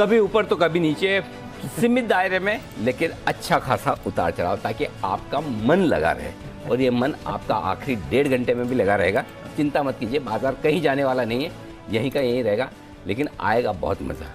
कभी ऊपर तो कभी नीचे, सीमित दायरे में, लेकिन अच्छा खासा उतार चढ़ाव, ताकि आपका मन लगा रहे। और ये मन आपका आखिरी 1.5 घंटे में भी लगा रहेगा। चिंता मत कीजिए, बाजार कहीं जाने वाला नहीं है, यहीं का यहीं रहेगा, लेकिन आएगा बहुत मजा।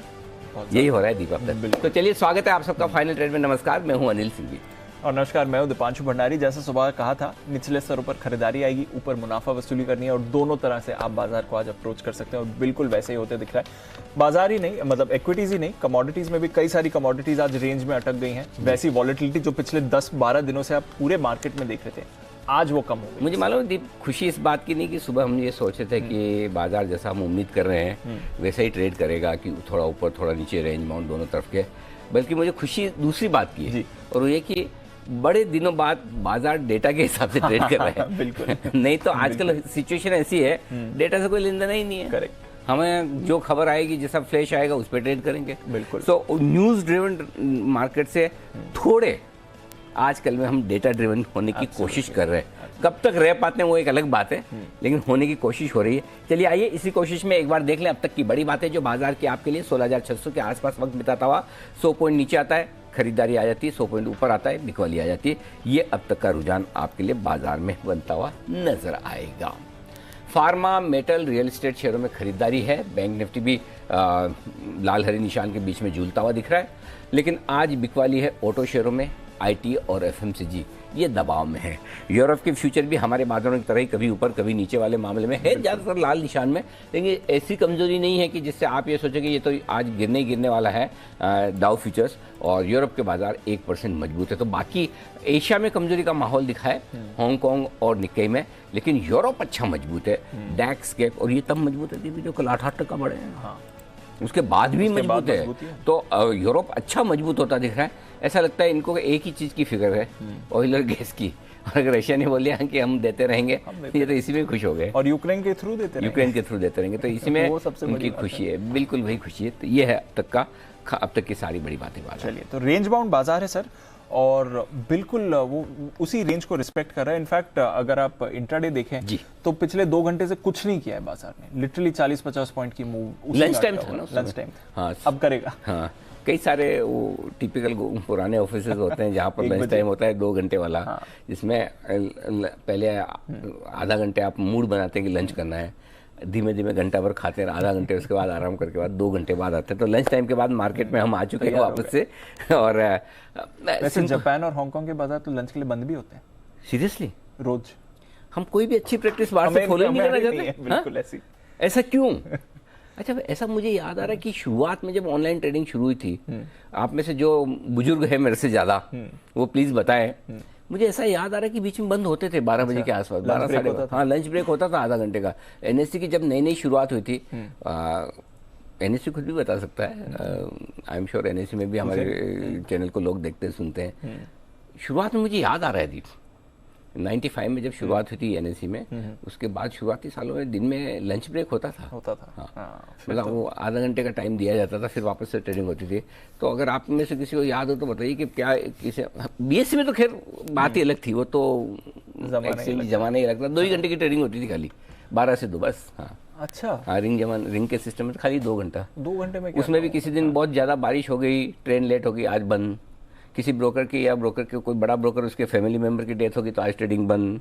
यही हो रहा है दीपक तक। तो चलिए, स्वागत है आप सबका फाइनल ट्रेड में। नमस्कार, मैं हूं अनिल सिंघवी। और नमस्कार, मैं हूं दीपांशु भंडारी। जैसा सुबह कहा था, निचले स्तरों पर खरीदारी आएगी, ऊपर मुनाफा वसूली करनी है, और दोनों तरह से आप बाजार को आज अप्रोच कर सकते हैं। और बिल्कुल वैसे ही होते दिख रहा है। बाजार ही नहीं, मतलब इक्विटीज ही नहीं, कमोडिटीज में भी कई सारी कमोडिटीज आज रेंज में अटक गई हैं। वैसी वॉलेटिलिटी जो पिछले 10-12 दिनों से आप पूरे मार्केट में देख रहे थे, आज वो कम हो गई। मुझे मालूम दीप, खुशी इस बात की नहीं कि सुबह हम ये सोचे थे कि बाजार जैसा हम उम्मीद कर रहे हैं वैसा ही ट्रेड करेगा, कि थोड़ा ऊपर थोड़ा नीचे, रेंज बाउंड दोनों तरफ के। बल्कि मुझे खुशी दूसरी बात की है, और वो ये कि बड़े दिनों बाद बाजार डेटा के हिसाब से ट्रेड कर रहे हैं। बिल्कुल। नहीं तो आजकल सिचुएशन ऐसी है, डेटा से कोई लेन देन ही नहीं है। करेक्ट। हमें जो खबर आएगी, जैसा फ्लैश आएगा, उस पर ट्रेड करेंगे। बिल्कुल। तो न्यूज़ ड्रिवन मार्केट से थोड़े आजकल में हम डेटा ड्रिवन होने की कोशिश कर रहे हैं। कब तक रह पाते हैं वो एक अलग बात है, लेकिन होने की कोशिश हो रही है। चलिए आइए, इसी कोशिश में एक बार देख लें अब तक की बड़ी बातें जो बाजार की आपके लिए 16,600 के आसपास वक्त बिताता हुआ 100 पॉइंट नीचे आता है, खरीदारी आ जाती है, 100 पॉइंट ऊपर आता है, बिकवाली आ जाती है। ये अब तक का रुझान आपके लिए बाजार में बनता हुआ नजर आएगा। फार्मा, मेटल, रियल एस्टेट शेयरों में खरीदारी है। बैंक निफ्टी भी लाल हरी निशान के बीच में झूलता हुआ दिख रहा है। लेकिन आज बिकवाली है ऑटो शेयरों में, आईटी और एफएमसीजी ये दबाव में है। यूरोप के फ्यूचर भी हमारे बाजारों की तरह ही कभी ऊपर कभी नीचे वाले मामले में है, ज़्यादातर लाल निशान में। लेकिन ऐसी कमजोरी नहीं है कि जिससे आप ये सोचें कि ये तो आज गिरने वाला है डाउ फ्यूचर्स, और यूरोप के बाजार 1% मजबूत है। तो बाकी एशिया में कमजोरी का माहौल दिखा है, हांगकांग और निक्केई में, लेकिन यूरोप अच्छा मजबूत है। डैक्स गैप, और ये तब मजबूत है जो कल 8% बढ़े हैं। हाँ, उसके बाद भी मजबूत है। तो यूरोप अच्छा मजबूत होता दिख रहा है। ऐसा लगता है इनको एक ही चीज़ की फिक्र है, ऑयल और गैस की। और अगर रशिया ने बोले कि हम देते रहेंगे, ये तो इसी में खुश हो गए। और यूक्रेन के थ्रू देते रहेंगे, तो इसी में उनकी खुशी है। बिल्कुल वही खुशी है। तो ये है अब तक की सारी बड़ी बातें। चलिए, तो रेंज बाउंड बाजार है सर, और बिल्कुल वो उसी रेंज को रिस्पेक्ट कर रहा है। इनफैक्ट अगर आप इंट्राडे देखें तो पिछले 2 घंटे से कुछ नहीं किया है बाजार ने। लिटरली 40-50 पॉइंट की मूव लंच टाइम था ना, लंच टाइम। हाँ, अब करेगा। हाँ, कई सारे वो टिपिकल पुराने ऑफिसेज होते हैं जहाँ पर लंच टाइम होता है 2 घंटे वाला। हाँ। जिसमें पहले आधा घंटे आप मूड बनाते हैं कि लंच करना है, धीमे धीमे घंटा भर खाते हैं, आधा घंटे उसके बाद आराम करके बाद 2 घंटे बाद आते हैं। तो लंच टाइम के बाद मार्केट में हम आ चुके हैं वापस से। और वैसे जापान और हांगकांग के बाजार तो लंच के लिए बंद भी होते हैं। सीरियसली? रोज हम कोई भी अच्छी प्रैक्टिस बाहर से फॉलो नहीं करना चाहते। बिल्कुल ऐसी। ऐसा क्यों? अच्छा, ऐसा मुझे याद आ रहा है कि शुरुआत में जब ऑनलाइन ट्रेडिंग शुरू हुई थी, आप में से जो बुजुर्ग है मेरे से ज्यादा, वो प्लीज बताएं। मुझे ऐसा याद आ रहा है कि बीच में बंद होते थे 12 बजे के आसपास, 12 साढ़े। हाँ, लंच ब्रेक होता था आधा घंटे का। एनएससी की जब नई शुरुआत हुई थी, एनएससी खुद भी बता सकता है, आई एम श्योर एनएससी में भी हमारे चैनल को लोग देखते सुनते हैं। शुरुआत में मुझे याद आ रहा है दीप, 95 में जब शुरुआत हुई थी एनएससी में, उसके बाद शुरुआती सालों में दिन में लंच ब्रेक होता था। हाँ, मतलब वो आधा घंटे का टाइम दिया जाता था, फिर वापस से ट्रेडिंग होती थी। तो अगर आप में से किसी को याद हो तो बताइए कि क्या किसे। बीएससी में तो खैर बात ही अलग थी, वो तो जमाना ही अलग था। 2 ही घंटे की ट्रेडिंग होती थी खाली, 12 से 2 बस। हाँ, अच्छा। हाँ, रिंग के सिस्टम में तो खाली 2 घंटा। 2 घंटे में उसमें भी किसी दिन बहुत ज़्यादा बारिश हो गई, ट्रेन लेट हो गई, आज बंद। किसी ब्रोकर की या ब्रोकर के कोई बड़ा ब्रोकर, उसके फैमिली मेंबर की डेथ होगी तो आज ट्रेडिंग बंद।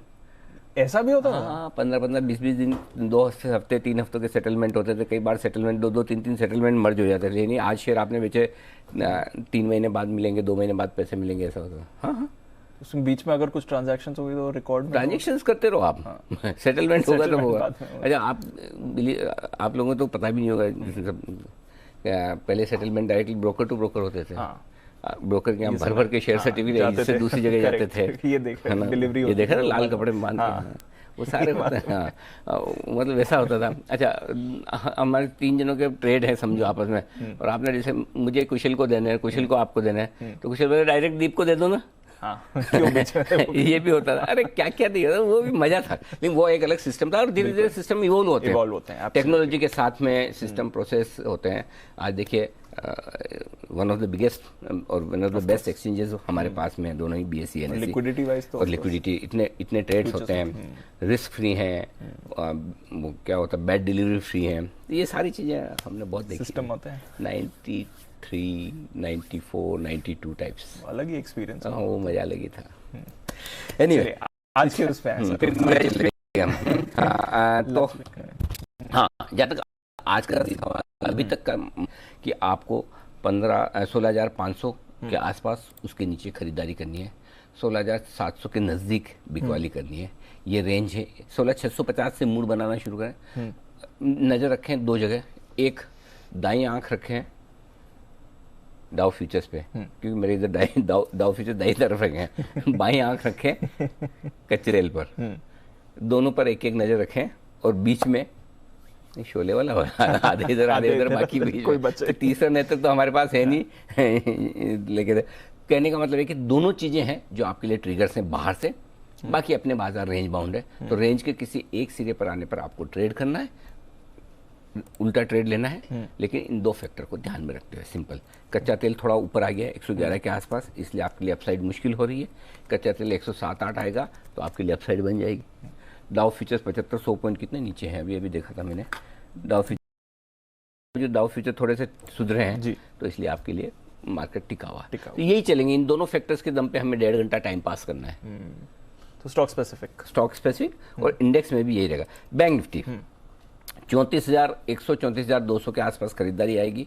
ऐसा भी होता था? हाँ, 15-15, 20-20 दिन, 2 हफ्ते 3 हफ्तों के सेटलमेंट होते थे। कई बार सेटलमेंट 2-2, 3-3 सेटलमेंट मर्ज हो जाते थे। यानी आज शेयर आपने बेचे, 3 महीने बाद मिलेंगे, 2 महीने बाद पैसे मिलेंगे, ऐसा होता। हाँ, उसमें बीच में अगर कुछ ट्रांजैक्शंस हो गई तो रिकॉर्ड ट्रांजैक्शंस करते रहो आप। सेटलमेंट होगा तो होगा। अच्छा, आप लोगों को तो पता भी नहीं होगा, पहले settlement directly broker to broker होते थे। ब्रोकर के यहाँ भर के शेयर सर्टिफिकेट से दूसरी जगह जाते थे। ये देखा डिलीवरी, ये देखा ना, लाल कपड़े में बांध के, वो सारे होते हैं। हाँ, मतलब वैसा होता था। अच्छा, हमारे 3 जनों के ट्रेड है समझो आपस में, और आपने जैसे मुझे कुशल को देना है, कुशल को आपको देना है, तो कुशल बोले डायरेक्ट दीप को दे दो ना। ये भी होता था। अरे क्या क्या दिया था, वो भी मजा था। लेकिन वो एक अलग सिस्टम था, और धीरे धीरे सिस्टम इवॉल्व होते हैं। टेक्नोलॉजी के साथ में सिस्टम प्रोसेस होते हैं। आज देखिए वन ऑफ द बिगेस्ट और one of the best exchanges हमारे पास में है, दोनों ही BSE NSE। लिक्विडिटी वाइज तो और लिक्विडिटी इतने ट्रेड्स होते हैं, रिस्क फ्री हैं, वो क्या होता है, बैड डिलीवरी फ्री है, ये सारी चीज़ें हमने बहुत देखी। सिस्टम होते हैं 93, 94, 92 टाइप्स, अलग ही एक्सपीरियंस। हाँ वो मजा अलग ही था। एनीवे आज के उस पे आए सर। तो हाँ, जहाँ तक आज का सवाल अभी तक का कि आपको 16,500 के आसपास उसके नीचे खरीदारी करनी है, 16,700 के नज़दीक बिकवाली करनी है, ये रेंज है। 16,650 से मूड बनाना शुरू करें। नज़र रखें दो जगह, एक दाई आंख रखें डाउ फ्यूचर्स पे, क्योंकि मेरे इधर डाउ फ्यूचर दाई तरफ रखे हैं, बाई आंख रखें कच्चे रेल पर, दोनों पर एक एक नज़र रखें, और बीच में शोले वाला आधे इधर आधे इधर, बाकी बीच कोई में। बच्चे। तो तीसरा नेतृत्व तो हमारे पास है नहीं लेकिन कहने का मतलब है कि दोनों चीजें हैं जो आपके लिए ट्रिगर्स हैं बाहर से, बाकी अपने बाजार रेंज बाउंड है। तो रेंज के किसी एक सिरे पर आने पर आपको ट्रेड करना है, उल्टा ट्रेड लेना है, लेकिन इन दो फैक्टर को ध्यान में रखते हुए। सिंपल, कच्चा तेल थोड़ा ऊपर आ गया है 111 के आसपास, इसलिए आपके लिए अपसाइड मुश्किल हो रही है। कच्चा तेल 107-8 आएगा तो आपके लिए अपसाइड बन जाएगी। डाउ फ्यूचर्स 75-100 पॉइंट कितने नीचे हैं अभी देखा था मैंने। डाउ फ्यूचर थोड़े से सुधरे हैं जी, तो इसलिए आपके लिए मार्केट टिका हुआ। तो यही चलेंगे, इन दोनों फैक्टर्स के दम पे हमें 1.5 घंटा टाइम पास करना है। तो स्टॉक स्पेसिफिक और इंडेक्स में भी यही रहेगा। बैंक निफ्टी 34,100 34,200 के आसपास खरीदारी आएगी,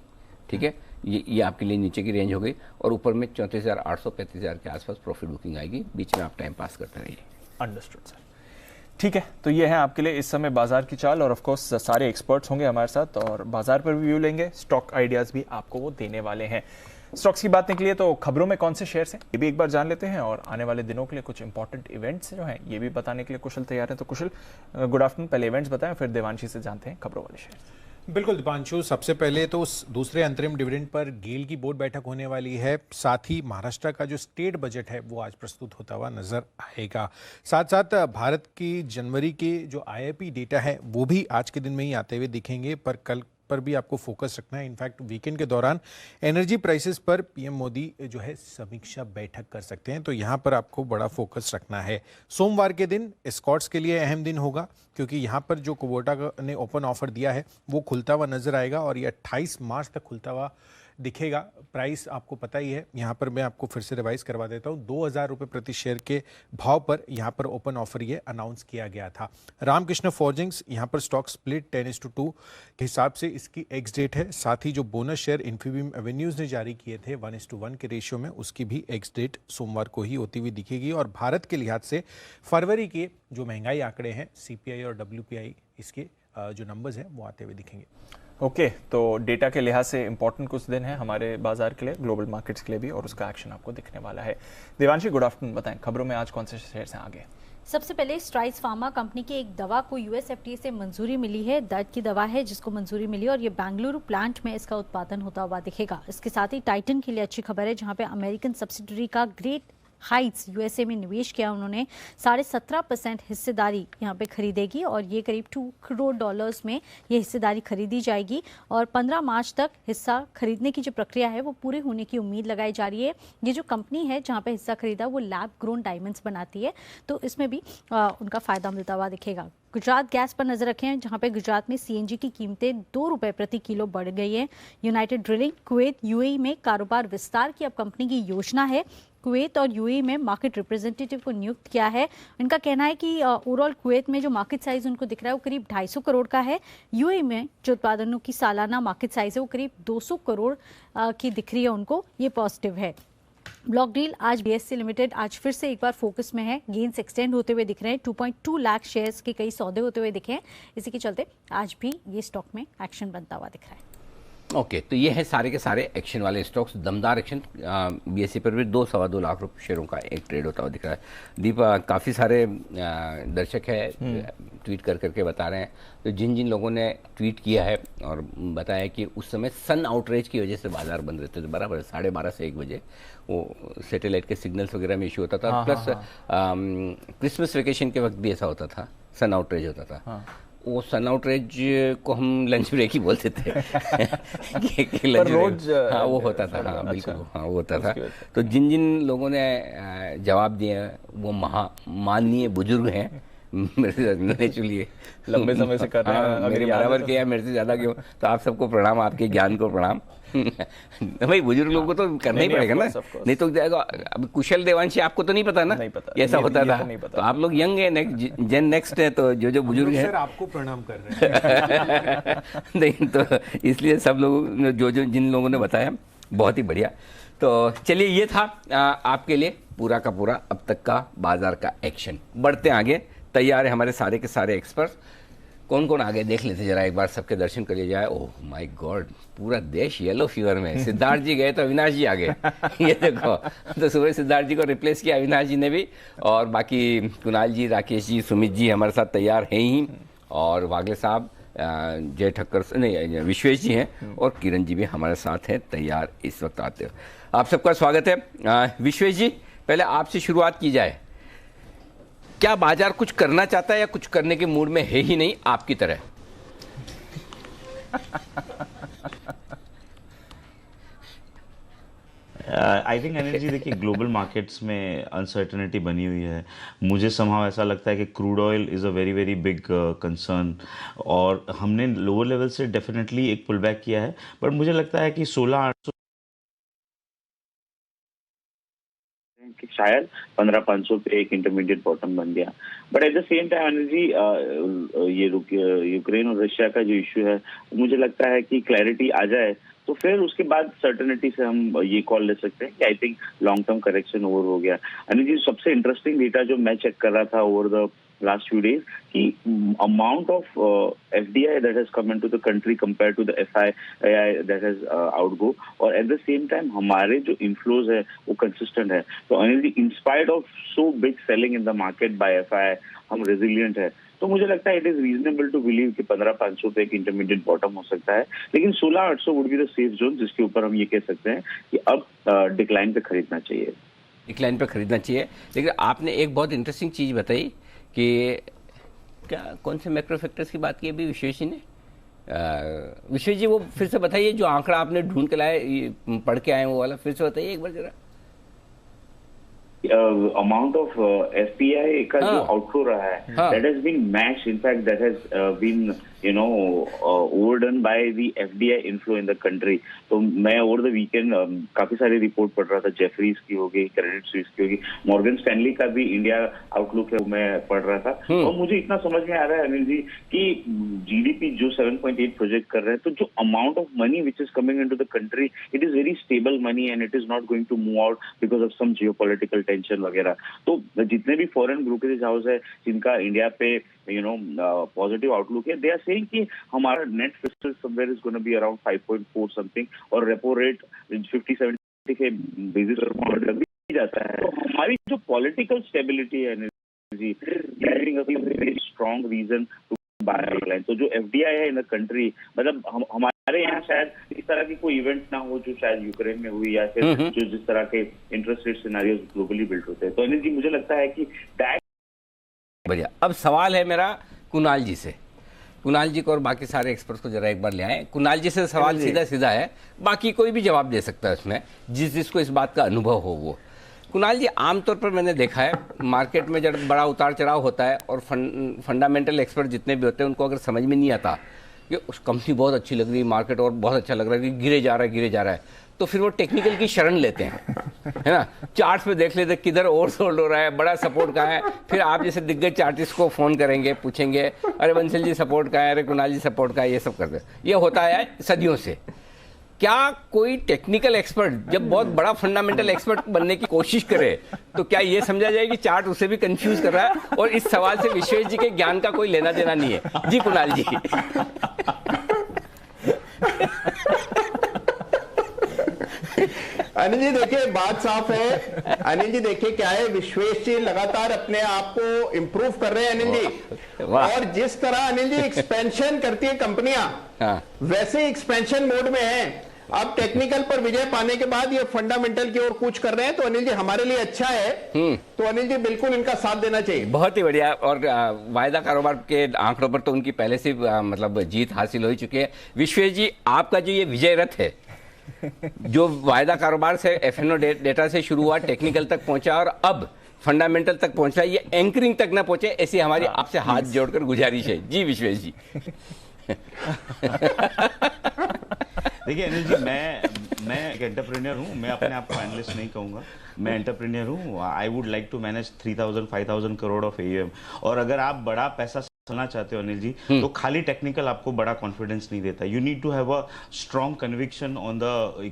ठीक है, ये आपके लिए नीचे की रेंज हो गई, और ऊपर में 34,800 35,000 के आसपास प्रॉफिट बुकिंग आएगी। बीच में आप टाइम पास करते रहिए। Understood sir. ठीक है, तो ये है आपके लिए इस समय बाजार की चाल, और ऑफ कोर्स सारे एक्सपर्ट्स होंगे हमारे साथ और बाजार पर भी व्यू लेंगे, स्टॉक आइडियाज भी आपको वो देने वाले हैं। स्टॉक्स की बात निकली है तो खबरों में कौन से शेयर्स हैं ये भी एक बार जान लेते हैं, और आने वाले दिनों के लिए कुछ इंपॉर्टेंट इवेंट्स जो हैं ये भी बताने के लिए कुशल तैयार है। तो कुशल, गुड आफ्टरनून। पहले इवेंट्स बताएं, फिर देवांशी से जानते हैं खबरों वाले शेयर्स। बिल्कुल दीपांशु, सबसे पहले तो दूसरे अंतरिम डिविडेंड पर गेल की बोर्ड बैठक होने वाली है। साथ ही महाराष्ट्र का जो स्टेट बजट है वो आज प्रस्तुत होता हुआ नजर आएगा। साथ साथ भारत की जनवरी के जो IIP डेटा है वो भी आज के दिन में ही आते हुए दिखेंगे, पर कल पर भी आपको फोकस रखना है। इनफैक्ट वीकेंड के दौरान एनर्जी प्राइसेस पर PM मोदी जो है समीक्षा बैठक कर सकते हैं, तो यहाँ पर आपको बड़ा फोकस रखना है। सोमवार के दिन एस्कॉर्ट्स के लिए अहम दिन होगा, क्योंकि यहाँ पर जो कुबोटा ने ओपन ऑफर दिया है वो खुलता हुआ नजर आएगा, और ये 28 मार्च तक खुलता हुआ दिखेगा। प्राइस आपको पता ही है, यहाँ पर मैं आपको फिर से रिवाइज करवा देता हूँ। 2,000 रुपये प्रति शेयर के भाव पर यहाँ पर ओपन ऑफर ये अनाउंस किया गया था। रामकृष्ण फोर्जिंग्स यहाँ पर स्टॉक स्प्लिट 10:2 के हिसाब से इसकी एक्स डेट है। साथ ही जो बोनस शेयर इन्फीबीम एवेन्यूज ने जारी किए थे 1:1 के रेशियो में, उसकी भी एक्स डेट सोमवार को ही होती हुई दिखेगी। और भारत के लिहाज से फरवरी के जो महंगाई आंकड़े हैं CPI और WPI, इसके जो नंबर्स हैं वो आते हुए दिखेंगे। ओके, तो डेटा के लिहाज से इंपॉर्टेंट कुछ दिन है हमारे बाजार के लिए, ग्लोबल मार्केट्स के लिए भी, और उसका एक्शन आपको दिखने वाला है। Devanshi, good afternoon. बताएं खबरों में आज कौन से शेयर्स हैं आगे। सबसे पहले स्ट्राइड्स फार्मा कंपनी की एक दवा को US FDA से मंजूरी मिली है। दर्द की दवा है जिसको मंजूरी मिली, और ये बेंगलुरु प्लांट में इसका उत्पादन होता हुआ दिखेगा। इसके साथ ही टाइटन के लिए अच्छी खबर है, जहां पे अमेरिकन सब्सिडरी का ग्रेट हाइट्स USA में निवेश किया उन्होंने। 17.5% हिस्सेदारी यहाँ पे खरीदेगी, और ये करीब $2 करोड़ में ये हिस्सेदारी खरीदी जाएगी, और 15 मार्च तक हिस्सा खरीदने की जो प्रक्रिया है वो पूरी होने की उम्मीद लगाई जा रही है। ये जो कंपनी है जहाँ पे हिस्सा खरीदा वो लैब ग्रोन डायमंड्स बनाती है, तो इसमें भी उनका फायदा मिलता हुआ दिखेगा। गुजरात गैस पर नजर रखें, जहां पे गुजरात में CNG की कीमतें ₹2 प्रति किलो बढ़ गई हैं। यूनाइटेड ड्रिलिंग कुवैत UAE में कारोबार विस्तार की अब कंपनी की योजना है। कुवैत और UAE में मार्केट रिप्रेजेंटेटिव को नियुक्त किया है। इनका कहना है कि ओवरऑल कुवैत में जो मार्केट साइज उनको दिख रहा है वो करीब 250 करोड़ का है। UAE में जो उत्पादनों की सालाना मार्केट साइज है वो करीब 200 करोड़ की दिख रही है उनको, ये पॉजिटिव है। ब्लॉक डील आज BSE लिमिटेड आज फिर से एक बार फोकस में है। गेन्स एक्सटेंड होते हुए दिख रहे हैं। 2.2 लाख शेयर्स के कई सौदे होते हुए दिखे हैं, इसी के चलते आज भी ये स्टॉक में एक्शन बनता हुआ दिख रहा है। ओके, तो ये है सारे के सारे एक्शन वाले स्टॉक्स, दमदार एक्शन। BSE पर भी 2-2.25 लाख रुपये शेयरों का एक ट्रेड होता हुआ दिख रहा है। दीपा, काफ़ी सारे दर्शक है ट्वीट कर करके बता रहे हैं, तो जिन जिन लोगों ने ट्वीट किया है और बताया कि उस समय सन आउटरेज की वजह से बाजार बंद रहते थे, बराबर 12:30 से 1 बजे वो सैटेलाइट के सिग्नल्स वगैरह में इशू होता था। प्लस क्रिसमस वेकेशन के वक्त भी ऐसा होता था, सन आउटरेज होता था। वो सन आउटरेज को हम लंच ब्रेक ही बोलते थे कि पर रोज हाँ वो होता था, हाँ बिल्कुल, हाँ वो होता था। तो जिन जिन लोगों ने जवाब दिए वो माननीय बुजुर्ग हैं, मेरे से नेचुरली लंबे समय से कर रहे हैं, हाँ, मेरे बराबर किया, मेरे से ज़्यादा क्यों, तो आप सबको प्रणाम, आपके ज्ञान को प्रणाम। भाई बुजुर्ग लोगों को तो करना ही पड़ेगा ना, नहीं तो अब कुशल देवांशी आपको तो नहीं पता ना, नहीं पता, ऐसा होता था। तो आप लोग यंग है, नेक्स्ट है, तो जो बुजुर्ग है सर आपको प्रणाम कर रहे हैं। नहीं तो इसलिए सब लोग जो जिन लोगों ने बताया बहुत ही बढ़िया। तो चलिए ये था आपके लिए पूरा का पूरा अब तक का बाजार का एक्शन। बढ़ते आगे, तैयार है हमारे सारे के सारे एक्सपर्ट। कौन कौन आ गए देख लेते जरा एक बार, सबके दर्शन कर लिए जाए। ओह माय गॉड, पूरा देश येलो फीवर में। सिद्धार्थ जी गए तो अविनाश जी आ गए। ये देखो, तो सुबह सिद्धार्थ जी को रिप्लेस किया अविनाश जी ने भी, और बाकी कुणाल जी, राकेश जी, सुमित जी हमारे साथ तैयार हैं ही, और वागले साहब, जय ठक्कर नहीं विश्वेश जी हैं, और किरण जी भी हमारे साथ हैं तैयार इस वक्त आते हो। आप सबका स्वागत है। विश्वेश जी, पहले आपसे शुरुआत की जाए। क्या बाजार कुछ करना चाहता है या कुछ करने के मूड में है ही नहीं आपकी तरह? आई थिंक एनर्जी, देखिए ग्लोबल मार्केट्स में अनसर्टेनिटी बनी हुई है। मुझे समहाउ ऐसा लगता है कि crude oil is a very very big concern, और हमने लोअर लेवल से डेफिनेटली एक पुल बैक किया है, बट मुझे लगता है कि 16,800 कि शायद 15,500 पे एक इंटरमीडिएट बॉटम बन गया। But at the same time energy, ये यूक्रेन और रशिया का जो इश्यू है, मुझे लगता है कि क्लैरिटी आ जाए तो फिर उसके बाद सर्टेनिटी से हम ये कॉल ले सकते हैं कि I think long term correction over हो गया। एनर्जी, सबसे इंटरेस्टिंग डेटा जो मैं चेक कर रहा था over the last few days कि amount of FDI that has come into the country compared to the FII that has outgo, और at the same time हमारे जो inflows है वो consistent है। तो in spite of so big selling in the market by FII हम resilient है। तो मुझे लगता है it is reasonable to believe कि 15,500 पे एक इंटरमीडिएट बॉटम हो सकता है, लेकिन 16,800 would be the safe zone, जिसके ऊपर हम ये कह सकते हैं कि अब डिक्लाइन पे खरीदना चाहिए। डिक्लाइन पे खरीदना चाहिए। लेकिन आपने एक बहुत इंटरेस्टिंग चीज़ बताई कि क्या, कौन से मैक्रो फैक्टर्स की बात की अभी विश्वेश जी ने? विश्वेश जी वो फिर से बताइए, जो आंकड़ा आपने ढूंढ के लाए, पढ़ के आए वो वाला, फिर से बताइए एक बार जरा। अमाउंट ऑफ एफपीआई का जो आउटफ्लो रहा है, that has been match, in fact that has been overdone by the FDI inflow in the country. तो मैं ओवर द वीकेंड काफी सारी रिपोर्ट पढ़ रहा था, जेफरीज की होगी, क्रेडिट स्विस की होगी, मॉर्गन स्टैनली का भी इंडिया आउटलुक है, मैं पढ़ रहा था। और मुझे इतना समझ में आ रहा है अनिल जी कि जीडीपी जो 7.8 प्रोजेक्ट कर रहे हैं, तो जो amount of money which is coming into the country, it is very stable money and it is not going to move out because of some geopolitical tension वगैरह। तो जितने भी फॉरेन ब्रोकरेज हाउस है जिनका इंडिया पे positive outlook है, they are saying कि हमारा net fiscal somewhere is gonna be around 5.4 something, और रेपो रेट 50-70 के बेसिस पर भी जाता है। तो हमारी जो पॉलिटिकल स्टेबिलिटी है जी, very strong reason to buy. तो जो एफडीआई है इन द कंट्री, मतलब हमारे यहाँ शायद इस तरह की कोई इवेंट ना हो जो शायद यूक्रेन में हुई, या फिर जो जिस तरह के interest rate scenarios globally build होते हैं। तो अनिल जी, मुझे लगता है कि बढ़िया। अब सवाल है मेरा कुणाल जी से। कुणाल जी को और बाकी सारे एक्सपर्ट्स को जरा एक बार ले आए। कुणाल जी से सवाल सीधा सीधा है, बाकी कोई भी जवाब दे सकता है उसमें, जिसको इस बात का अनुभव हो वो। कुणाल जी, आमतौर पर मैंने देखा है मार्केट में जब बड़ा उतार चढ़ाव होता है और फंडामेंटल एक्सपर्ट जितने भी होते हैं उनको अगर समझ में नहीं आता कि उस कंपनी बहुत अच्छी लग रही है, मार्केट और बहुत अच्छा लग रहा है कि गिरे जा रहा है, तो फिर वो टेक्निकल की शरण लेते हैं, है ना। चार्ट्स पे देख लेते किधर ओवरसोल्ड हो रहा है, बड़ा सपोर्ट कहाँ है, फिर आप जैसे दिग्गज चार्टिस्ट को फोन करेंगे, पूछेंगे अरे बंसल जी सपोर्ट कहाँ है, अरे कुणाल जी सपोर्ट कहाँ है, ये सब करते हैं। ये होता है सदियों से। क्या कोई टेक्निकल एक्सपर्ट जब बहुत बड़ा फंडामेंटल एक्सपर्ट बनने की कोशिश करे तो क्या ये समझा जाए कि चार्ट उसे भी कंफ्यूज कर रहा है? और इस सवाल से विश्वेश जी के ज्ञान का कोई लेना देना नहीं है। जी कुणाल जी। अनिल जी देखिए, बात साफ है। अनिल जी देखिए क्या है, विश्वेश जी लगातार अपने आप को इंप्रूव कर रहे हैं अनिल जी, और जिस तरह अनिल जी एक्सपेंशन करती है कंपनियां, वैसे एक्सपेंशन मोड में है। अब टेक्निकल पर विजय पाने के बाद ये फंडामेंटल की ओर कूच कर रहे हैं, तो अनिल जी हमारे लिए अच्छा है। तो अनिल जी बिल्कुल इनका साथ देना चाहिए। बहुत ही बढ़िया। और वायदा कारोबार के आंकड़ों पर तो उनकी पहले से मतलब जीत हासिल हो चुकी है। विश्वेश जी, आपका जो ये विजय रथ है, जो वायदा कारोबार से एफएनओ डेटा से शुरू हुआ, टेक्निकल तक पहुंचा और अब फंडामेंटल तक पहुंचा, ये एंकरिंग तक ना पहुंचे, ऐसी हमारी आपसे हाथ जोड़कर गुजारिश है। जी विश्वेश जी। देखिए अनिल जी, मैं एक एंटरप्रेन्योर हूँ, मैं अपने आप को एनालिस्ट नहीं कहूँगा, मैं एंटरप्रेन्योर हूँ। I would like to manage 3,000-5,000 crore of AUM। और अगर आप बड़ा पैसा चलना चाहते हो अनिल जी, तो खाली टेक्निकल आपको बड़ा कॉन्फिडेंस नहीं देता। You need to have a strong conviction on the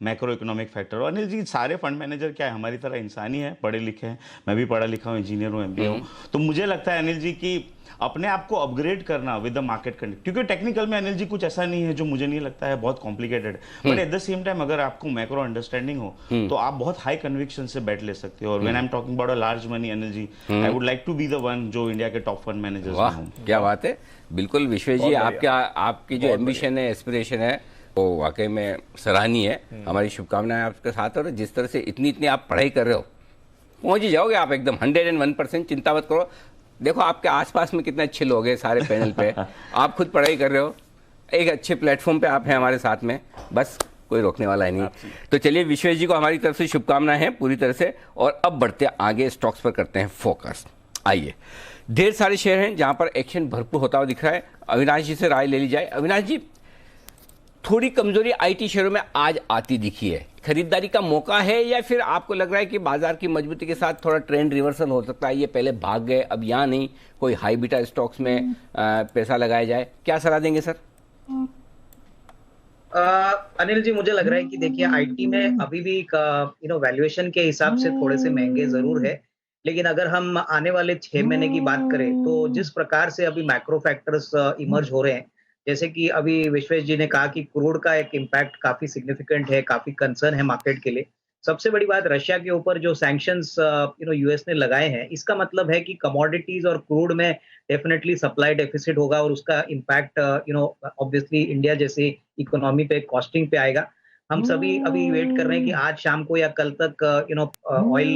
macro economic factor. Anil ji, सारे फंड मैनेजर क्या है, हमारी तरह इंसान ही है, पढ़े लिखे हैं, मैं भी पढ़ा लिखा हूँ, इंजीनियर हूँ, MBA हूँ। तो मुझे लगता है अनिल जी कि अपने आप को अपग्रेड करना विद द मार्केट कंडीशन, क्योंकि टेक्निकल में अनिल जी कुछ ऐसा नहीं है जो मुझे नहीं लगता है बहुत कॉम्प्लिकेटेड है, but at the same time अगर आपको मैक्रो अंडरस्टैंडिंग हो तो आप बहुत हाई कन्विक्शन से बैठ ले सकते हो। और when I am talking about a large money Anil ji, I would like to be the one जो इंडिया के टॉप फंड मैनेजर्स में हूं। क्या बात है। बिल्कुल विश्वेश जी, आपकी जो एम्बिशन है, एस्पिरेशन है, वो वाकई में सराहनीय है। हमारी शुभकामनाएं आपके साथ। और जिस तरह से इतनी आप पढ़ाई कर रहे हो, पहुंच ही जाओगे आप एकदम 101%। चिंता मत करो। देखो आपके आसपास में कितने अच्छे लोग हैं सारे पैनल पे, आप खुद पढ़ाई कर रहे हो, एक अच्छे प्लेटफॉर्म पे आप हैं हमारे साथ में, बस कोई रोकने वाला है नहीं। तो चलिए, विश्वेश जी को हमारी तरफ से शुभकामनाएं हैं पूरी तरह से। और अब बढ़ते आगे, स्टॉक्स पर करते हैं फोकस। आइए, ढेर सारे शेयर हैं जहां पर एक्शन भरपूर होता हुआ दिख रहा है। अविनाश जी से राय ले ली जाए। अविनाश जी, थोड़ी कमजोरी आईटी शेयरों में आज आती दिखी है, खरीदारी का मौका है या फिर आपको लग रहा है कि बाजार की मजबूती के साथ थोड़ा ट्रेंड रिवर्सल हो सकता है, ये पहले भाग गए, अब यहाँ नहीं, कोई हाई बीटा स्टॉक्स में पैसा लगाया जाए? क्या सलाह देंगे सर? अनिल जी, मुझे लग रहा है कि देखिए आईटी में अभी भी वैल्यूएशन के हिसाब से थोड़े से महंगे जरूर है, लेकिन अगर हम आने वाले 6 महीने की बात करें तो जिस प्रकार से अभी मैक्रो फैक्टर्स इमर्ज हो रहे हैं, जैसे कि अभी विश्वेश जी ने कहा कि क्रूड का एक इम्पैक्ट काफी सिग्निफिकेंट है, काफी कंसर्न है मार्केट के लिए। सबसे बड़ी बात, रशिया के ऊपर जो सैंक्शंस यूएस ने लगाए हैं, इसका मतलब है कि कमोडिटीज और क्रूड में डेफिनेटली सप्लाई डेफिसिट होगा और उसका इम्पैक्ट ऑब्वियसली इंडिया जैसे इकोनॉमी पे, कॉस्टिंग पे आएगा। हम सभी अभी वेट कर रहे हैं कि आज शाम को या कल तक ऑयल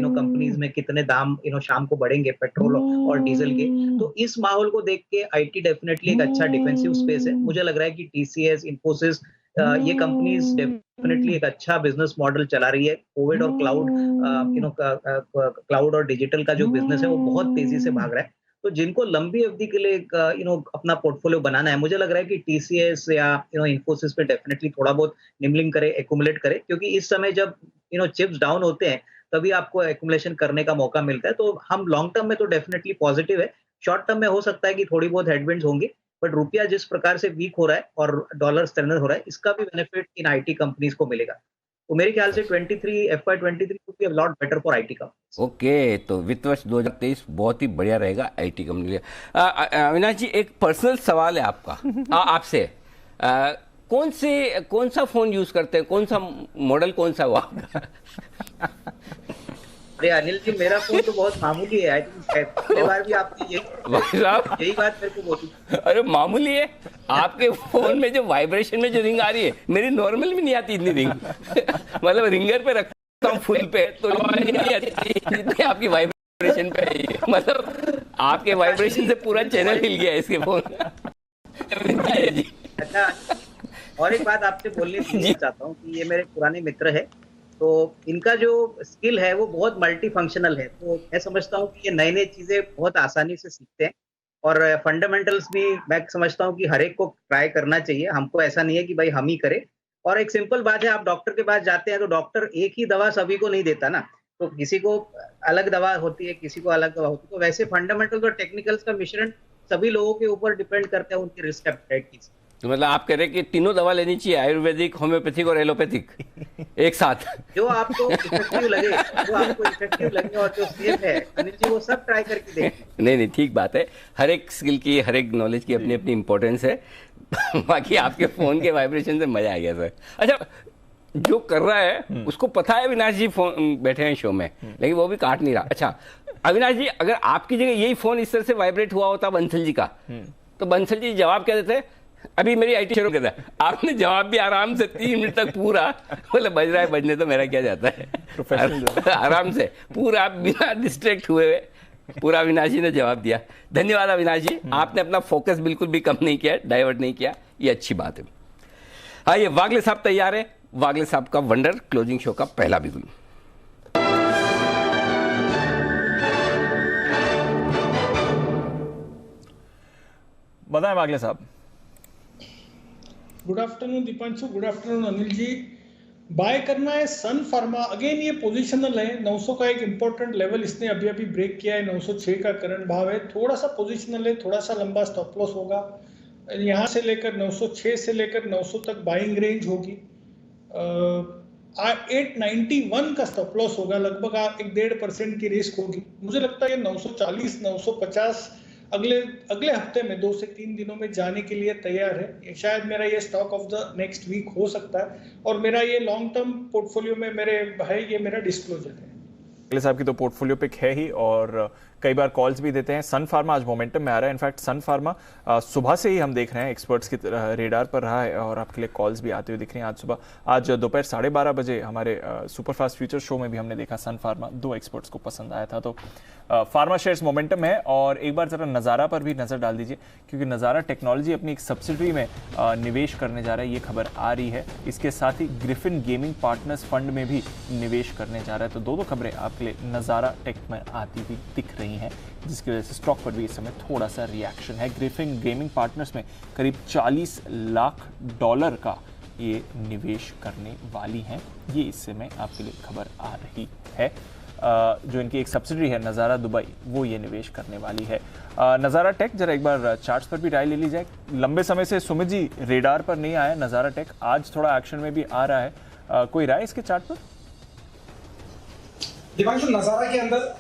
कंपनीज में कितने दाम शाम को बढ़ेंगे पेट्रोल और डीजल के। तो इस माहौल को देख के आईटी डेफिनेटली एक अच्छा डिफेंसिव स्पेस है। मुझे लग रहा है कि टीसीएस, इन्फोसिस, ये कंपनीज डेफिनेटली एक अच्छा बिजनेस मॉडल चला रही है। कोविड और क्लाउड और डिजिटल का जो बिजनेस है वो बहुत तेजी से भाग रहा है। तो जिनको लंबी अवधि के लिए अपना पोर्टफोलियो बनाना है, मुझे लग रहा है कि टीसीएस या इन्फोसिस पे डेफिनेटली थोड़ा बहुत निमलिंग करे, एक्यूमुलेट करे, क्योंकि इस समय जब चिप्स डाउन होते हैं तभी आपको एक्यूमुलेशन करने का मौका मिलता है। तो हम लॉन्ग टर्म में तो डेफिनेटली पॉजिटिव है। शॉर्ट टर्म में हो सकता है कि थोड़ी बहुत हेडविंड्स होंगे, बट रुपया जिस प्रकार से वीक हो रहा है और डॉलर स्ट्रेंथन हो रहा है, इसका भी बेनिफिट इन आईटी कंपनीज को मिलेगा। तो मेरे ख्याल से FY23 would be a lot better for IT companies. Okay, तो वित्त वर्ष 2023 बहुत ही बढ़िया रहेगा आईटी कंपनी के लिए। अविनाश जी, एक पर्सनल सवाल है आपका आपसे। कौन सा फोन यूज करते हैं, कौन सा मॉडल, कौन सा वो आपका? अरे अनिल जी, मेरा फोन तो बहुत मामूली है। आई थिंक पिछले बार भी आपने यही बात मेरे को बोली। अरे मामूली है? आपके फोन में जो वाइब्रेशन में जो रिंग आ रही है, मेरी नॉर्मल में नहीं आती इतनी रिंग। मतलब रिंगर पे रखता हूँ फुल पे, तो नहीं आती जितनी आपकी वाइब्रेशन पे आई है। मतलब आपके वाइब्रेशन से पूरा चैनल हिल गया इसके फोन। अच्छा, और एक बात आपसे बोलनी चाहता हूँ कि ये मेरे पुराने मित्र है, तो इनका जो स्किल है वो बहुत मल्टी फंक्शनल है। तो मैं समझता हूँ कि ये नई नई चीजें बहुत आसानी से सीखते हैं और फंडामेंटल्स भी मैं समझता हूँ कि हर एक को ट्राई करना चाहिए। हमको ऐसा नहीं है कि भाई हम ही करें। और एक सिंपल बात है, आप डॉक्टर के पास जाते हैं तो डॉक्टर एक ही दवा सभी को नहीं देता ना, तो किसी को अलग दवा होती है, किसी को अलग दवा होती है। तो वैसे फंडामेंटल्स और टेक्निकल्स का मिश्रण सभी लोगों के ऊपर डिपेंड करता है उनकी रिस्क एपेटाइट की। तो मतलब आप कह रहे हैं कि तीनों दवा लेनी चाहिए, आयुर्वेदिक, होम्योपैथिक और एलोपैथिक एक साथ? जो आपको इफेक्टिव लगे और जो सेफ है अनिल जी, वो सब ट्राई करके देखें। नहीं, ठीक बात है। हर एक स्किल की, हर एक नॉलेज की अपनी अपनी इंपॉर्टेंस है। बाकी आपके फोन के वाइब्रेशन से मजा आ गया सर। अच्छा, जो कर रहा है उसको पता है अविनाश जी फोन बैठे हैं शो में, लेकिन वो भी काट नहीं रहा। अच्छा अविनाश जी, अगर आपकी जगह यही फोन इस तरह से वाइब्रेट हुआ होता बंसल जी का, तो बंसल जी जवाब क्या देते? अभी मेरी आईटी शुरू कर दिया, आपने जवाब भी आराम से 3 मिनट तक पूरा, बोले बज रहा है, बजने तो मेरा क्या जाता है, आराम से पूरा बिना डिस्ट्रैक्ट हुए पूरा अविनाश जी ने जवाब दिया। धन्यवाद अविनाश जी, आपने अपना फोकस बिल्कुल भी कम नहीं किया, डाइवर्ट नहीं किया, ये अच्छी बात है। आइए, वागले साहब तैयार है, वागले साहब का वंडर क्लोजिंग शो का पहला बिगुल। बताएं वागले साहब। Good afternoon Deepanshu, good afternoon Anil ji. Buy करना है सन फार्मा, अगेन ये पोजीशनल है, 900 का एक इंपॉर्टेंट लेवल इसने अभी अभी ब्रेक किया है, 906 का करंट भाव है, थोड़ा सा पोजीशनल है, थोड़ा सा लंबा स्टॉप लॉस होगा, यहाँ से लेकर 906 से लेकर 900 तक बाइंग रेंज होगी, 891 का स्टॉप लॉस होगा, लगभग 1.5% की रिस्क होगी। मुझे लगता है 940 950 अगले हफ्ते में 2 से 3 दिनों में जाने के लिए तैयार है। शायद मेरा ये stock of the next week हो सकता है, और मेरा ये लॉन्ग टर्म पोर्टफोलियो में मेरे है, ये मेरा डिस्क्लोजर है। वागले साहब की तो पोर्टफोलियो पिक है ही, और कई बार कॉल्स भी देते हैं। सन फार्मा आज मोमेंटम में आ रहा है, इनफैक्ट सन फार्मा सुबह से ही हम देख रहे हैं एक्सपर्ट्स की रेडार पर रहा है, और आपके लिए कॉल्स भी आते हुए दिख रही हैं। आज सुबह, आज दोपहर 12:30 बजे हमारे सुपरफास्ट फ्यूचर शो में भी हमने देखा सन फार्मा 2 एक्सपर्ट्स को पसंद आया था। तो फार्मा शेयर्स मोमेंटम है, और एक बार जरा नज़ारा पर भी नज़र डाल दीजिए, क्योंकि नज़ारा टेक्नोलॉजी अपनी एक सब्सिडरी में निवेश करने जा रहा है, ये खबर आ रही है। इसके साथ ही ग्रिफिन गेमिंग पार्टनर्स फंड में भी निवेश करने जा रहा है। तो दो खबरें आपके लिए नज़ारा टेक में आती हुई दिख रही हैं, जिसकी वजह से स्टॉक पर भी इस समय थोड़ा सा रिएक्शन है। ग्रिफिन गेमिंग पार्टनर्स में करीब $40 लाख का ये निवेश करने वाली हैं, ये इस समय आपके लिए खबर आ रही है। जो इनकी एक सब्सिडरी है नज़ारा दुबई, वो ये निवेश करने वाली है। नज़ारा टेक, जरा एक बार चार्ट्स पर भी राय ले ली जाए। लंबे समय से सुमित जी रेडार पर नहीं आया नज़ारा टेक, आज थोड़ा एक्शन में भी आ रहा है, कोई राय इसके चार्ट पर? दीपांशु, नज़ारा के अंदर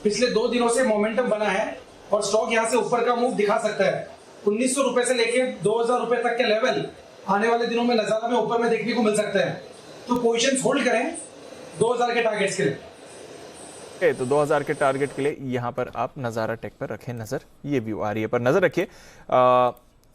पिछले 2 दिनों से मोमेंटम बना है, और स्टॉक यहां से ऊपर का मूव दिखा सकता है। 1900 रुपए से लेकर 2000 रुपए तक के लेवल आने वाले दिनों में नज़ारा में ऊपर में देखने को मिल सकता है, तो पोजीशंस होल्ड करें 2000 के टारगेट्स के लिए। तो 2000 के टारगेट के लिए यहां पर आप नज़ारा टेक पर रखें नजर, ये व्यू आ रही है। पर नजर रखिए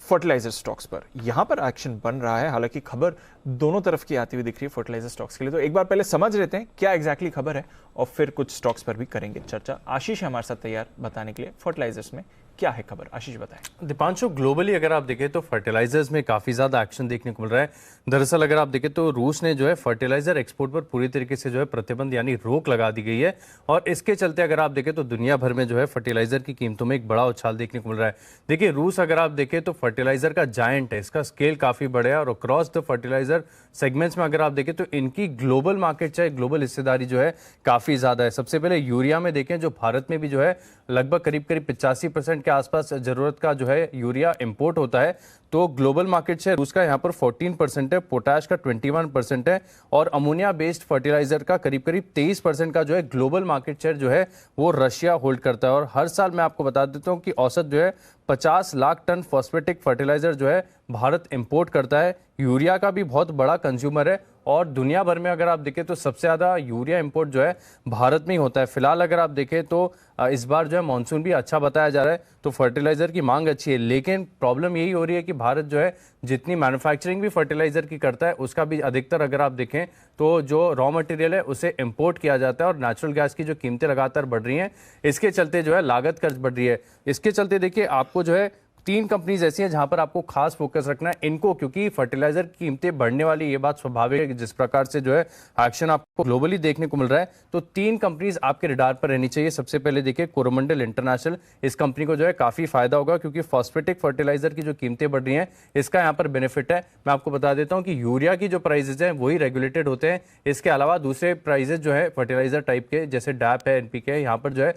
फर्टिलाइजर स्टॉक्स पर, यहां पर एक्शन बन रहा है, हालांकि खबर दोनों तरफ की आती हुई दिख रही है फर्टिलाइजर स्टॉक्स के लिए। तो एक बार पहले समझ लेते हैं क्या एग्जैक्टली खबर है, और फिर कुछ स्टॉक्स पर भी करेंगे चर्चा। आशीष है हमारे साथ तैयार बताने के लिए फर्टिलाइजर्स में क्या है खबर। आशीष बताएं। दीपांशु, ग्लोबली अगर आप देखें तो फर्टिलाइजर्स में काफ़ी ज़्यादा एक्शन देखने को मिल रहा है। दरअसल अगर आप देखें तो रूस ने जो है फर्टिलाइजर एक्सपोर्ट पर पूरी तरीके से जो है प्रतिबंध यानी रोक लगा दी गई है, और इसके चलते अगर आप देखें तो दुनिया भर में जो है फर्टिलाइजर की कीमतों में एक बड़ा उछाल देखने को मिल रहा है। देखिए, रूस अगर आप देखें तो फर्टिलाइजर का जायंट है, इसका स्केल काफ़ी बड़ा है, और अक्रॉस द फर्टिलाइजर सेगमेंट्स में अगर आप देखें तो इनकी ग्लोबल मार्केट चाहे ग्लोबल हिस्सेदारी जो है काफ़ी ज़्यादा है। सबसे पहले यूरिया में देखें, जो भारत में भी जो है लगभग करीब 85% के आसपास जरूरत का जो है यूरिया इंपोर्ट होता है, तो ग्लोबल मार्केट शेयर उसका यहाँ पर 14% है, पोटाश का 21% है, और अमोनिया बेस्ड फर्टिलाइजर का करीब 23% का जो है ग्लोबल मार्केट शेयर जो है वो रशिया होल्ड करता है। और हर साल मैं आपको बता देता हूँ कि औसत जो है 50 लाख टन फॉस्फेटिक फर्टिलाइजर जो है भारत इंपोर्ट करता है। यूरिया का भी बहुत बड़ा कंज्यूमर है, और दुनिया भर में अगर आप देखें तो सबसे ज़्यादा यूरिया इंपोर्ट जो है भारत में ही होता है। फिलहाल अगर आप देखें तो इस बार जो है मानसून भी अच्छा बताया जा रहा है, तो फर्टिलाइजर की मांग अच्छी है, लेकिन प्रॉब्लम यही हो रही है कि भारत जो है जितनी मैन्युफैक्चरिंग भी फर्टिलाइजर की करता है, उसका भी अधिकतर अगर आप देखें तो जो रॉ मटेरियल है उसे इंपोर्ट किया जाता है, और नेचुरल गैस की जो कीमतें लगातार बढ़ रही हैं, इसके चलते जो है लागत खर्च बढ़ रही है। इसके चलते देखिए आपको जो है 3 कंपनीज ऐसी हैं जहां पर आपको खास फोकस रखना है इनको, क्योंकि फर्टिलाइजर की कीमतें बढ़ने वाली, ये बात स्वाभाविक है कि जिस प्रकार से जो है एक्शन आपको ग्लोबली देखने को मिल रहा है, तो 3 कंपनीज आपके रडार पर रहनी चाहिए। सबसे पहले देखिए कोरोमंडल इंटरनेशनल, इस कंपनी को जो है काफी फायदा होगा, क्योंकि फॉस्फेटिक फर्टिलाइजर की जो कीमतें बढ़ रही हैं इसका यहाँ पर बेनिफिट है। मैं आपको बता देता हूँ कि यूरिया की जो प्राइजेज हैं वही रेगुलेटेड होते हैं, इसके अलावा दूसरे प्राइजेज जो है फर्टिलाइजर टाइप के जैसे डैप है, NPK है, यहाँ पर जो है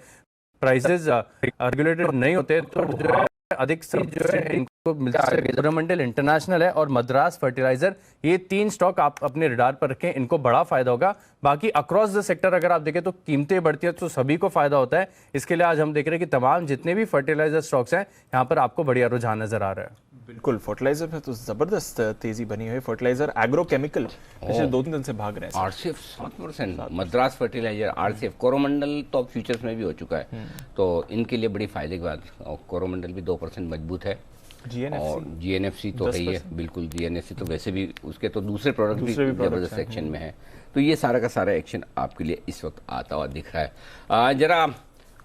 प्राइजेज रेगुलेटेड नहीं होते, तो जो है अधिक से जो है इनको मिलता है। कोरोमंडल इंटरनेशनल है और मद्रास फर्टिलाइजर, ये 3 स्टॉक आप अपने रडार पर रखें, इनको बड़ा फायदा होगा। बाकी अक्रॉस द सेक्टर अगर आप देखें तो कीमतें बढ़ती है तो सभी को फायदा होता है। इसके लिए आज हम देख रहे हैं कि तमाम जितने भी फर्टिलाइजर स्टॉक्स हैं यहाँ पर आपको बढ़िया रुझान नजर आ रहा है। बिल्कुल, फर्टिलाइजर में तो जबरदस्त तेजी बनी हुई है। फर्टिलाइजर एग्रोकेमिकल पिछले 2-3 दिन से भाग रहे हैं। RCF 7%, Madras fertiliser, RCF, Coromandel तो अब फ्यूचर्स में भी हो चुका है, तो इनके लिए बड़ी फायदे की बात। और कोरोमंडल भी 2% मजबूत है। GNFC? और GNFC तो है ही है, बिल्कुल GNFC तो वैसे भी उसके तो दूसरे प्रोडक्ट भी जबरदस्त एक्शन में है। तो ये सारा का सारा एक्शन आपके लिए इस वक्त आता हुआ दिख रहा है। जरा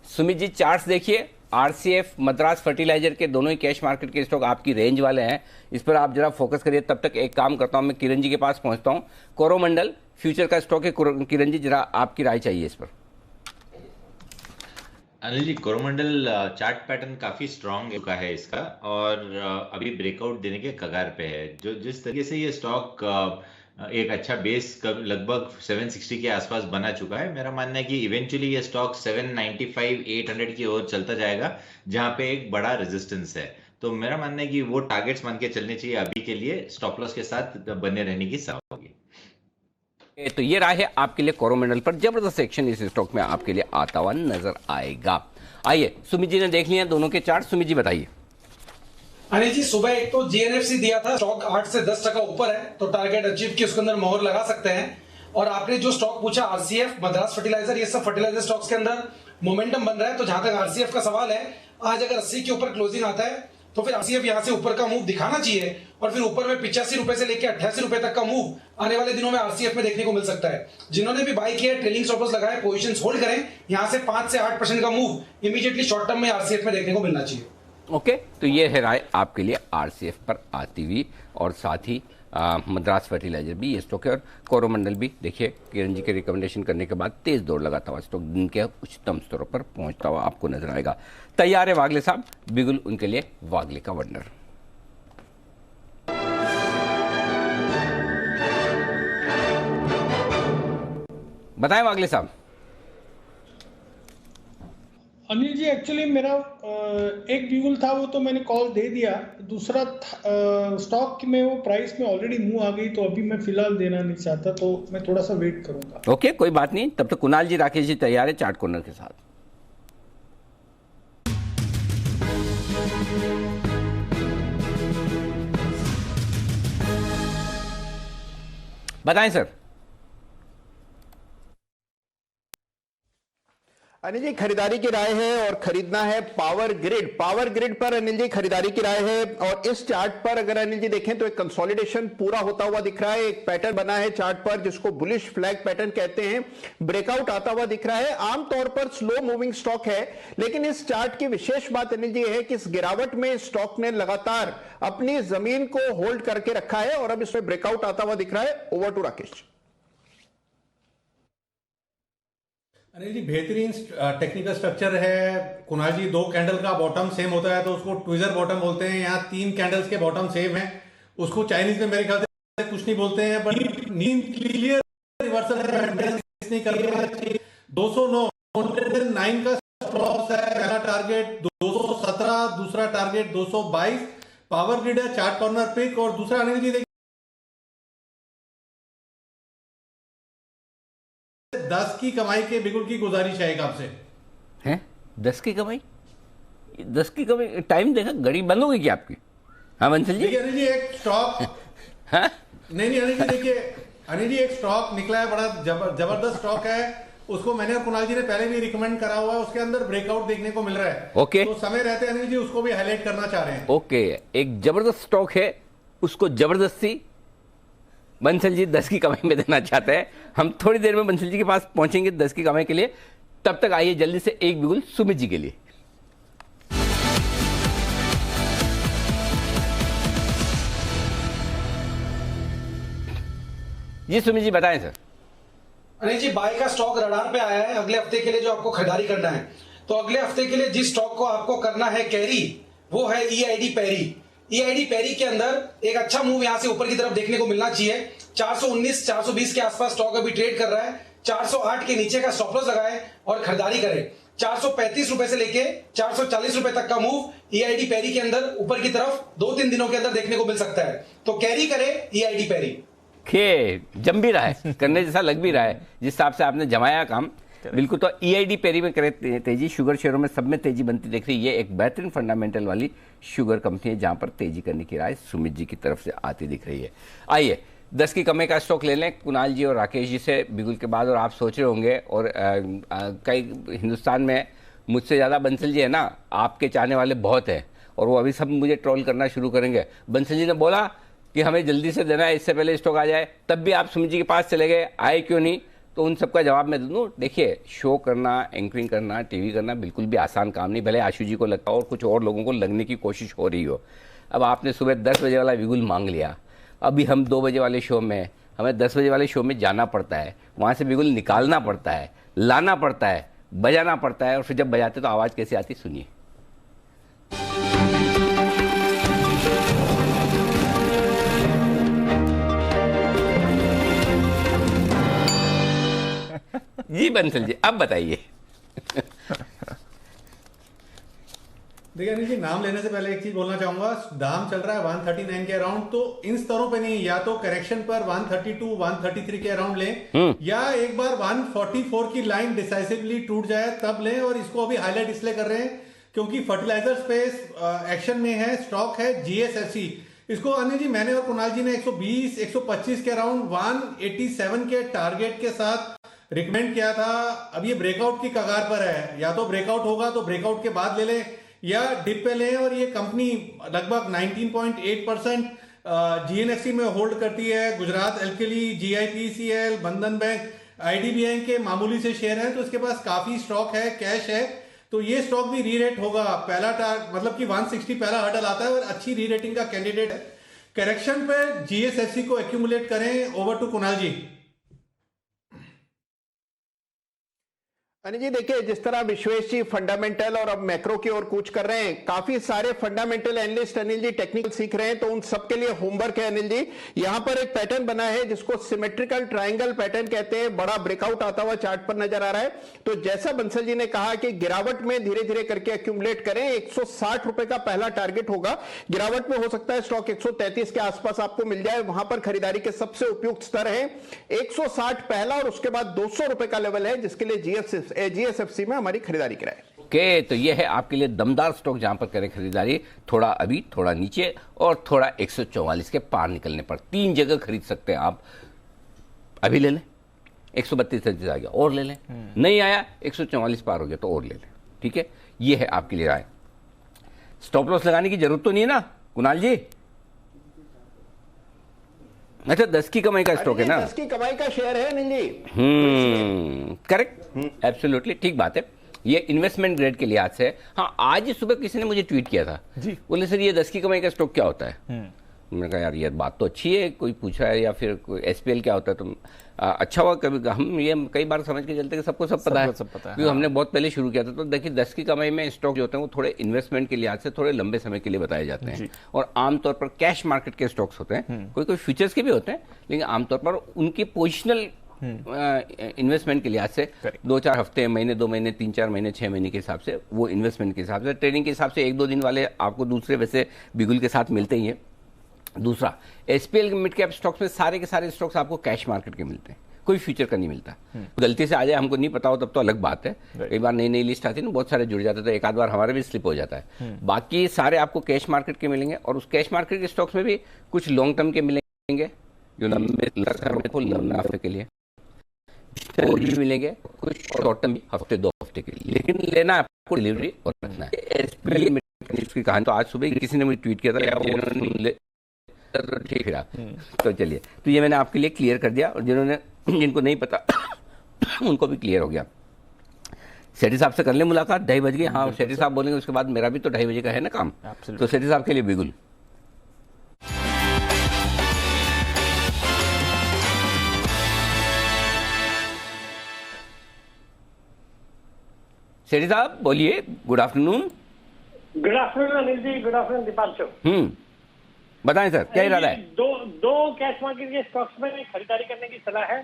सुमित जी चार्ट्स देखिए, RCF मद्रास फर्टिलाइजर के दोनों ही कैश मार्केट के स्टॉक आपकी रेंज वाले हैं, इस पर आप जरा फोकस करिए। तब तक एक काम करता हूं, मैं किरण जी के पास पहुंचता हूं। कोरोमंडल फ्यूचर का स्टॉक है, किरण जी जरा आपकी राय चाहिए इस पर। अनिल जी, कोरोमंडल चार्ट पैटर्न काफी स्ट्रांग का है इसका, और अभी ब्रेकआउट देने के कगार पे है। जो जिस तरीके से ये स्टॉक एक अच्छा बेस लगभग 760 के आसपास बना चुका है, मेरा मानना है कि इवेंचुअली ये स्टॉक 795 800 की ओर चलता जाएगा, जहां पे एक बड़ा रेजिस्टेंस है। तो मेरा मानना है कि वो टारगेट्स मान के चलने चाहिए अभी के लिए, स्टॉप लॉस के साथ बने रहने की सलाह होगी। तो ये राय है आपके लिए कोरोमंडल पर, जबरदस्त एक्शन इस स्टॉक में आपके लिए आता हुआ नजर आएगा। आइए सुमित जी ने देख लिया दोनों के चार्ट, सुमित जी बताइए। अनिल जी, सुबह एक तो GNFC दिया था, स्टॉक 8 से 10% ऊपर है, तो टारगेट अचीव की उसके अंदर मोहर लगा सकते हैं। और आपने जो स्टॉक पूछा RCF मद्रास फर्टिलाइजर, ये सब फर्टिलाइजर स्टॉक्स के अंदर मोमेंटम बन रहा है। तो जहां तक RCF का सवाल है, आज अगर 80 के ऊपर क्लोजिंग आता है तो फिर RCF यहां से ऊपर का मूव दिखाना चाहिए, और फिर ऊपर में 85 रुपए से लेकर 88 रुपए तक का मूव आने वाले दिनों में RCF में देखने को मिल सकता है। जिन्होंने भी बाय किया, ट्रेलिंग स्टॉप लॉस लगाए, पोजीशंस होल्ड करें, यहां से 5 से 8% का मूव इमीडिएटली शॉर्ट टर्म में RCF में देखने को मिलना चाहिए। ओके, तो ये है राय आपके लिए RCF पर आती हुई, और साथ ही मद्रास फर्टिलाइजर भी ये स्टॉक है, और कोरोमंडल भी देखिए किरण जी के रिकमेंडेशन करने के बाद तेज दौड़ लगाता हुआ स्टॉक दिन के उच्चतम स्तरों पर पहुंचता हुआ आपको नजर आएगा। तैयार है वागले साहब, बिगुल उनके लिए वागले का वंडर। बताएं वागले साहब। अनिल जी, एक्चुअली मेरा एक बिगुल था, वो तो मैंने कॉल दे दिया। दूसरा स्टॉक में वो प्राइस में ऑलरेडी मूव आ गई, तो अभी मैं फिलहाल देना नहीं चाहता, तो मैं थोड़ा सा वेट करूंगा। ओके, कोई बात नहीं। तब तक कुणाल जी, राकेश जी तैयार है चार्ट कॉर्नर के साथ। बताएं सर। अनिल जी, खरीदारी की राय है और खरीदना है पावर ग्रिड। पावर ग्रिड पर अनिल जी खरीदारी की राय है, और इस चार्ट पर अगर अनिल जी देखें तो एक कंसोलिडेशन पूरा होता हुआ दिख रहा है। एक पैटर्न बना है चार्ट पर जिसको बुलिश फ्लैग पैटर्न कहते हैं, ब्रेकआउट आता हुआ दिख रहा है। आमतौर पर स्लो मूविंग स्टॉक है, लेकिन इस चार्ट की विशेष बात अनिल जी है कि इस गिरावट में स्टॉक ने लगातार अपनी जमीन को होल्ड करके रखा है, और अब इसमें ब्रेकआउट आता हुआ दिख रहा है। Over to Rakesh. अनिल जी, बेहतरीन टेक्निकल स्ट्रक्चर है। कुणाल जी, 2 कैंडल का बॉटम सेम होता है तो उसको ट्विजर बॉटम बोलते हैं। यहाँ 3 कैंडल्स के बॉटम सेम है, उसको चाइनीज में मेरे ख्याल से कुछ नहीं बोलते हैं, बट नींद क्लियर रिवर्सल है। 209 का स्टॉप है, पहला टारगेट 217, दूसरा टारगेट 222। पावर ग्रिड है, चार्ट कॉर्नर पिक। और दूसरा अनिल जी 10 की कमाई के बिगुल की गुजारिश है आपसे। हैं 10 की कमाई? 10 की कमाई? टाइम देखा, घड़ी बंद हो गई क्या आपकी? हाँ बंसल जी। देखिए अनिल जी, एक स्टॉक हाँ? नहीं अनिल जी, देखिए अनिल जी, एक स्टॉक निकला है, बड़ा जबरदस्त स्टॉक है। उसको मैंने और कुणाल जी ने पहले भी रिकमेंड करा हुआ है, उसके अंदर ब्रेकआउट देखने को मिल रहा है। ओके, तो समय रहते अनिल जी उसको भी हाईलाइट करना चाह रहे हैं। ओके, एक जबरदस्त स्टॉक है, उसको जबरदस्ती बंसल जी 10 की कमाई में देना चाहते हैं। हम थोड़ी देर में बंसल जी के पास पहुंचेंगे 10 की कमाई के लिए। तब तक आइए जल्दी से एक बिगुल सुमित जी के लिए। जी सुमित जी बताएं सर। अनिल जी, बाय का स्टॉक रडार पे आया है अगले हफ्ते के लिए, जो आपको खरीदारी करना है। तो अगले हफ्ते के लिए जिस स्टॉक को आपको करना है कैरी, वो है EID पैरी। EID पैरी के अंदर एक अच्छा मूव यहां से ऊपर की तरफ देखने को मिलना चाहिए। 419 420 के आसपास स्टॉक अभी ट्रेड कर रहा है। 408 के नीचे का स्टॉप लॉस लगाए और खरीदारी करें। 435 रुपए से लेके 440 रुपए तक का मूव EID पैरी के अंदर ऊपर की तरफ 2-3 दिनों के अंदर देखने को मिल सकता है। तो कैरी करें EID पैरी। जम भी रहा है, करने जैसा लग भी रहा है जिस हिसाब से आपने जमाया काम, बिल्कुल। तो EID पैरी में करे तेजी, शुगर शेयरों में सब में तेजी बनती दिख रही है। ये एक बेहतरीन फंडामेंटल वाली शुगर कंपनी है जहां पर तेजी करने की राय सुमित जी की तरफ से आती दिख रही है। आइए 10 की कमाई का स्टॉक ले लें कुणाल जी और राकेश जी से बिगुल के बाद। और आप सोच रहे होंगे, और कई हिंदुस्तान में मुझसे ज़्यादा बंसल जी है ना, आपके चाहने वाले बहुत हैं, और वो अभी सब मुझे ट्रोल करना शुरू करेंगे। बंसल जी ने बोला कि हमें जल्दी से देना है, इससे पहले स्टॉक आ जाए, तब भी आप सुमित जी के पास चले गए, आए क्यों नहीं? तो उन सबका जवाब मैं दूँ। देखिए, शो करना, एंकरिंग करना, टीवी करना बिल्कुल भी आसान काम नहीं, भले आशु जी को लगता हो और कुछ और लोगों को लगने की कोशिश हो रही हो। अब आपने सुबह 10 बजे वाला बिगुल मांग लिया, अभी हम 2 बजे वाले शो में, हमें 10 बजे वाले शो में जाना पड़ता है, वहाँ से बिगुल निकालना पड़ता है, लाना पड़ता है, बजाना पड़ता है, और फिर जब बजाते तो आवाज़ कैसे आती, सुनिए। जी बंसल जी, अब बताइए। देखिए अनिल जी, नाम लेने से पहले एक चीज बोलना चाहूंगा, दाम चल रहा है 139 के अराउंड, तो इन स्तरों पे नहीं, या तो करेक्शन पर 132 133 के अराउंड लें, या एक बार 144 की लाइन डिसाइसिवली टूट जाए तब लें। और इसको अभी हाईलाइट इसलिए कर रहे हैं क्योंकि फर्टिलाइजर स्पेस एक्शन में है, स्टॉक है GSFC। इसको अनिल जी, मैंने और कुणाल जी ने 120 125 के अराउंड 187 के टारगेट के साथ रिकमेंड किया था। अब ये ब्रेकआउट की कगार पर है, या तो ब्रेकआउट होगा तो ब्रेकआउट के बाद ले लें, या डिप पे लें। और ये कंपनी लगभग 19.8% GNFC में होल्ड करती है। गुजरात एल्कली, GIPCL, बंधन बैंक, IDBI के मामूली से शेयर हैं, तो इसके पास काफी स्टॉक है, कैश है, तो ये स्टॉक भी री रेट होगा। पहला मतलब कि 160 पहला हर्डल आता है और अच्छी री रेटिंग का कैंडिडेट है। करेक्शन पे GSFC को एक्यूमुलेट करें। ओवर टू कुणाल जी। अनिल जी देखिए, जिस तरह विश्वेश जी फंडामेंटल और अब मैक्रो की ओर कूच कर रहे हैं, काफी सारे fundamental analyst Anil ji technical सीख रहे हैं, तो उन सबके लिए होमवर्क है अनिल जी। यहां पर एक पैटर्न बना है जिसको सिमेट्रिकल ट्रायंगल पैटर्न कहते हैं, बड़ा ब्रेकआउट आता हुआ चार्ट पर नजर आ रहा है। तो जैसा बंसल जी ने कहा कि गिरावट में धीरे धीरे करके एक्यूमुलेट करें, 160 रुपए का पहला टारगेट होगा। गिरावट में हो सकता है स्टॉक 133 के आसपास आपको मिल जाए, वहां पर खरीदारी के सबसे उपयुक्त स्तर है 160 पहला, और उसके बाद 200 रुपए का लेवल है जिसके लिए GSFC में हमारी खरीदारी कराए। ओके, तो ये है आपके लिए दमदार स्टॉक जहां पर करें खरीदारी, थोड़ा अभी, थोड़ा नीचे, और थोड़ा 144 के पार निकलने पर। 3 जगह खरीद सकते हैं आप। अभी ले लें, 132 आ गया और ले लें, नहीं आया 144 पार हो गया तो और ले लें। ठीक है, ये है आपके लिए राय। स्टॉप लॉस लगाने की जरूरत तो नहीं है ना कुणाल जी? अच्छा, 10 की कमाई का स्टॉक है ना? 10 की कमाई का शेयर है अनिल जी। करेक्ट, एब्सोल्युटली ठीक बात है। ये इन्वेस्टमेंट ग्रेड के लिहाज से। हाँ, आज सुबह किसी ने मुझे ट्वीट किया था जी, बोले सर ये 10 की कमाई का स्टॉक क्या होता है? मैंने कहा यार ये बात तो अच्छी है, कोई पूछा है, या फिर कोई SPL क्या होता है? तो अच्छा हुआ, कभी हम ये कई बार समझ के चलते कि सबको सब पता है, क्योंकि हमने बहुत पहले शुरू किया था। तो देखिए 10 की कमाई में स्टॉक जो होते हैं वो थोड़े इन्वेस्टमेंट के लिहाज से थोड़े लंबे समय के लिए बताए जाते हैं, और आमतौर पर कैश मार्केट के स्टॉक्स होते हैं, कोई कोई फ्यूचर्स के भी होते हैं, लेकिन आमतौर पर उनकी पोजिशनल इन्वेस्टमेंट के लिहाज से 2-4 हफ्ते, महीने, 2 महीने, 3-4 महीने, 6 महीने के हिसाब से, वो इन्वेस्टमेंट के हिसाब से, ट्रेडिंग के हिसाब से 1-2 दिन वाले आपको दूसरे वैसे बिगुल के साथ मिलते ही हैं। दूसरा, SPL मिड कैप स्टॉक्स में सारे के सारे स्टॉक्स आपको कैश मार्केट के मिलते हैं, कोई फ्यूचर का नहीं मिलता। गलती से आ जाए, हमको नहीं पता हो तब तो अलग बात है। कई बार नई नई लिस्ट आती है ना, बहुत सारे जुड़ जाते हैं, तो एक आध बार हमारा भी स्लिप हो जाता है। बाकी सारे आपको कैश मार्केट के मिलेंगे, और उस कैश मार्केट के स्टॉक्स में भी कुछ लॉन्ग टर्म के मिलेंगे जो लंबे के लिए मिलेंगे, कुछ शॉर्ट टर्म भी हफ्ते 2 हफ्ते के लिए, लेकिन लेना आपको डिलीवरी और रखना है। SPL की कहानी तो आज सुबह किसी ने मुझे ट्वीट किया था, ठीक है। तो चलिए, तो ये मैंने आपके लिए क्लियर कर दिया, और जिनको नहीं पता उनको भी क्लियर हो गया। सेठी साहब से कर ले मुलाकात, 2:30 बज गई। हाँ, सेठी साहब बोलेंगे, उसके बाद मेरा भी तो 2:30 बजे का है ना काम। तो सेठी साहब के लिए बिगुल। सेठी साहब बोलिए, good afternoon. Good afternoon Anil ji, good afternoon Deepanshu. बताएं सर, क्या इरादा है? दो कैश मार्केट के स्टॉक्स में खरीदारी करने की सलाह है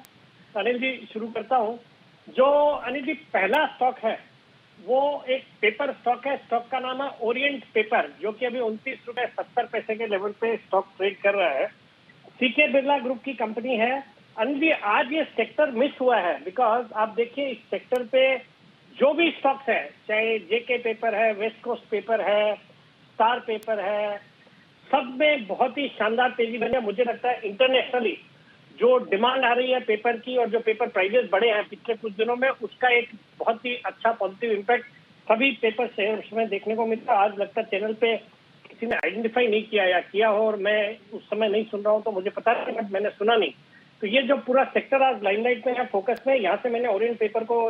अनिल जी। शुरू करता हूं। जो अनिल जी पहला स्टॉक है वो एक पेपर स्टॉक है, स्टॉक का नाम है ओरिएंट पेपर, जो कि अभी 29.70 के लेवल पे स्टॉक ट्रेड कर रहा है। CK बिरला ग्रुप की कंपनी है अनिल जी। आज ये सेक्टर मिस हुआ है, बिकॉज आप देखिए इस सेक्टर पे जो भी स्टॉक्स है, चाहे JK पेपर है, वेस्ट कोस्ट पेपर है, स्टार पेपर है, सब में बहुत ही शानदार तेजी बनी है। मुझे लगता है इंटरनेशनली जो डिमांड आ रही है पेपर की, और जो पेपर प्राइजेस बढ़े हैं पिछले कुछ दिनों में, उसका एक बहुत ही अच्छा पॉजिटिव इम्पैक्ट सभी पेपर शेयर्स में देखने को मिलता है। आज लगता है चैनल पे किसी ने आइडेंटिफाई नहीं किया या किया हो और मैं उस समय नहीं सुन रहा हूँ तो मुझे पता नहीं, बट मैंने सुना नहीं। तो ये जो पूरा सेक्टर आज लाइमलाइट में है, फोकस में, यहाँ से मैंने ओरिएंट पेपर को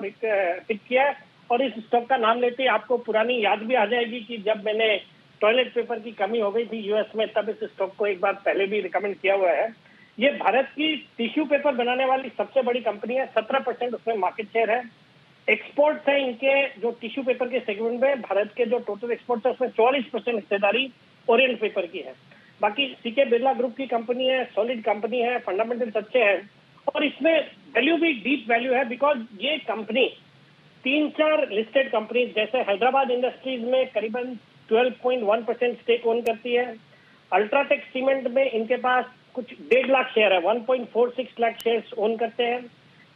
पिक किया है और इस स्टॉक का नाम लेते ही आपको पुरानी याद भी आ जाएगी कि जब मैंने टॉयलेट पेपर की कमी हो गई थी यूएस में, तब इस स्टॉक को एक बार पहले भी रिकमेंड किया हुआ है। ये भारत की टिश्यू पेपर बनाने वाली सबसे बड़ी कंपनी है, 17% उसमें मार्केट शेयर है। एक्सपोर्ट्स है इनके जो टिश्यू पेपर के सेगमेंट में, भारत के जो टोटल एक्सपोर्ट्स है उसमें 44% हिस्सेदारी ओरिएंट पेपर की है। बाकी सीके बिरला ग्रुप की कंपनी है, सॉलिड कंपनी है, फंडामेंटल्स अच्छे हैं और इसमें वैल्यू भी डीप वैल्यू है, बिकॉज ये कंपनी 3-4 लिस्टेड कंपनी जैसे हैदराबाद इंडस्ट्रीज में करीबन 12.1% स्टेक ओन करती है। अल्ट्राटेक सीमेंट में इनके पास कुछ 1.5 लाख शेयर है, 1.46 लाख शेयर्स ओन करते हैं।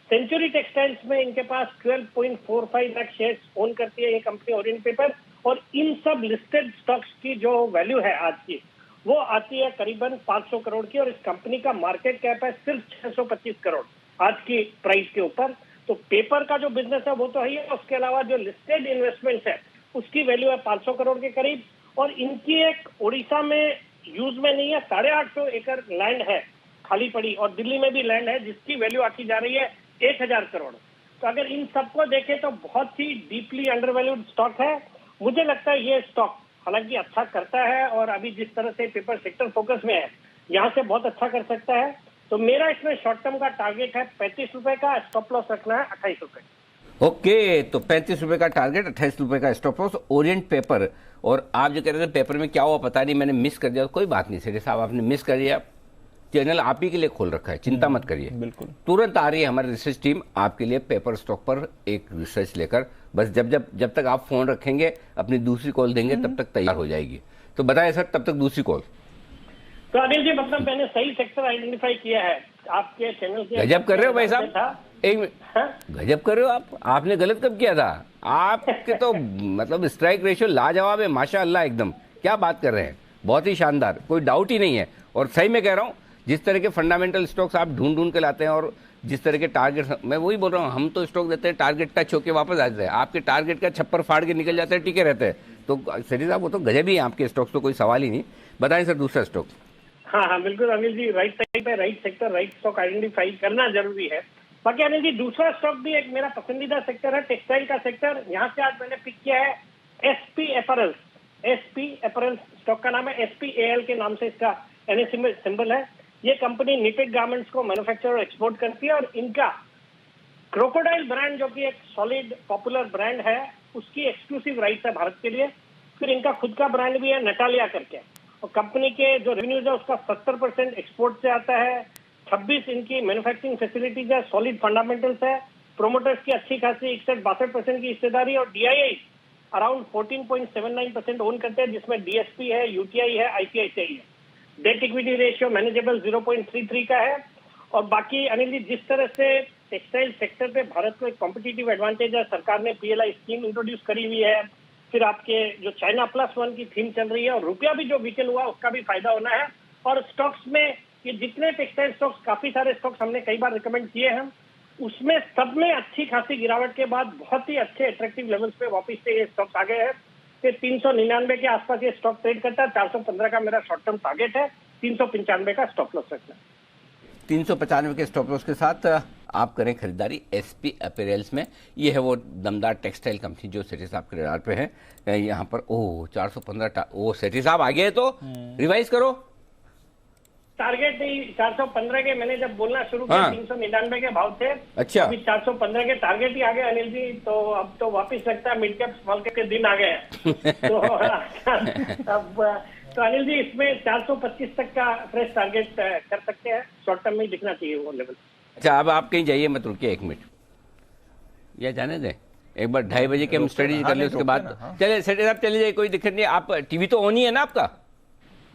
सेंचुरी टेक्सटाइल्स में इनके पास 12.45 लाख शेयर्स ओन करती है ये कंपनी ओरिएंट पेपर। और इन सब लिस्टेड स्टॉक्स की जो वैल्यू है आज की, वो आती है करीबन 500 करोड़ की और इस कंपनी का मार्केट कैप है सिर्फ 625 करोड़ आज की प्राइस के ऊपर। तो पेपर का जो बिजनेस है वो तो है ही है, उसके अलावा जो लिस्टेड इन्वेस्टमेंट्स है उसकी वैल्यू है 500 करोड़ के करीब। और इनकी एक उड़ीसा में यूज में नहीं है, 850 एकड़ लैंड है खाली पड़ी और दिल्ली में भी लैंड है जिसकी वैल्यू आती जा रही है 1000 करोड़। तो अगर इन सबको देखें तो बहुत ही डीपली अंडरवैल्यूड स्टॉक है। मुझे लगता है ये स्टॉक हालांकि अच्छा करता है और अभी जिस तरह से पेपर सेक्टर फोकस में है यहाँ से बहुत अच्छा कर सकता है। तो मेरा इसमें शॉर्ट टर्म का टारगेट है 35 रुपए का, स्टॉप लॉस रखना है 28 रुपए। ओके, तो 35 रुपए का टारगेट, 28 रुपए का स्टॉप लॉस, ओरिएंट पेपर। और आप जो कह रहे थे पेपर में क्या हुआ पता नहीं, मैंने मिस कर दिया। कोई बात नहीं सेठी साहब, आपने मिस कर दिया, चैनल आप ही के लिए खोल रखा है, चिंता मत करिए। बिल्कुल तुरंत आ रही है हमारी रिसर्च टीम आपके लिए पेपर स्टॉक पर एक रिसर्च लेकर। बस जब तक आप फोन रखेंगे, अपनी दूसरी कॉल देंगे, तब तक तैयार हो जाएगी। तो बताएं सर, तब तक दूसरी कॉल। तो अनिल जी, मतलब मैंने सही सेक्टर आइडेंटिफाई किया है आपके चैनल के। गजब कर रहे हो भाई साहब, एक मिनट, गजब कर रहे हो आप। आपने गलत कब किया था? आपके तो मतलब स्ट्राइक रेशियो लाजवाब है, माशाअल्लाह, एकदम क्या बात कर रहे हैं, बहुत ही शानदार, कोई डाउट ही नहीं है। और सही में कह रहा हूँ, जिस तरह के फंडामेंटल स्टॉक्स आप ढूंढ के लाते हैं और जिस तरह के टारगेट, मैं वही बोल रहा हूँ, हम तो स्टॉक देते हैं टारगेट टच होके वापस आ जाते हैं, आपके टारगेट का छप्पर फाड़ के निकल जाते हैं, टिके रहते हैं। तो सेठी साहब वो तो गजब ही है आपके स्टॉक्स, तो कोई सवाल ही नहीं। बताएं सर दूसरा स्टॉक। हाँ, बिल्कुल अनिल जी, राइट टाइम पे right sector right stock identify करना जरूरी है। बाकी अनिल जी, दूसरा स्टॉक भी एक मेरा पसंदीदा सेक्टर है, टेक्सटाइल का सेक्टर। यहाँ से आज मैंने पिक किया है SP apparels. SP apparels stock का नाम है, SPAL के नाम से इसका NSE सिंबल है। ये कंपनी निटेड गारमेंट्स को मैन्युफैक्चर और एक्सपोर्ट करती है और इनका क्रोकोडाइल ब्रांड, जो कि एक सॉलिड पॉपुलर ब्रांड है, उसकी एक्सक्लूसिव राइट्स है भारत के लिए। फिर इनका खुद का ब्रांड भी है नटालिया करके, और कंपनी के जो रेवेन्यूज है उसका 70% एक्सपोर्ट से आता है। 26 इनकी मैन्युफैक्चरिंग फैसिलिटीज है, सॉलिड फंडामेंटल्स है, प्रोमोटर्स की अच्छी खासी 61-62% की हिस्सेदारी और DII अराउंड 14.79% ओन करते हैं, जिसमें DSP है, UTI है, ICICI है। डेट इक्विटी रेशियो मैनेजेबल 0.33 का है। और बाकी अनिल जी, जिस तरह से टेक्सटाइल सेक्टर पे भारत को एक कॉम्पिटिटिव एडवांटेज है, सरकार ने PLI स्कीम इंट्रोड्यूस करी हुई है। फिर आपके जो चाइना +1 की थीम चल रही है और रुपया भी जो वीकन हुआ उसका भी फायदा होना है। और स्टॉक्स में ये जितने टेक्सटाइल स्टॉक्स, काफी सारे स्टॉक्स हमने कई बार रिकमेंड किए हैं, उसमें सब में अच्छी खासी गिरावट के बाद बहुत ही अच्छे अट्रैक्टिव लेवल्स पे वापस से ये स्टॉक्स आ गए हैं। फिर 399 के आसपास ये स्टॉक ट्रेड करता है। 415 का मेरा शॉर्ट टर्म टारगेट है, 395 का स्टॉप लॉस रखना। 395 के स्टॉप लॉस के साथ आप करें खरीदारी एसपी अपैरल्स में। ये है वो दमदार टेक्सटाइल कंपनी जो सेठी साहब के रडार पे है। यहाँ पर 415 सेठी साहब आगे है, तो रिवाइज करो टारगेट नहीं, 415 के मैंने जब बोलना शुरू किया 399 के भाव थे। अच्छा, अभी 415 के टारगेट ही आ गए अनिल जी। तो अब तो वापस लगता है मिड कैप स्मॉल कैप के दिन आ गए हैं। तो अब तो अनिल जी, इसमें 425 तक का फ्रेश टारगेट कर सकते हैं, शॉर्ट टर्म में ही दिखना चाहिए वो लेवल। अच्छा, अब आप कहीं जाइए मत, रुकिए 1 मिनट, या जाने दें, एक बार 2:30 बजे के हम स्टडी कर ले, उसके बाद चले सेठी साहब चले जाइए, कोई दिक्कत नहीं। आप टीवी तो ऑन ही है ना आपका?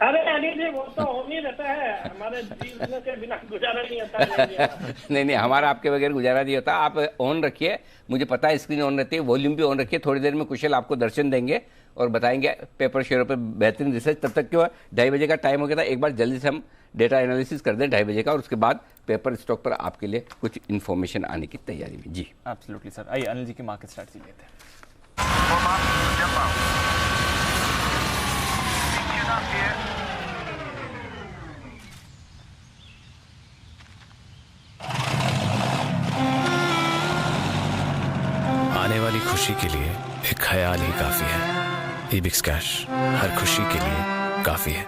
अरे अनिल जी, वो तो ऑन ही रहता है, हमारे बिजनेस के बिना गुजारा नहीं होता। नहीं, हमारा आपके बगैर गुजारा नहीं होता। आप ऑन रखिए, मुझे पता है स्क्रीन ऑन रहती है, वॉल्यूम भी ऑन रखिए। थोड़ी देर में कुशल आपको दर्शन देंगे और बताएंगे पेपर शेयरों पे बेहतरीन रिसर्च। तब तक क्यों 2:30 बजे का टाइम हो गया था, एक बार जल्दी से हम डेटा एनालिसिस कर दें 2:30 बजे का, और उसके बाद पेपर स्टॉक पर आपके लिए कुछ इन्फॉर्मेशन आने की तैयारी में। जी एब्सोल्युटली सर। आइए अनिल जी की मार्केट स्ट्रैटेजी लेते हैं। आने वाली खुशी के लिए एक ख्याल ही काफी है। ईबिक्स कैश हर खुशी के लिए काफी है।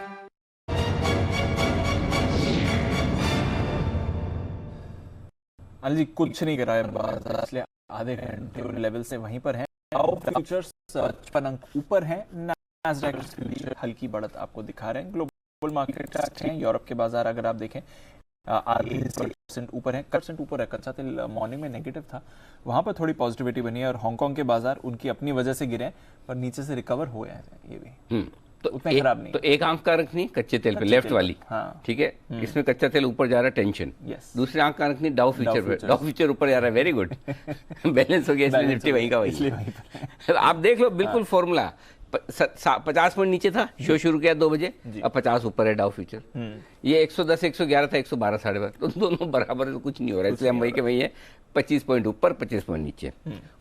अनिल जी कुछ नहीं करा है बाजार, इसलिए आधे घंटे लेवल से वहीं पर है। फ्यूचर्स 55 अंक ऊपर है, नैस्डैक हल्की बढ़त आपको दिखा रहे हैं। ग्लोबल मार्केट अच्छे हैं। यूरोप के बाजार अगर आप देखें आगे 30% ऊपर है, 1% ऊपर है। कच्चा तेल मॉर्निंग में नेगेटिव था, वहां पर थोड़ी पॉजिटिविटी बनी है। और हांगकांग के बाजार उनकी अपनी वजह से गिरे पर नीचे से रिकवर हुए हैं, ये भी तो उतना खराब नहीं। तो एक आंख का रखनी कच्चे तेल पे, लेफ्ट वाली, ठीक है, इसमें कच्चा तेल ऊपर जा रहा है, टेंशन। दूसरी आंख का रखनी डाउ फ्यूचर पे, डाउ फ्यूचर ऊपर जा रहा है, वेरी गुड, बैलेंस हो गया, इसलिए निफ्टी वहीं का वहीं। आप देख लो बिल्कुल फॉर्मूला, 50 पॉइंट नीचे था, शो शुरू किया 2 बजे, अब 50 ऊपर है डाउ फ्यूचर। ये 110 111 था, 112 12.5, तो दोनों बराबर, तो कुछ नहीं हो रहा है, इसलिए हम वही के वही है। 25 पॉइंट ऊपर, 25 पॉइंट नीचे,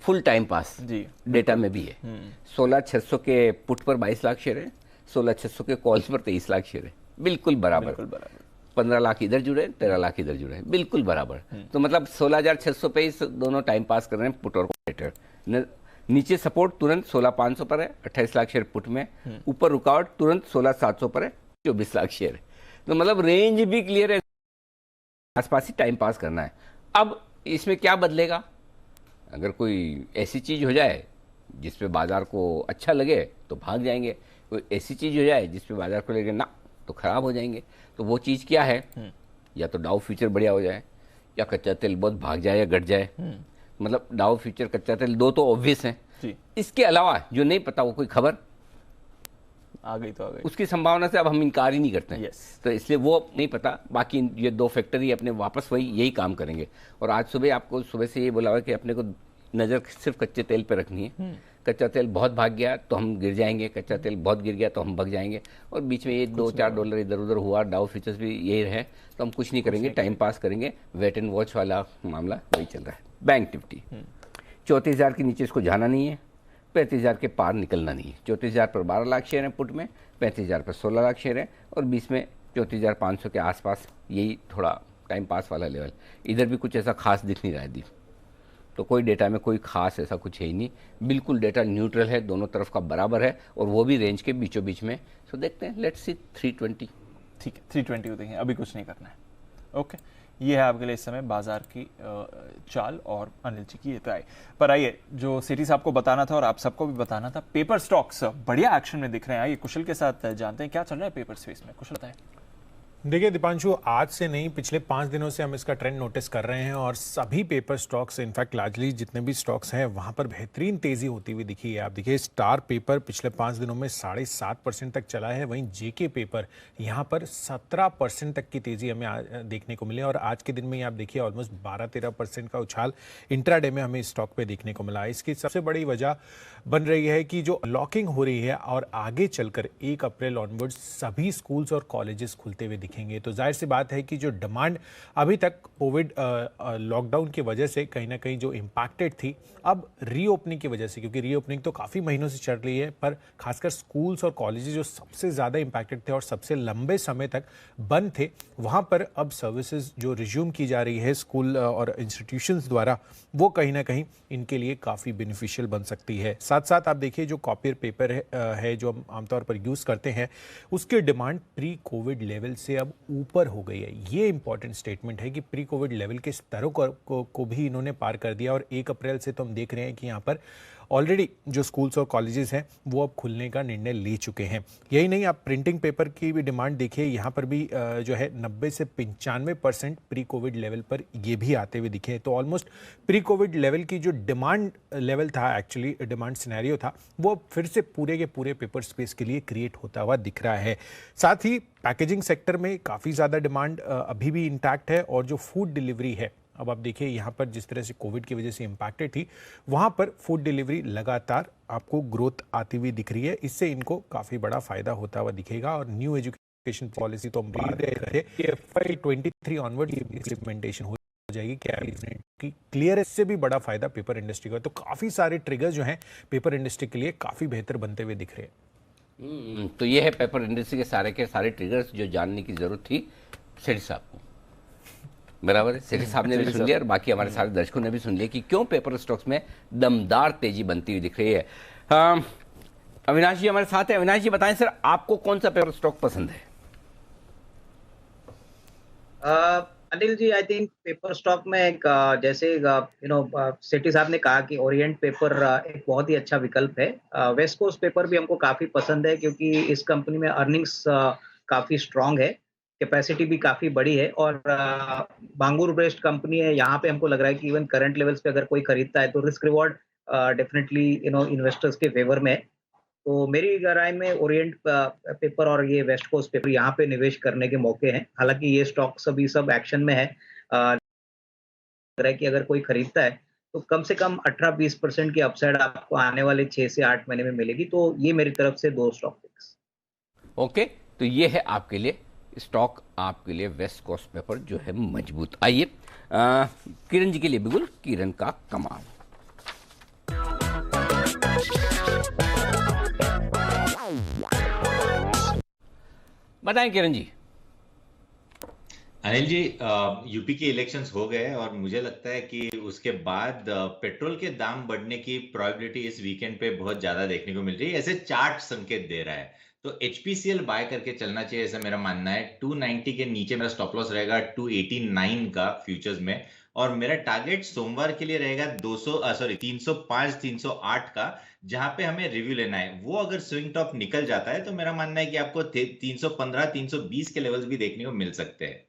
फुल टाइम पास डेटा में भी है। 16,600 के पुट पर 22 लाख शेयर है, 16,600 के कॉल्स पर 23 लाख शेयर है, बिल्कुल बराबर। 15 लाख इधर जुड़े, 13 लाख इधर जुड़े, बिल्कुल बराबर। तो मतलब 16,600 पे ही दोनों टाइम पास कर रहे हैं, पुट और कॉल। नीचे सपोर्ट तुरंत 16,500 पर है, 28 लाख शेयर पुट में। ऊपर रुकावट तुरंत 16,700 पर है, 24 लाख शेयर है। तो मतलब रेंज भी क्लियर है, आसपास ही टाइम पास करना है। अब इसमें क्या बदलेगा? अगर कोई ऐसी चीज हो जाए जिसपे बाजार को अच्छा लगे तो भाग जाएंगे, कोई ऐसी चीज हो जाए जिसपे बाजार को लगे ना तो खराब हो जाएंगे। तो वो चीज क्या है? या तो डाउ फ्यूचर बढ़िया हो जाए, या कच्चा तेल बहुत भाग जाए या घट जाए। मतलब डाउ फ्यूचर, कच्चा तेल, दो तो ऑब्वियस हैं। इसके अलावा जो नहीं पता, वो कोई खबर आ गई तो आ गई, उसकी संभावना से अब हम इनकार ही नहीं करते हैं। तो इसलिए वो नहीं पता, बाकी ये 2 फैक्टर ही अपने वापस वही यही काम करेंगे। और आज सुबह आपको सुबह से ये बोला हुआ कि अपने को नज़र सिर्फ कच्चे तेल पे रखनी है। कच्चा तेल बहुत भाग गया तो हम गिर जाएंगे, कच्चा तेल बहुत गिर गया तो हम भाग जाएंगे। और बीच में ये $2-4 इधर उधर हुआ, डाउ फ्यूचर्स भी यही रहे, तो हम कुछ नहीं करेंगे, टाइम पास करेंगे। वेट एंड वॉच वाला मामला वही चल रहा है। बैंक निफ्टी 34,000 के नीचे इसको जाना नहीं है, 35,000 के पार निकलना नहीं है। 34,000 पर 12 लाख शेयर है पुट में, 35,000 पर 16 लाख शेयर है, और बीच में 34,500 के आसपास यही थोड़ा टाइम पास वाला लेवल। इधर भी कुछ ऐसा खास दिख नहीं रहा है दी, तो कोई डेटा में कोई खास ऐसा कुछ है ही नहीं, बिल्कुल डेटा न्यूट्रल है, दोनों तरफ का बराबर है, और वो भी रेंज के बीचों बीच में। सो देखते हैं, लेट्स सी 320। ठीक है, 320 को देखें, अभी कुछ नहीं करना है। ओके, ये है आपके लिए इस समय बाजार की चाल और अनिल जी की ये राय। पर आइए, जो सिटीज आपको बताना था और आप सबको भी बताना था, पेपर स्टॉक्स बढ़िया एक्शन में दिख रहे हैं। आइए कुशल के साथ जानते हैं क्या चल रहा है पेपर स्पेस में। कुशल बताएं। देखिए दीपांशु, आज से नहीं, पिछले 5 दिनों से हम इसका ट्रेंड नोटिस कर रहे हैं, और सभी पेपर स्टॉक्स, इनफैक्ट लार्जली जितने भी स्टॉक्स हैं वहां पर बेहतरीन तेजी होती हुई दिखी है। आप देखिए, स्टार पेपर पिछले 5 दिनों में 7.5% तक चला है, वहीं जेके पेपर यहां पर 17% तक की तेजी हमें देखने को मिली। और आज के दिन में आप देखिए ऑलमोस्ट 12-13% का उछाल इंट्राडे में हमें स्टॉक पे देखने को मिला। इसकी सबसे बड़ी वजह बन रही है कि जो लॉकिंग हो रही है, और आगे चलकर 1 अप्रैल ऑनवर्ड्स सभी स्कूल्स और कॉलेजेस खुलते हुए दिखेंगे। तो जाहिर सी बात है कि जो डिमांड अभी तक कोविड लॉकडाउन की वजह से कहीं ना कहीं जो इम्पैक्टेड थी, अब रीओपनिंग की वजह से, क्योंकि रीओपनिंग तो काफ़ी महीनों से चल रही है, पर खासकर स्कूल्स और कॉलेजेस जो सबसे ज़्यादा इम्पैक्टेड थे और सबसे लंबे समय तक बंद थे, वहाँ पर अब सर्विसेज जो रिज्यूम की जा रही है स्कूल और इंस्टीट्यूशंस द्वारा, वो कहीं ना कहीं इनके लिए काफ़ी बेनिफिशियल बन सकती है। साथ साथ आप देखिए, जो कॉपियर पेपर है जो हम आमतौर पर यूज़ करते हैं, उसकी डिमांड प्री कोविड लेवल से अब ऊपर हो गई है। ये इंपॉर्टेंट स्टेटमेंट है कि प्री कोविड लेवल के स्तरों को भी इन्होंने पार कर दिया, और 1 अप्रैल से तो हम देख रहे हैं कि यहाँ पर ऑलरेडी जो स्कूल्स और कॉलेजेस हैं वो अब खुलने का निर्णय ले चुके हैं। यही नहीं, आप प्रिंटिंग पेपर की भी डिमांड देखिए, यहाँ पर भी जो है 90 से 95% प्री कोविड लेवल पर ये भी आते हुए दिखे। तो ऑलमोस्ट प्री कोविड लेवल की जो डिमांड लेवल था, एक्चुअली डिमांड सिनेरियो था, वो फिर से पूरे के पूरे पेपर स्पेस के लिए क्रिएट होता हुआ दिख रहा है। साथ ही पैकेजिंग सेक्टर में काफ़ी ज़्यादा डिमांड अभी भी इंटैक्ट है, और जो फूड डिलीवरी है, अब आप देखिए यहाँ पर जिस तरह से कोविड की वजह से इम्पैक्टेड थी, वहाँ पर फूड डिलीवरी लगातार आपको ग्रोथ आती हुई दिख रही है। इससे इनको काफ़ी बड़ा फायदा होता हुआ दिखेगा। और न्यू एजुकेशन पॉलिसी तो हम बात कर रहे थे कि FY23 ऑनवर्ड इम्प्लीमेंटेशन हो जाएगी कैबिनेट की, क्लियर, इससे भी बड़ा फायदा पेपर इंडस्ट्री का। तो काफ़ी सारे ट्रिगर्स जो हैं पेपर इंडस्ट्री के लिए काफ़ी बेहतर बनते हुए दिख रहे हैं। तो ये है पेपर इंडस्ट्री के सारे ट्रिगर्स जो जानने की जरूरत थी सेठी साहब को। बराबर है, सेठी साहब ने भी सुन लिया और बाकी हमारे सारे दर्शकों ने भी सुन लिया कि क्यों पेपर स्टॉक्स में दमदार तेजी बनती हुई दिख रही है। अविनाश जी हमारे साथ हैं। अविनाश जी बताएं सर, आपको कौन सा पेपर स्टॉक पसंद है? Anil ji, I think paper stock में एक जैसे सेठी साहब ने कहा कि ओरिएंट पेपर एक बहुत ही अच्छा विकल्प है। वेस्ट कोस्ट पेपर भी हमको काफी पसंद है क्योंकि इस कंपनी में अर्निंग्स काफी स्ट्रांग है, कैपेसिटी भी काफी बड़ी है और बांगूर बेस्ड कंपनी है। यहाँ पे हमको लग रहा है कि इवन करंट लेवल्स पे अगर कोई खरीदता है तो रिस्क रिवॉर्ड डेफिनेटली इन्वेस्टर्स के फेवर में है। तो मेरी राय में ओरिएंट पेपर और ये वेस्ट कोस्ट पेपर यहाँ पे निवेश करने के मौके हैं। हालांकि ये स्टॉक्स अभी सब एक्शन में है। लग रहा है कि अगर कोई खरीदता है तो कम से कम 18-20% की अपसाइड आपको आने वाले 6 से 8 महीने में मिलेगी। तो ये मेरी तरफ से 2 स्टॉक पिक्स। ओके, तो ये है आपके लिए स्टॉक, आपके लिए वेस्ट कोस्ट पेपर जो है मजबूत। आइए किरण जी के लिए बिल्कुल किरण का कमाल। बताएं किरण जी। अनिल जी, यूपी के इलेक्शंस हो गए और मुझे लगता है कि उसके बाद पेट्रोल के दाम बढ़ने की प्रोबेबिलिटी इस वीकेंड पे बहुत ज्यादा देखने को मिल रही है। ऐसे चार्ट संकेत दे रहा है, तो HPCL बाय करके चलना चाहिए ऐसा मेरा मानना है। 290 के नीचे मेरा स्टॉप लॉस रहेगा 289 का फ्यूचर्स में, और मेरा टारगेट सोमवार के लिए रहेगा 305-308 का, जहां पे हमें रिव्यू लेना है। वो अगर स्विंग टॉप निकल जाता है तो मेरा मानना है कि आपको 315-320 के लेवल्स भी देखने को मिल सकते हैं।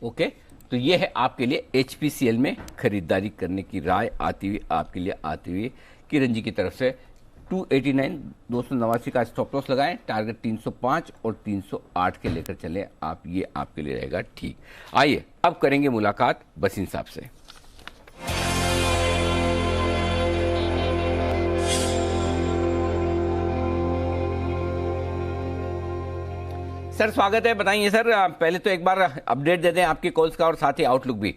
ओके, तो ये है आपके लिए HPCL में खरीदारी करने की राय आती हुई आपके लिए आती हुई किरण जी की तरफ से। 289 289 का स्टॉप लॉस लगाएं, टारगेट 305 और 308 के लेकर चलें आप, ये आपके लिए रहेगा ठीक। आइए अब करेंगे मुलाकात बसीन साहब से। सर स्वागत है, बताइए सर, पहले तो एक बार अपडेट दे दें आपके कॉल्स का और साथ ही आउटलुक भी।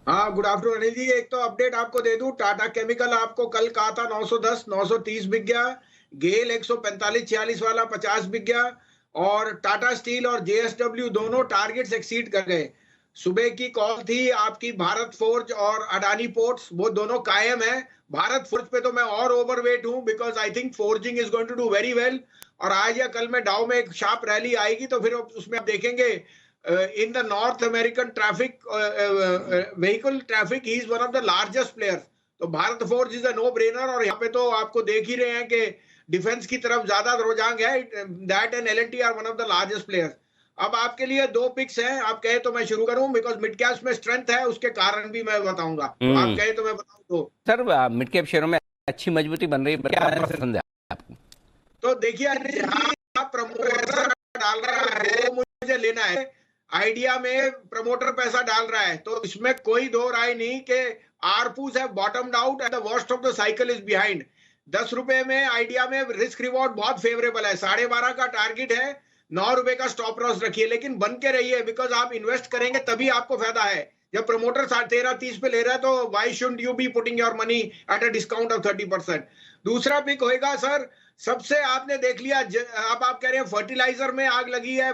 हाँ, गुड आफ्टरनून अनिल जी। एक तो अपडेट आपको दे दूं, टाटा केमिकल आपको कल कहा था 910 930 बिक गया, गेल 145-46 वाला 50 बिक गया, और टाटा स्टील और JSW दोनों टारगेट्स एक्सीड कर गए। सुबह की कॉल थी आपकी भारत फोर्ज और अडानी पोर्ट्स, वो दोनों कायम है। भारत फोर्ज पे तो मैं और ओवरवेट हूं because I think forging is going to do very well, और आज या कल में डाउ में एक शार्प रैली आएगी तो फिर उसमें आप देखेंगे in the North American traffic vehicle traffic he is one of the largest players। तो Bharat Forge is a no brainer, और यहाँ पे तो आपको देख ही रहे हैं कि डिफेंस की तरफ ज्यादा रुझान है। That and L&T are one of the largest players. अब आपके लिए 2 पिक्स हैं, आप कहे तो मैं शुरू करूं बिकॉज मिड कैप में स्ट्रेंथ है, उसके कारण भी मैं बताऊंगा। आप कहे तो मैं बताऊं तो सर मिड कैप शेयरों में अच्छी मजबूती बन रही है, क्या पसंद है आपको? तो देखिए आप प्रमोटर डाल रहा है वो मुझे लेना है। आइडिया में प्रमोटर पैसा डाल रहा है तो इसमें कोई दो राय नहीं कि आरपूस है बॉटम्ड out and the worst of the cycle is behind. 10 रुपए में आइडिया में रिस्क रिवॉर्ड बहुत फेवरेबल है। 12.5 का टारगेट है, 9 रुपए का स्टॉप लॉस रखिए, लेकिन बन के रहिए बिकॉज आप इन्वेस्ट करेंगे तभी आपको फायदा है। जब प्रमोटर 13.30 पे ले रहा है तो why should you be putting your money at a discount of 30%। दूसरा पिक होएगा सर, सबसे आपने देख लिया, अब आप कह रहे हैं फर्टिलाइजर में आग लगी है।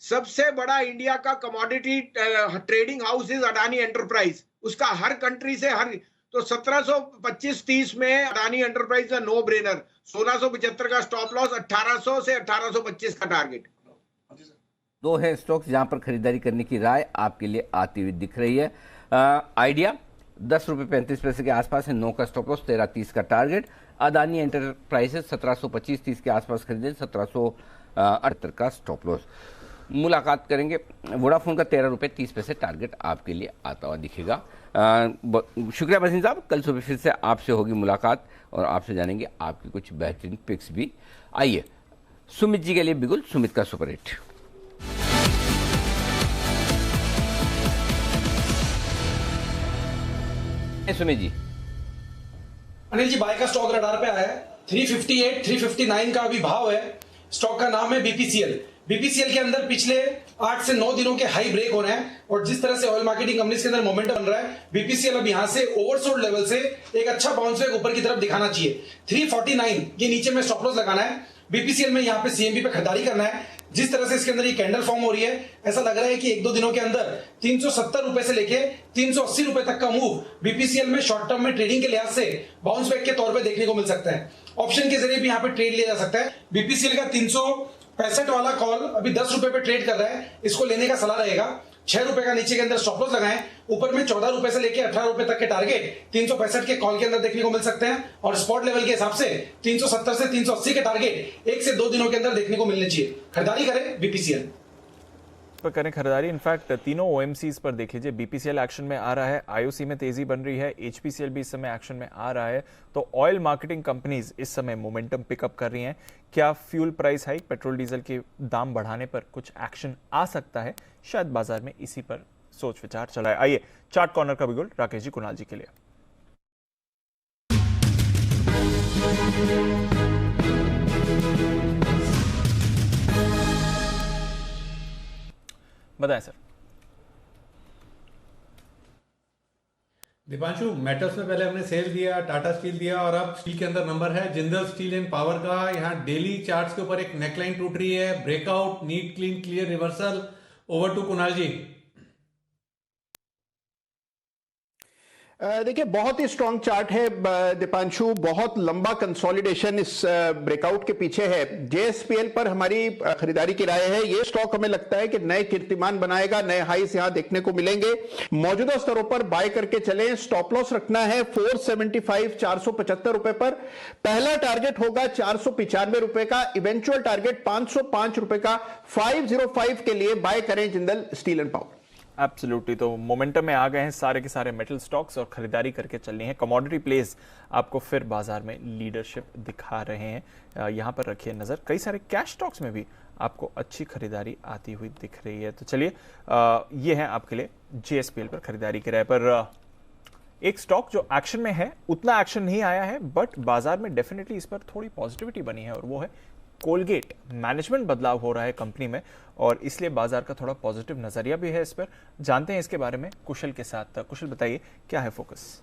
सबसे बड़ा इंडिया का commodity trading house is Adani enterprise, उसका हर कंट्री से हर तो 1725-30 में अडानी एंटरप्राइज नो ब्रेनर। 1675 का स्टॉप लॉस, 1800 से 1825 का टारगेट। 2 है स्टॉक्स जहां पर खरीदारी करने की राय आपके लिए आती हुई दिख रही है। आइडिया 10 रुपये 35 पैसे के आसपास है, 9 का स्टॉप लॉस, 13.30 का टारगेट। अदानी एंटरप्राइजेस 1725-30 के आसपास खरीदे, 1778 का स्टॉप लॉस। मुलाकात करेंगे वोडाफोन का 13 रुपये 30 पैसे टारगेट आपके लिए आता हुआ दिखेगा। शुक्रिया बसीन साहब, कल सुबह फिर से आपसे होगी मुलाकात और आपसे जानेंगे आपकी कुछ बेहतरीन पिक्स भी। आइए सुमित जी के लिए बिल्कुल सुमित का super hit. Sumit ji. Anil ji, bye का स्टॉक रडार पे आया है, 358 359 का अभी भाव है। स्टॉक का नाम है BPCL। बीपीसीएल के अंदर पिछले 8 से 9 दिनों के हाई ब्रेक हो रहे हैं और जिस तरह से ऑयल मार्केटिंग कंपनीज के अंदर मोमेंटम बन रहा है, बीपीसीएल अब यहां से ओवरसोल्ड लेवल से एक अच्छा बाउंस बैक ऊपर की तरफ दिखाना चाहिए। 349 ये नीचे में स्टॉप लॉस लगाना है। बीपीसीएल में यहां पे सीएमबी पे खरीदारी करना है। जिस तरह से इसके अंदर ये कैंडल फॉर्म हो रही है, ऐसा लग रहा है कि 1-2 दिनों के अंदर 370 रुपए से लेके 380 रुपए तक का मूव बीपीसीएल में शॉर्ट टर्म में ट्रेडिंग के लिहाज से बाउंस बैक के तौर पे देखने को मिल सकता है। ऑप्शन के जरिए भी यहाँ पे ट्रेड लिया जा सकता है। बीपीसीएल का 365 वाला कॉल अभी 10 रुपए पे ट्रेड कर रहा है, इसको लेने का सलाह रहेगा। 6 रुपए का नीचे के अंदर स्टॉप लॉस लगाएं। ऊपर में 14 रुपए से लेके 18 रुपए तक के टारगेट 365 के कॉल के अंदर देखने को मिल सकते हैं और स्पॉट लेवल के हिसाब से 370 से 380 के टारगेट 1 से 2 दिनों के अंदर देखने को मिलने चाहिए। खरीदारी करें बीपीसीएल पर करें खरीदारी। इनफैक्ट तीनों ओएमसीज पर देख लीजिए, बीपीसीएल एक्शन में आ रहा है, आईओसी में तेजी बन रही है, एचपीसीएल भी इस समय एक्शन में आ रहा है। तो ऑयल मार्केटिंग कंपनीज इस समय मोमेंटम पिकअप कर रही हैं। क्या fuel price hike, petrol diesel के दाम बढ़ाने पर कुछ एक्शन आ सकता है? शायद बाजार में इसी पर सोच विचार चला है। आइए चार्ट कॉर्नर का भी गोल राकेश जी, कुणाल जी के लिए। बताएं सर। दीपांशु, मेटल्स में पहले हमने सेल दिया, टाटा स्टील दिया और अब स्टील के अंदर नंबर है जिंदल स्टील एंड पावर का। यहाँ डेली चार्ट्स के ऊपर एक नेकलाइन टूट रही है, breakout, neat clean clear reversal. Over to Kunal ji. देखिए, बहुत ही स्ट्रांग चार्ट है दीपांशु, बहुत लंबा कंसोलिडेशन इस ब्रेकआउट के पीछे है। जेएसपीएल पर हमारी खरीदारी की राय है। ये स्टॉक हमें लगता है कि नए कीर्तिमान बनाएगा, नए हाईस यहां देखने को मिलेंगे। मौजूदा स्तरों पर बाय करके चलें। स्टॉप लॉस रखना है 475 475 रुपए पर। पहला टारगेट होगा 495 रुपए का, इवेंचुअल टारगेट 505 रुपए का। 505 के लिए बाय करें Jindal steel and power. Absolutely. तो मोमेंटम में आ गए हैं सारे के सारे मेटल स्टॉक्स और खरीदारी करके चलनी है। कमोडिटी प्लेस आपको फिर बाजार में लीडरशिप दिखा रहे हैं, यहां पर रखिए नजर। कई सारे कैश स्टॉक्स में भी आपको अच्छी खरीदारी आती हुई दिख रही है। तो चलिए, ये है आपके लिए जेएसपीएल पर खरीदारी की राय। पर एक स्टॉक जो एक्शन में है, उतना एक्शन नहीं आया है, बट बाजार में डेफिनेटली इस पर थोड़ी पॉजिटिविटी बनी है और वो है कोलगेट। मैनेजमेंट बदलाव हो रहा है कंपनी में और इसलिए बाजार का थोड़ा पॉजिटिव नजरिया भी है इस पर। जानते हैं इसके बारे में कुशल के साथ। कुशल, बताइए क्या है फोकस?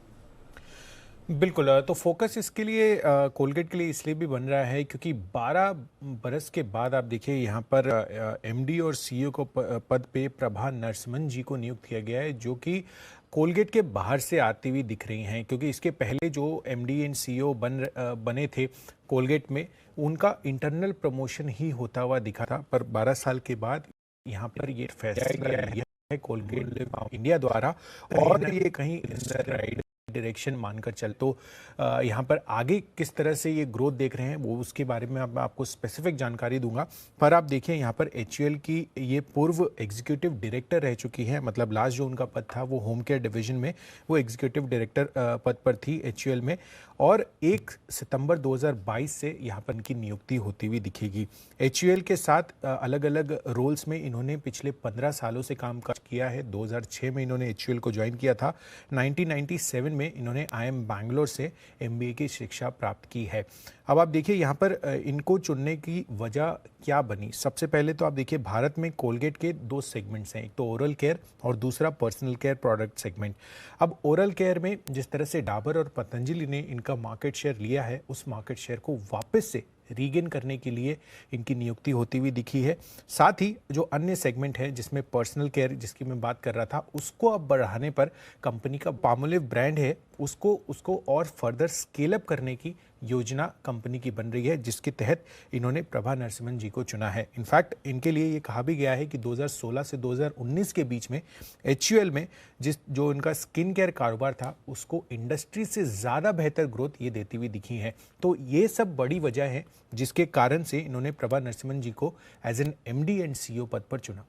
बिल्कुल, तो फोकस इसके लिए कोलगेट के लिए इसलिए भी बन रहा है क्योंकि 12 बरस के बाद आप देखिए यहाँ पर एमडी और सीईओ को पद पे प्रभा नरसिम्हन जी को नियुक्त किया गया है, जो कि कोलगेट के बाहर से आती हुई दिख रही हैं। क्योंकि इसके पहले जो एमडी एंड सीईओ बने थे कोलगेट में, उनका इंटरनल प्रमोशन ही होता हुआ दिखा था। पर 12 साल के बाद यहाँ पर ये फैसला लिया है कोलगेट इंडिया द्वारा और ये कहीं राइट डायरेक्शन मानकर चल। तो यहाँ पर आगे किस तरह से ये ग्रोथ देख रहे हैं वो उसके बारे में मैं आपको स्पेसिफिक जानकारी दूंगा। पर आप देखिए यहाँ पर एचयूएल की ये पूर्व एग्जीक्यूटिव डायरेक्टर रह चुकी है, मतलब लास्ट जो उनका पद था वो होम केयर डिवीजन में वो एग्जीक्यूटिव डायरेक्टर पद पर थी एचयूएल में, और 1 सितंबर 2022 से यहाँ पर इनकी नियुक्ति होती हुई दिखेगी। एचयूएल के साथ अलग अलग रोल्स में इन्होंने पिछले 15 सालों से काम किया है। 2006 में इन्होंने एचयूएल को ज्वाइन किया था। 1997 में इन्होंने आईएम बैंगलोर से एमबीए की शिक्षा प्राप्त की है। अब आप देखिए यहाँ पर इनको चुनने की वजह क्या बनी। सबसे पहले तो आप देखिए भारत में कोलगेट के 2 सेगमेंट्स हैं, एक तो ओरल केयर और दूसरा पर्सनल केयर प्रोडक्ट सेगमेंट। अब ओरल केयर में जिस तरह से डाबर और पतंजलि ने इनका मार्केट शेयर लिया है, उस मार्केट शेयर को वापस से रीगेन करने के लिए इनकी नियुक्ति होती हुई दिखी है। साथ ही जो अन्य सेगमेंट है जिसमें पर्सनल केयर जिसकी मैं बात कर रहा था, उसको अब बढ़ाने पर कंपनी का पामोलिव ब्रांड है उसको और फर्दर स्केल अप करने की योजना कंपनी की बन रही है, जिसके तहत इन्होंने प्रभा नरसिम्हन जी को चुना है। इनफैक्ट इनके लिए ये कहा भी गया है कि 2016 से 2019 के बीच में एचयूएल में जो इनका स्किन केयर कारोबार था उसको इंडस्ट्री से ज़्यादा बेहतर ग्रोथ ये देती हुई दिखी है। तो ये सब बड़ी वजह है जिसके कारण से इन्होंने प्रभा नरसिम्हन जी को as an MD and CEO पद पर चुना।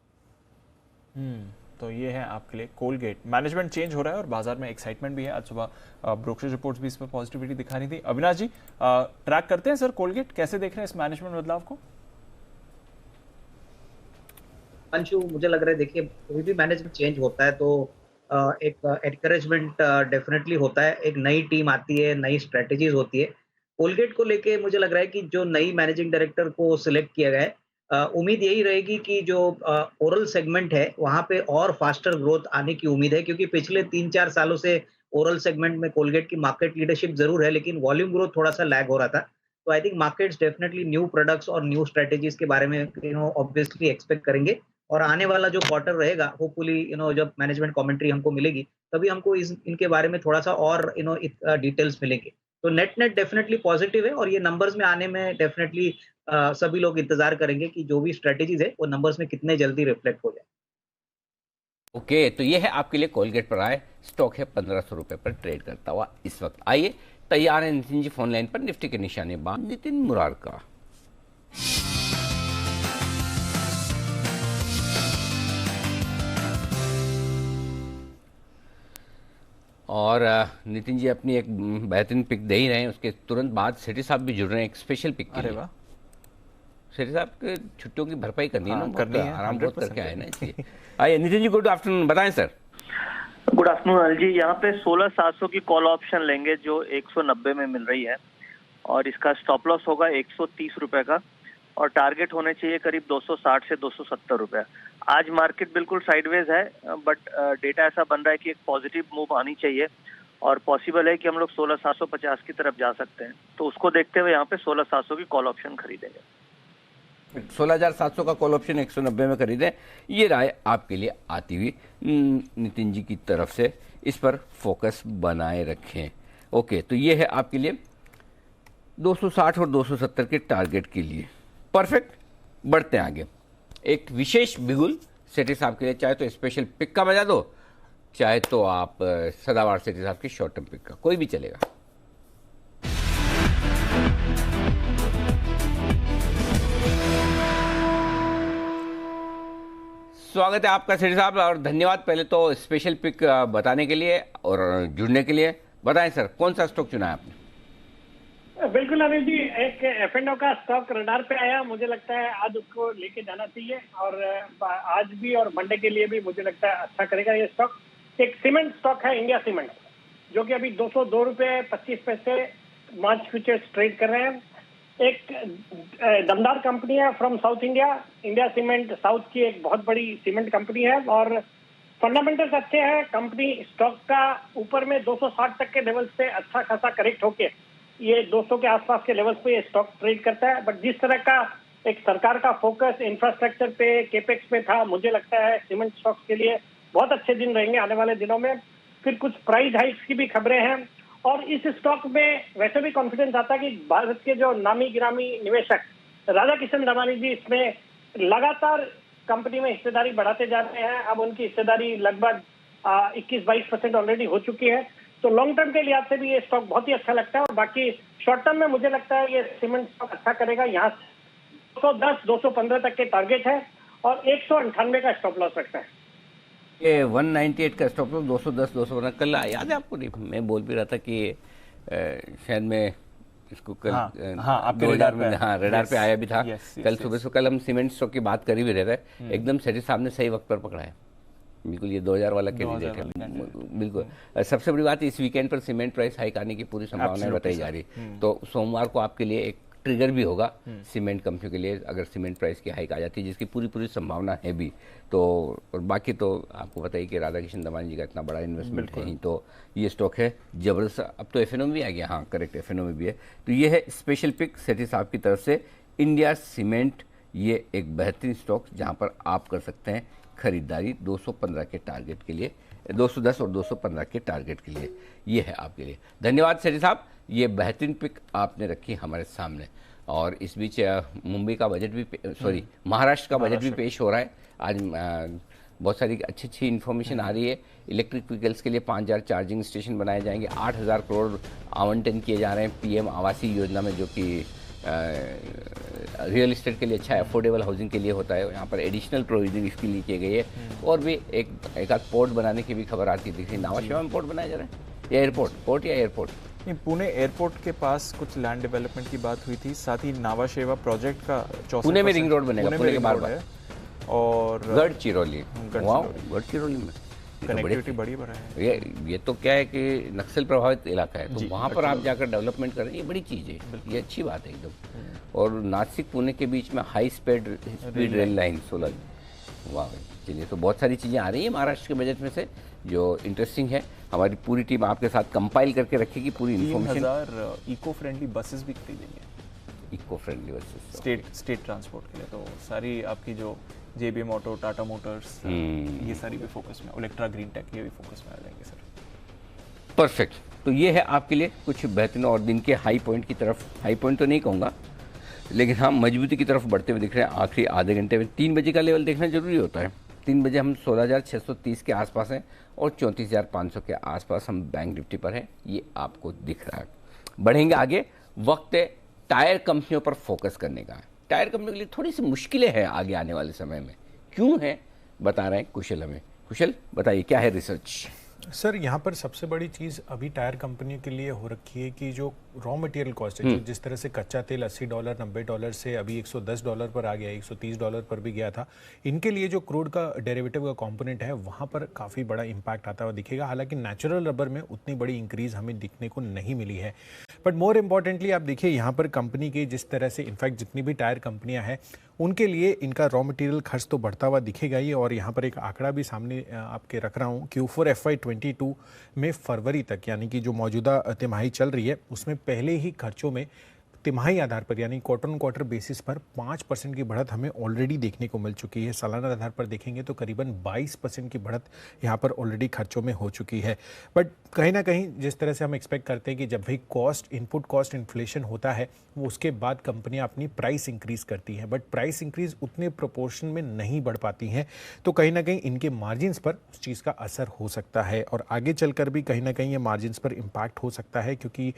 तो ये है आपके लिए कोलगेट। मैनेजमेंट चेंज हो रहा है और बाजार में एक्साइटमेंट भी है। आज सुबह ब्रोकरेज रिपोर्ट्स भी इस पर पॉजिटिविटी दिखा रही थी। अविनाश जी, ट्रैक करते हैं सर कोलगेट, कैसे देख रहे हैं इस मैनेजमेंट बदलाव को? अंशु, मुझे लग रहा है देखिए कोई भी मैनेजमेंट चेंज होता है तो एक एनकरेजमेंट डेफिनेटली होता है। एक नई टीम आती है, नई स्ट्रेटेजीज होती है। कोलगेट को लेके मुझे लग रहा है कि जो नई मैनेजिंग डायरेक्टर को सिलेक्ट किया गया है उम्मीद यही रहेगी कि जो ओरल सेगमेंट है वहां पे और फास्टर ग्रोथ आने की उम्मीद है, क्योंकि पिछले 3-4 सालों से ओरल सेगमेंट में कोलगेट की मार्केट लीडरशिप जरूर है, लेकिन वॉल्यूम ग्रोथ थोड़ा सा लैग हो रहा था। तो I think markets definitely new products और न्यू स्ट्रेटेजीज के बारे में ऑब्वियसली एक्सपेक्ट करेंगे, और आने वाला जो क्वार्टर रहेगा होपफुली जब मैनेजमेंट कमेंट्री हमको मिलेगी तभी हमको इनके बारे में थोड़ा सा और डिटेल्स मिलेंगे। तो नेट डेफिनेटली पॉजिटिव है, और ये नंबर्स में आने में डेफिनेटली सभी लोग इंतजार करेंगे कि जो भी स्ट्रेटेजीज है वो नंबर्स में कितने जल्दी रिफ्लेक्ट हो जाए। ओके, तो ये है आपके लिए कोलगेट पर आए स्टॉक है 1500 रुपए पर ट्रेड करता हुआ इस वक्त। आइए तैयार है नितिन जी फोन लाइन पर निफ्टी के निशाने बांध नितिन मुरार का। और नितिन जी अपनी एक बेहतरीन पिक दे ही रहे हैं, उसके तुरंत बाद सेठी साहब भी जुड़ रहे हैं एक स्पेशल पिक के लिए। वाह, सेठी साहब के छुट्टियों की भरपाई करनी है ना, करनी है, आराम बहुत करके आए ना इसलिए। आइए नितिन जी, गुड आफ्टरनून, बताएं सर। गुड आफ्टरनून अनिल जी, यहाँ पे 16,700 की कॉल ऑप्शन लेंगे जो 190 में मिल रही है, और इसका स्टॉप लॉस होगा 130 रुपए का, और टारगेट होने चाहिए करीब 260 से 270 रुपए। आज मार्केट बिल्कुल साइडवेज है, बट डेटा ऐसा बन रहा है कि एक पॉजिटिव मूव आनी चाहिए, और पॉसिबल है कि हम लोग 16,750 की तरफ जा सकते हैं। तो उसको देखते हुए यहाँ पे 16,700 की कॉल ऑप्शन खरीदेंगे। 16,700 का कॉल ऑप्शन 190 में खरीदें, ये राय आपके लिए आती हुई नितिन जी की तरफ से, इस पर फोकस बनाए रखें। ओके, तो ये है आपके लिए 260 और 270 के टारगेट के लिए परफेक्ट। बढ़ते हैं आगे, एक विशेष बिगुल सेठी साहब के लिए, चाहे तो स्पेशल पिक का मजा दो, चाहे तो आप सदाबहार सेठी साहब की शॉर्ट टर्म पिक का, कोई भी चलेगा। स्वागत है आपका सेठी साहब, और धन्यवाद पहले तो स्पेशल पिक बताने के लिए और जुड़ने के लिए। बताएं सर, कौन सा स्टॉक चुना है आपने? बिल्कुल अनिल जी, एक F&O का स्टॉक रडार पे आया, मुझे लगता है आज उसको लेके जाना चाहिए, और आज भी और मंडे के लिए भी मुझे लगता है अच्छा करेगा ये स्टॉक। एक सीमेंट स्टॉक है इंडिया सीमेंट, जो कि अभी 202 रुपये 25 पैसे मार्च फ्यूचर्स ट्रेड कर रहे हैं। एक दमदार कंपनी है from south India, India cement south की एक बहुत बड़ी सीमेंट कंपनी है, और फंडामेंटल्स अच्छे हैं। कंपनी स्टॉक का ऊपर में 260 तक के लेवल से अच्छा खासा करेक्ट होके ये 200 के आसपास के लेवल्स पे ये स्टॉक ट्रेड करता है। बट जिस तरह का एक सरकार का फोकस इंफ्रास्ट्रक्चर पे, केपेक्स पे था, मुझे लगता है सीमेंट स्टॉक्स के लिए बहुत अच्छे दिन रहेंगे आने वाले दिनों में। फिर कुछ प्राइस हाइक्स की भी खबरें हैं, और इस स्टॉक में वैसे भी कॉन्फिडेंस आता है कि भारत के जो नामी गिरामी निवेशक राधा किशन दमानी जी इसमें लगातार कंपनी में हिस्सेदारी बढ़ाते जा रहे हैं। अब उनकी हिस्सेदारी लगभग 21-22% ऑलरेडी हो चुकी है। तो लॉन्ग टर्म के लिहाज से भी ये स्टॉक बहुत ही अच्छा लगता है, और बाकी शॉर्ट टर्म में मुझे लगता है ये सीमेंट स्टॉक अच्छा करेगा। यहाँ 210-215 तक के टारगेट है, और 198 का स्टॉप लॉस रखता है। ये 198 का स्टॉप लॉस, 210-215 कल याद है आपको? नहीं, मैं बोल भी रहा था कि शायद मैं इसको कल आपके रेडार पे, रेडार पे आया भी था। कल सुबह से कल हम सीमेंट स्टॉक की बात कर ही भी रहे थे, एकदम सेठी साहब ने सही वक्त पर पकड़ा है। बिल्कुल ये 2000 वाला कैंडिडेट है, बिल्कुल। सबसे बड़ी बात, इस वीकेंड पर सीमेंट प्राइस हाइक आने की पूरी संभावना बताई जा रही है, तो सोमवार को आपके लिए एक ट्रिगर भी होगा सीमेंट कंपनी के लिए, अगर सीमेंट प्राइस की हाइक आ जाती है, जिसकी पूरी संभावना है भी। तो और बाकी तो आपको बताइए कि राधा किशन दमानी जी का इतना बड़ा इन्वेस्टमेंट है ही, तो ये स्टॉक है जबरदस्त। अब तो F&O में भी आ गया, हाँ करेक्ट, F&O में भी है। तो ये है स्पेशल पिक सेठी साहब की तरफ से, इंडिया सीमेंट। ये एक बेहतरीन स्टॉक जहाँ पर आप कर सकते हैं खरीदारी 215 के टारगेट के लिए, 210 और 215 के टारगेट के लिए। ये है आपके लिए। धन्यवाद सेठी साहब, ये बेहतरीन पिक आपने रखी हमारे सामने। और इस बीच मुंबई का बजट भी, सॉरी महाराष्ट्र का बजट भी पेश हो रहा है आज। बहुत सारी अच्छी इन्फॉर्मेशन आ रही है। इलेक्ट्रिक व्हीकल्स के लिए 5000 चार्जिंग स्टेशन बनाए जाएंगे, 8000 करोड़ आवंटन किए जा रहे हैं PM आवासीय योजना में, जो कि रियल एस्टेट के लिए अच्छा है, अफोर्डेबल हाउसिंग के लिए होता है। यहाँ पर एडिशनल प्रोविजन इसके लिए किए गए हैं। और भी एक आध पोर्ट बनाने की भी खबर आती दिख रही। नावाशेवा में पोर्ट बनाया जा रहा है, या एयरपोर्ट, पोर्ट या एयरपोर्ट? नहीं, पुणे एयरपोर्ट के पास कुछ लैंड डेवलपमेंट की बात हुई थी, साथ ही नावाशेवा प्रोजेक्ट का पुणे में रिंग रोड बनेगा, पुणे के बाहर, और गढ़चिरौली, गढ़चिरौली में कनेक्टिविटी बड़ी बढ़ा है। ये तो क्या है कि नक्सल प्रभावित इलाका है, तो वहाँ पर आप जाकर डेवलपमेंट करें, ये बड़ी चीज़ है, ये अच्छी बात है एकदम। और नासिक पुणे के बीच में हाई स्पीड रेल लाइन 16, वाह चलिए, तो बहुत सारी चीज़ें आ रही हैं महाराष्ट्र के बजट में से जो इंटरेस्टिंग है। हमारी पूरी टीम आपके साथ कंपाइल करके रखेगी पूरी इन्फॉर्मेशन। 3000 इको फ्रेंडली बसेस भी खरीदेंगे, eco friendly buses state transport के लिए। तो सारी आपकी जो JBM ऑटो, टाटा मोटर्स, ये सारी भी फोकस में, इलेक्ट्रा ग्रीन टेक ये भी फोकस में आ जाएंगे सर। परफेक्ट। तो ये है आपके लिए कुछ बेहतरीन और दिन के हाई पॉइंट की तरफ, हाई पॉइंट तो नहीं कहूँगा लेकिन हाँ मजबूती की तरफ बढ़ते हुए दिख रहे हैं। आखिरी आधे घंटे में 3 बजे का लेवल देखना जरूरी होता है। 3 बजे हम 16,630 के आसपास हैं और 34,500 के आसपास हम बैंक निफ्टी पर हैं, ये आपको दिख रहा है। बढ़ेंगे आगे, वक्त है टायर कंपनियों पर फोकस करने का। टायर कंपनियों के लिए थोड़ी सी मुश्किलें हैं आगे आने वाले समय में, क्यों है बता रहे हैं कुशल हमें। कुशल बताइए क्या है रिसर्च? सर यहाँ पर सबसे बड़ी चीज़ अभी टायर कंपनियों के लिए हो रखी है कि जो रॉ मटेरियल कॉस्ट है, जो जिस तरह से कच्चा तेल $80 $90 से अभी $110 पर आ गया, $130 पर भी गया था, इनके लिए जो क्रूड का डेरिवेटिव का कंपोनेंट है वहाँ पर काफ़ी बड़ा इम्पैक्ट आता हुआ दिखेगा। हालांकि नेचुरल रबर में उतनी बड़ी इंक्रीज हमें दिखने को नहीं मिली है। बट मोर इम्पॉर्टेंटली आप देखिए यहाँ पर कंपनी की जिस तरह से, इनफैक्ट जितनी भी टायर कंपनियाँ हैं उनके लिए इनका रॉ मटेरियल खर्च तो बढ़ता हुआ दिखेगा ही। और यहाँ पर एक आंकड़ा भी सामने आपके रख रहा हूँ, Q4 FY22 में फरवरी तक, यानी कि जो मौजूदा तिमाही चल रही है उसमें पहले ही खर्चों में तिमाही आधार पर यानी क्वार्टर ऑन क्वार्टर बेसिस पर 5% की बढ़त हमें ऑलरेडी देखने को मिल चुकी है। सालाना आधार पर देखेंगे तो करीबन 22% की बढ़त यहाँ पर ऑलरेडी खर्चों में हो चुकी है। बट कहीं ना कहीं जिस तरह से हम एक्सपेक्ट करते हैं कि जब भी कॉस्ट, इनपुट कॉस्ट इन्फ्लेशन होता है वो उसके बाद कंपनियां अपनी प्राइस इंक्रीज करती हैं, बट प्राइस इंक्रीज उतने प्रोपोर्शन में नहीं बढ़ पाती हैं, तो कहीं ना कहीं इनके मार्जिन्स पर उस चीज़ का असर हो सकता है। और आगे चलकर भी कहीं ना कहीं ये मार्जिन्स पर इम्पैक्ट हो सकता है, क्योंकि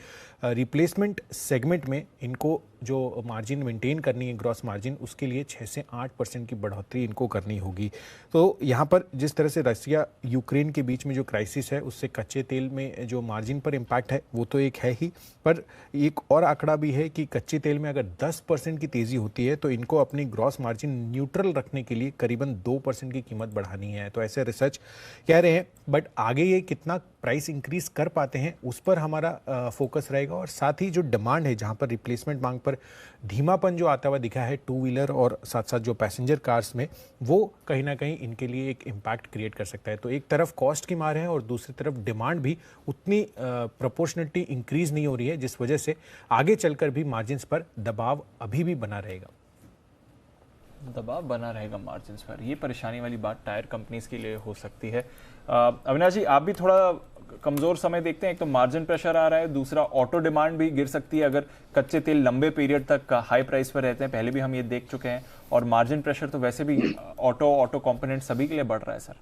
रिप्लेसमेंट सेगमेंट में इनको जो मार्जिन मेंटेन करनी है, ग्रॉस मार्जिन, उसके लिए 6 से 8% की बढ़ोतरी इनको करनी होगी। तो यहाँ पर जिस तरह से रसिया यूक्रेन के बीच में जो क्राइसिस है उससे कच्चे तेल में जो मार्जिन पर इम्पैक्ट है वो तो एक है ही, पर एक और आंकड़ा भी है कि कच्चे तेल में अगर 10% की तेज़ी होती है तो इनको अपनी ग्रॉस मार्जिन न्यूट्रल रखने के लिए करीबन 2% की कीमत बढ़ानी है। तो ऐसे रिसर्च कह रहे हैं, बट आगे ये कितना प्राइस इंक्रीज कर पाते हैं उस पर हमारा फोकस रहेगा। और साथ ही जो डिमांड है, जहाँ पर रिप्लेसमेंट मांग पर धीमापन जो आता हुआ दिखा है टू व्हीलर और साथ साथ जो पैसेंजर कार्स में, वो कहीं ना कहीं इनके लिए एक इम्पैक्ट क्रिएट कर सकता है। तो एक तरफ कॉस्ट की मार है और दूसरी तरफ डिमांड भी उतनी प्रोपोर्शनलिटी इंक्रीज नहीं हो रही है, जिस वजह से आगे चलकर भी मार्जिन्स पर दबाव अभी भी बना रहेगा। दबाव बना रहेगा मार्जिन्स पर, ये परेशानी वाली बात टायर कंपनीज के लिए हो सकती है। अविनाश जी, आप भी थोड़ा कमजोर समय देखते हैं, एक तो मार्जिन प्रेशर आ रहा है, दूसरा ऑटो डिमांड भी गिर सकती है अगर कच्चे तेल लंबे पीरियड तक हाई प्राइस पर रहते हैं, पहले भी हम ये देख चुके हैं। और मार्जिन प्रेशर तो वैसे भी ऑटो कंपोनेंट सभी के लिए बढ़ रहा है सर।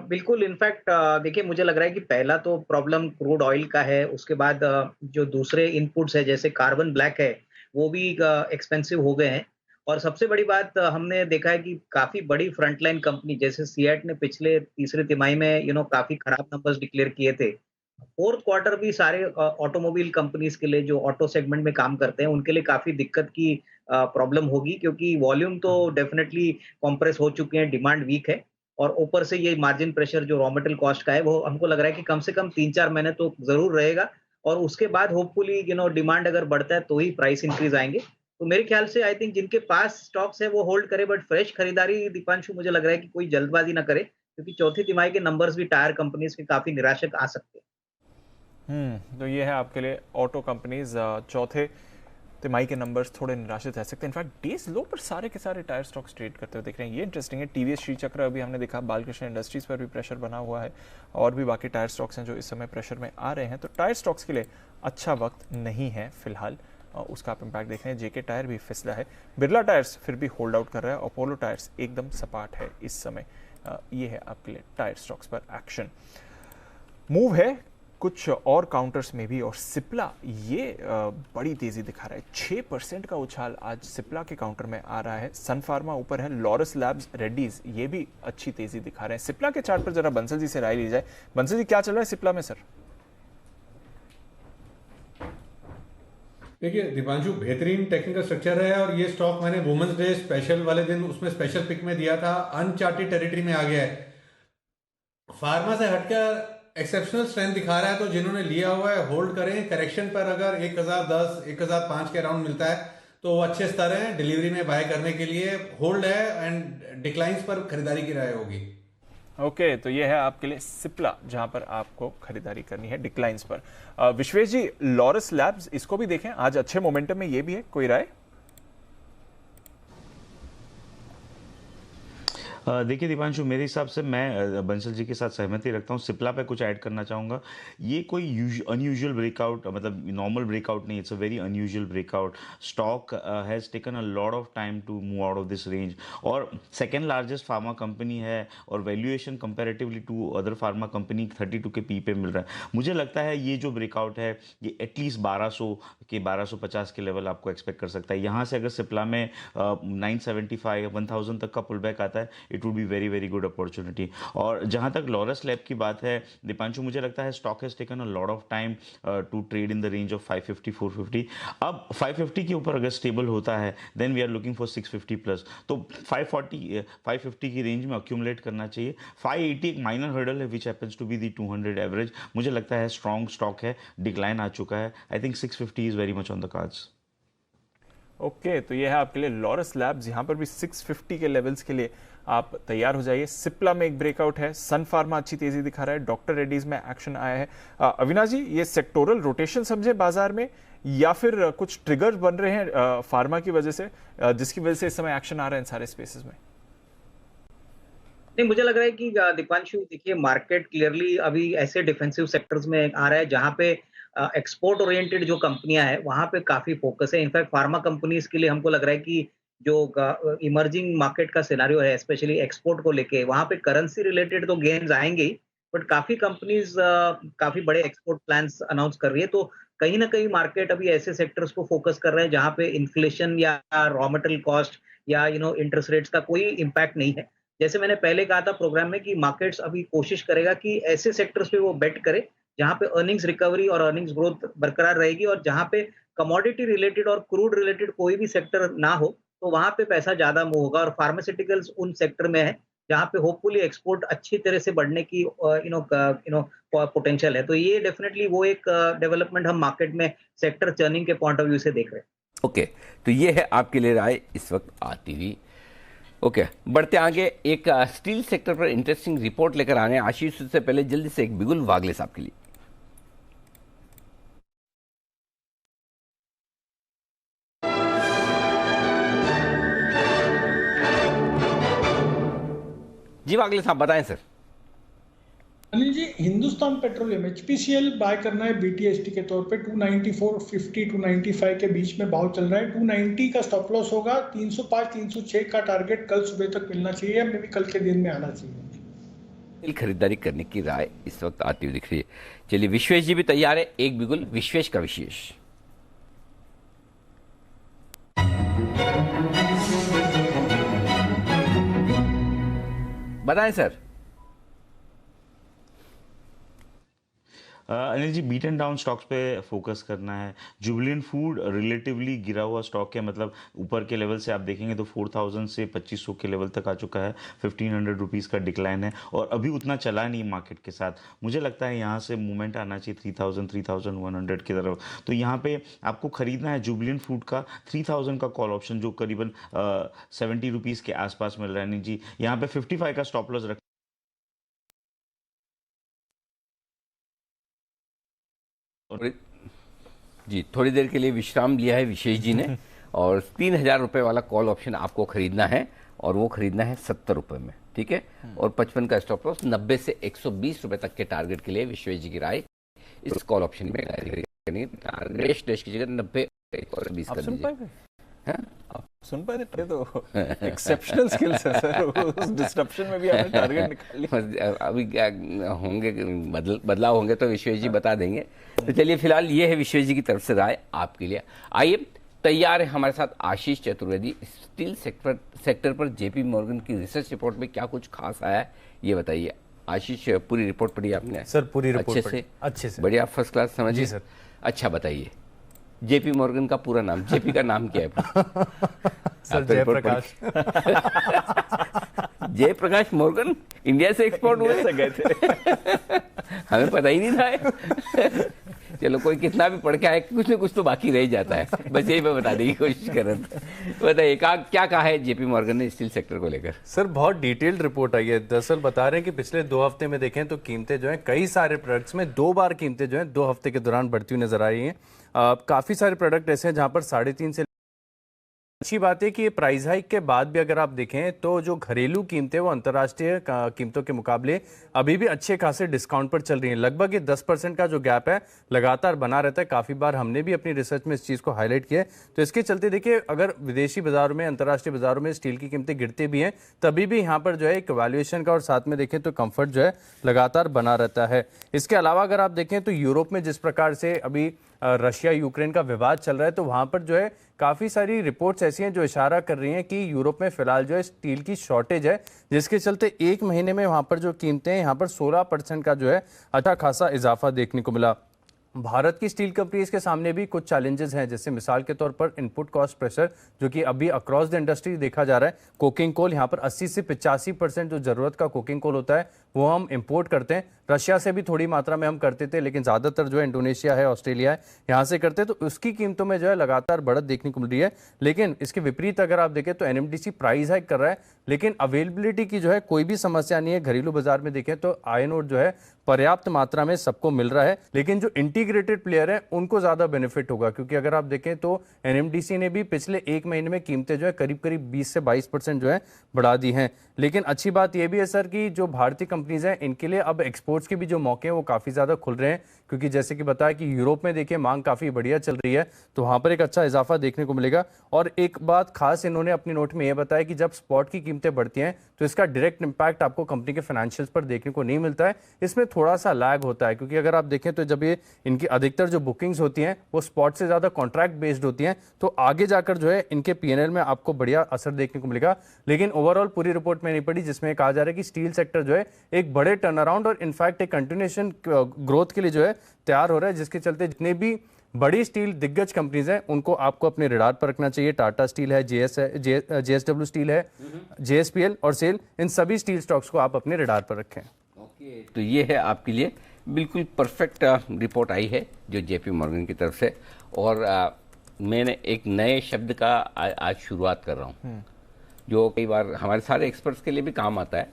बिल्कुल, इनफैक्ट देखिए, मुझे लग रहा है कि पहला तो प्रॉब्लम क्रूड ऑयल का है, उसके बाद जो दूसरे इनपुट्स है जैसे कार्बन ब्लैक है वो भी एक्सपेंसिव हो गए हैं। और सबसे बड़ी बात हमने देखा है कि काफी बड़ी फ्रंटलाइन कंपनी जैसे सीएट ने पिछले तीसरे तिमाही में काफी खराब नंबर्स डिक्लेयर किए थे। फोर्थ क्वार्टर भी सारे ऑटोमोबाइल कंपनीज के लिए जो ऑटो सेगमेंट में काम करते हैं उनके लिए काफी दिक्कत की प्रॉब्लम होगी, क्योंकि वॉल्यूम तो डेफिनेटली कॉम्प्रेस हो चुके हैं, डिमांड वीक है और ऊपर से ये मार्जिन प्रेशर जो रॉ मटेरियल कॉस्ट का है वो हमको लग रहा है कि कम से कम 3-4 महीने तो जरूर रहेगा। और उसके बाद होपफुली डिमांड अगर बढ़ता है तो ही प्राइस इंक्रीज आएंगे। तो मेरे ख्याल से आई थिंक जिनके पास स्टॉक्स है वो होल्ड करे, बट फ्रेश खरीदारी दीपांशु मुझे लग रहा है कि कोई जल्दबाजी ना करे, क्योंकि चौथी तिमाही के नंबर्स भी टायर कंपनीज के काफी निराशक आ सकते हैं। तो ये है आपके लिए ऑटो कंपनीज, चौथे तिमाही के नंबर्स थोड़े निराशित रह सकते हैं। इनफैक्ट डेज लो पर सारे के सारे टायर स्टॉक्स ट्रेड करते हुए दिख रहे हैं, ये इंटरेस्टिंग है। टीवीएस श्री चक्र अभी हमने देखा, बालकृष्ण इंडस्ट्रीज पर भी प्रेशर बना हुआ है और भी बाकी टायर स्टॉक्स हैं जो इस समय प्रेशर में आ रहे हैं। तो टायर स्टॉक्स के लिए अच्छा वक्त नहीं है फिलहाल, उसका आप इम्पैक्ट देख रहे हैं। जेके टायर भी फिसला है, बिरला टायर्स फिर भी होल्ड आउट कर रहा है, अपोलो टायर्स एकदम सपाट है इस समय। ये है आपके लिए टायर स्टॉक्स पर एक्शन। मूव है कुछ और काउंटर्स में भी, और सिप्ला ये बड़ी तेजी दिखा रहा है, 6% का उछाल आज सिप्ला के काउंटर में आ रहा है। सन फार्मा ऊपर है, लॉरस लैब्स, रेड्डीज ये भी अच्छी तेजी दिखा रहे हैं। सिप्ला के चार्ट पर जरा बंसल जी से राय ली जाए। बंसल जी, क्या चल रहा है सिप्ला में सर? देखिए दीपांशु, बेहतरीन टेक्निकल स्ट्रक्चर है और ये स्टॉक मैंने वुमेन्स डे स्पेशल वाले दिन उसमें स्पेशल पिक में दिया था, अनचार्टेड टेरिटरी में आ गया है। फार्मा से हटकर एक्सेप्शनल स्ट्रेंथ दिखा रहा है, तो जिन्होंने लिया हुआ है होल्ड करें। करेक्शन पर अगर 1010 1005 के अराउंड मिलता है तो वो अच्छे स्तर हैं डिलीवरी में बाय करने के लिए। होल्ड है एंड डिक्लाइंस पर खरीदारी की राय होगी। ओके, तो ये है आपके लिए सिप्ला, जहां पर आपको खरीदारी करनी है डिक्लाइंस पर। विश्वेश जी, लॉरस लैब्स, इसको भी देखें, आज अच्छे मोमेंटम में ये भी है, कोई राय? देखिए दीपांशु, मेरे हिसाब से मैं बंसल जी के साथ सहमति रखता हूँ। सिप्ला पे कुछ ऐड करना चाहूँगा। ये कोई अनयूजुअल ब्रेकआउट, मतलब नॉर्मल ब्रेकआउट नहीं, it's a very unusual breakout. Stock has taken a lot of time to move out of this range, और सेकेंड लार्जेस्ट फार्मा कंपनी है और valuation comparatively to other pharma company 32 के P पे मिल रहा है। मुझे लगता है ये जो ब्रेकआउट है ये एटलीस्ट 1200 के 1250 के लेवल आपको एक्सपेक्ट कर सकता है। यहाँ से अगर सिप्ला में 975 1000 तक का पुल बैक आता है, it would be very very good opportunity. और जहाँ तक लॉरस लैब की बात है दीपांशु, मुझे लगता है stock has taken a lot of time to trade in the range of 550 450। अब 550 के ऊपर अगर स्टेबल होता है then we are looking for 650 plus, तो 550 की रेंज में अक्यूमुलेट करना चाहिए। 580 एक माइनर हर्डल है which happens to be the 200 average. मुझे लगता है स्ट्रॉन्ग स्टॉक है, डिक्लाइन आ चुका है। I think 650 is very much on the cards. Okay, तो ये है आपके लिए लॉरस लैब्स, यहाँ पर भी 650 के लेवल्स के लिए आप तैयार हो जाइए। सिप्ला में एक ब्रेकआउट है, सन फार्मा अच्छी तेजी दिखा रहा है, डॉक्टर रेड्डीज में एक्शन आया है। अविनाश जी, ये सेक्टोरल रोटेशन समझे बाजार में, या फिर कुछ ट्रिगर बन रहे हैं फार्मा की वजह से, जिसकी वजह से इस समय एक्शन आ रहा है इन सारे स्पेसेस में? नहीं, मुझे लग रहा है कि दीपांशु, देखिए मार्केट क्लियरली अभी ऐसे डिफेंसिव सेक्टर्स में आ रहा है जहां पे एक्सपोर्ट ओरिएंटेड जो कंपनियां हैं वहां पे काफी फोकस है। इनफैक्ट फार्मा कंपनीज के लिए हमको लग रहा है कि जो इमर्जिंग मार्केट का सिनारियो है, स्पेशली एक्सपोर्ट को लेके, वहां पे करेंसी रिलेटेड तो गेन्स आएंगे ही, बट काफी कंपनीज काफी बड़े एक्सपोर्ट प्लान्स अनाउंस कर रही है। तो कहीं ना कहीं मार्केट अभी ऐसे सेक्टर्स को फोकस कर रहे हैं जहां पे इन्फ्लेशन या रॉ मटेरियल कॉस्ट या इंटरेस्ट रेट्स का कोई इम्पैक्ट नहीं है। जैसे मैंने पहले कहा था प्रोग्राम में कि मार्केट्स अभी कोशिश करेगा कि ऐसे सेक्टर्स पे वो बेट करे जहां पे अर्निंग्स रिकवरी और अर्निंग्स ग्रोथ बरकरार रहेगी, और जहां पे कमोडिटी रिलेटेड और क्रूड रिलेटेड कोई भी सेक्टर ना हो, तो वहां पे पैसा ज्यादा मूव होगा। और फार्मास्यूटिकल्स उन सेक्टर में है जहां पे होपफुली एक्सपोर्ट अच्छी तरह से बढ़ने की पोटेंशियल है। तो ये डेफिनेटली वो एक डेवलपमेंट हम मार्केट में सेक्टर चर्निंग के पॉइंट ऑफ व्यू से देख रहे हैं। ओके, तो ये है आपके लिए राय इस वक्त आती हुई। ओके, बढ़ते आगे एक स्टील सेक्टर पर इंटरेस्टिंग रिपोर्ट लेकर आने आशीष, उससे पहले जल्दी से एक बिगुल वागले साहब के लिए। जी वागले साहब बताएं सर। अनिल जी, हिंदुस्तान पेट्रोलियम HPCL बाय करना है BTST के तौर पे 294.50 295 के बीच में भाव चल रहा है। 290 का स्टॉप लॉस होगा, 305 306 का टारगेट कल सुबह तक मिलना चाहिए, हमें भी कल के दिन में आना चाहिए। खरीदारी करने की राय इस वक्त आती हुई दिख रही है। चलिए, विश्वेश जी भी तैयार है, एक बिगुल विश्वेश का विशेष। बताएं sir. Anil ji, beat and down stocks पे फोकस करना है। जुबिलेंट फूड रिलेटिवली गिरा हुआ स्टॉक है, मतलब ऊपर के लेवल से आप देखेंगे तो 4000 से 2500 के लेवल तक आ चुका है। 1500 रुपीज़ का डिक्लाइन है और अभी उतना चला नहीं मार्केट के साथ। मुझे लगता है यहाँ से मूवमेंट आना चाहिए 3000 3100 की तरफ। तो यहाँ पे आपको खरीदना है जुबिलेंट फूड का 3000 का कॉल ऑप्शन, जो करीबन 70 रुपीज़ के आसपास मिल रहा है। नहीं जी, यहाँ पे 55 का स्टॉप लॉस रख जी, थोड़ी देर के लिए विश्राम लिया है विशेष जी ने और 3000 रुपये वाला कॉल ऑप्शन आपको खरीदना है और वो खरीदना है 70 रुपये में, ठीक है। और 55 का स्टॉप लॉस, 90 से 120 रुपये तक के टारगेट के लिए विश्वेश जी की राय इस कॉल ऑप्शन में टारगेट कीजिएगा 90 और 20 कर दीजिए। आप सुन पाए थे तो एक्सेप्शनल स्किल्स है सर, उस डिस्ट्रप्शन में भी आपने टारगेट निकाल लिया। अभी क्या होंगे बदलाव होंगे तो विश्वेश जी बता देंगे। तो चलिए, फिलहाल ये है विश्वेश जी की तरफ से राय आपके लिए। आइए, तैयार है हमारे साथ आशीष चतुर्वेदी। स्टील सेक्टर पर JP मॉर्गन की रिसर्च रिपोर्ट में क्या कुछ खास आया है ये बताइए। आशीष, पूरी रिपोर्ट पढ़ी आपने? सर पूरी रिपोर्ट अच्छे से बढ़िया, फर्स्ट क्लास समझिए। जी सर। अच्छा, बताइए। जेपी मॉर्गन का पूरा नाम, जेपी का नाम क्या है? Sir Jaiprakash. Jaiprakash Morgan India से एक्सपोर्ट हुए से गए थे। हमें पता ही नहीं था। चलो कोई कितना भी पढ़ के आए, कुछ न कुछ तो बाकी रह जाता है, बस यही मैं बताने की कोशिश कर रहा था। बताइए क्या कहा है जेपी मॉर्गन ने स्टील सेक्टर को लेकर? सर बहुत डिटेल्ड रिपोर्ट आई है। दरअसल बता रहे हैं कि पिछले 2 हफ्ते में देखें तो कीमतें जो हैं कई सारे प्रोडक्ट्स में 2 बार कीमतें जो हैं 2 हफ्ते के दौरान बढ़ती हुई नजर आ रही हैं। काफी सारे प्रोडक्ट ऐसे हैं जहां पर 3.5 से अच्छी बात है कि ये प्राइस हाइक के बाद भी अगर आप देखें तो जो घरेलू कीमतें वो अंतर्राष्ट्रीय कीमतों के मुकाबले अभी भी अच्छे खासे डिस्काउंट पर चल रही हैं। लगभग ये 10% का जो गैप है लगातार बना रहता है। काफ़ी बार हमने भी अपनी रिसर्च में इस चीज़ को हाईलाइट किया है। तो इसके चलते देखिए, अगर विदेशी बाजारों में, अंतर्राष्ट्रीय बाजारों में स्टील की कीमतें गिरती भी हैं, तभी भी यहाँ पर जो है एक वैल्यूएशन का और साथ में देखें तो कंफर्ट जो है लगातार बना रहता है। इसके अलावा अगर आप देखें तो यूरोप में जिस प्रकार से अभी रशिया यूक्रेन का विवाद चल रहा है, तो वहाँ पर जो है काफ़ी सारी रिपोर्ट्स ऐसी हैं जो इशारा कर रही हैं कि यूरोप में फिलहाल जो है स्टील की शॉर्टेज है, जिसके चलते 1 महीने में वहाँ पर जो कीमतें हैं यहाँ पर 16% का जो है अच्छा खासा इजाफा देखने को मिला। भारत की स्टील कंपनीज के सामने भी कुछ चैलेंजेस हैं, जैसे मिसाल के तौर पर इनपुट कॉस्ट प्रेशर, जो कि अभी अक्रॉस द इंडस्ट्री देखा जा रहा है। कोकिंग कोल यहाँ पर 80 से 85% जो ज़रूरत का कोकिंग कोल होता है वो हम इंपोर्ट करते हैं। रशिया से भी थोड़ी मात्रा में हम करते थे, लेकिन ज़्यादातर जो है इंडोनेशिया है, ऑस्ट्रेलिया है, यहाँ से करते हैं। तो उसकी कीमतों में जो है लगातार बढ़त देखने को मिल रही है। लेकिन इसके विपरीत अगर आप देखें तो एनएमडीसी प्राइस हाइक कर रहा है, लेकिन अवेलेबिलिटी की जो है कोई भी समस्या नहीं है। घरेलू बाजार में देखें तो आयरन ओर जो है पर्याप्त मात्रा में सबको मिल रहा है, लेकिन जो इंटीग्रेटेड प्लेयर है उनको ज़्यादा बेनिफिट होगा, क्योंकि अगर आप देखें तो एनएमडीसी ने भी पिछले 1 महीने में कीमतें जो है करीब 20 से 22% जो है बढ़ा दी हैं। लेकिन अच्छी बात यह भी है सर कि जो भारतीय कंपनीज हैं इनके लिए अब एक्सपोर्ट्स के भी जो मौके हैं वो काफ़ी ज़्यादा खुल रहे हैं, क्योंकि जैसे कि बताया कि यूरोप में देखिए मांग काफ़ी बढ़िया चल रही है, तो वहाँ पर एक अच्छा इजाफा देखने को मिलेगा। और एक बात खास इन्होंने अपनी नोट में यह बताया कि जब स्पॉट की कीमतें बढ़ती हैं तो इसका डायरेक्ट इंपैक्ट आपको कंपनी के फाइनेंशियल्स पर देखने को नहीं मिलता है, इसमें थोड़ा सा लैग होता है। क्योंकि अगर आप देखें तो जब ये इनकी अधिकतर जो बुकिंग्स होती हैं वो स्पॉट से ज़्यादा कॉन्ट्रैक्ट बेस्ड होती हैं, तो आगे जाकर जो है इनके पीएनएल में आपको बढ़िया असर देखने को मिलेगा। लेकिन ओवरऑल पूरी रिपोर्ट में नहीं पड़ी, जिसमें कहा जा रहा है कि स्टील सेक्टर जो है एक बड़े टर्न अराउंड और इनफैक्ट एक कंटिन्यूएशन ग्रोथ के लिए जो है तैयार हो रहा है, जिसके चलते जितने भी बड़ी स्टील दिग्गज कंपनीज हैं उनको आपको अपने रडार पर रखना चाहिए। टाटा स्टील है, जेएसडब्ल्यू स्टील है, जेएसपीएल और सेल, इन सभी स्टील स्टॉक्स को आप अपने रडार पर रखें। ओके, तो ये है आपके लिए बिल्कुल परफेक्ट रिपोर्ट आई है जो जेपी मॉर्गन की तरफ से। और मैंने एक नए शब्द का आज शुरुआत कर रहा हूँ, जो कई बार हमारे सारे एक्सपर्ट्स के लिए भी काम आता है।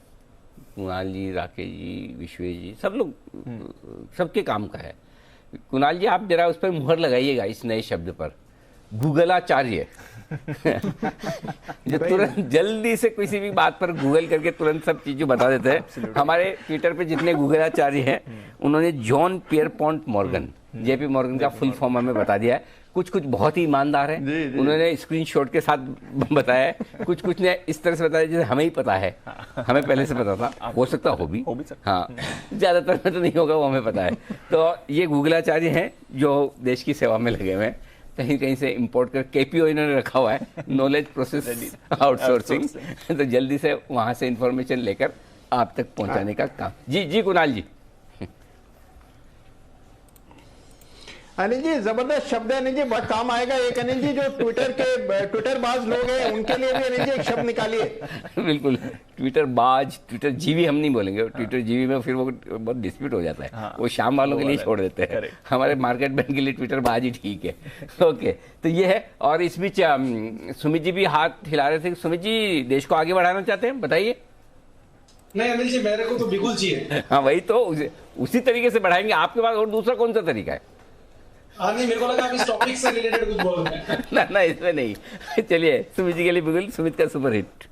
कुणाल जी, राकेश जी, विश्वेश जी, सब लोग सबके काम का है। कुणाल जी, आप जरा उस पर मुहर लगाइएगा इस नए शब्द पर, गूगलाचार्य। जो तुरंत जल्दी से किसी भी बात पर गूगल करके तुरंत सब चीजें बता देते हैं। हमारे ट्विटर पे जितने गूगलाचार्य हैं उन्होंने John Pierpont Morgan, JP Morgan का फुल फॉर्म हमें बता दिया है। कुछ बहुत ही ईमानदार है, उन्होंने स्क्रीनशॉट के साथ बताया है। कुछ ने इस तरह से बताया जैसे हमें ही पता है, हमें पहले से पता था। हो सकता हो भी हाँ, ज्यादातर में तो नहीं होगा, वो हमें पता है। तो ये गूगलाचार्य हैं जो देश की सेवा में लगे हुए हैं, कहीं कहीं से इंपोर्ट कर केपीओ इन्होंने रखा हुआ है, नॉलेज प्रोसेस आउटसोर्सिंग। तो जल्दी से वहां से इंफॉर्मेशन लेकर आप तक पहुंचाने का काम। जी कुणाल जी। अनिल जी, जबरदस्त शब्द है अनिल जी, बहुत काम आएगा। एक अनिल जी जो ट्विटर बाज लोग हैं उनके लिए भी अनिल जी एक शब्द निकालिए। बिल्कुल, ट्विटर बाज, ट्विटर जीवी हम नहीं बोलेंगे। ट्विटर जीवी में फिर वो बहुत डिस्प्यूट हो जाता है। वो शाम वालों के लिए छोड़ देते हैं, हमारे मार्केट बैंक के लिए ट्विटर बाज ही ठीक है। ओके, तो ये है। और इस बीच सुमित जी भी हाथ हिला रहे थे। सुमित जी, देश को आगे बढ़ाना चाहते हैं, बताइए। नहीं अनिल जी, मेरे को तो बिल्कुल चाहिए। हाँ वही तो, उसी तरीके से बढ़ाएंगे। आपके पास और दूसरा कौन सा तरीका है? नहीं, मेरे को लगा आप इस टॉपिक से रिलेटेड कुछ बोल रहे हैं। ना इसमें नहीं। चलिए, सुमित जी के लिए बिल्कुल सुमित का सुपर हिट।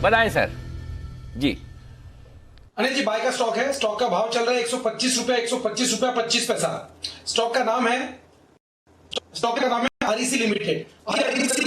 बताएं सर जी। अनिल जी, बाय का स्टॉक है, स्टॉक का भाव चल रहा है 125 रुपया, 125 रुपया 25 पैसा। स्टॉक का नाम है आरईसी लिमिटेड।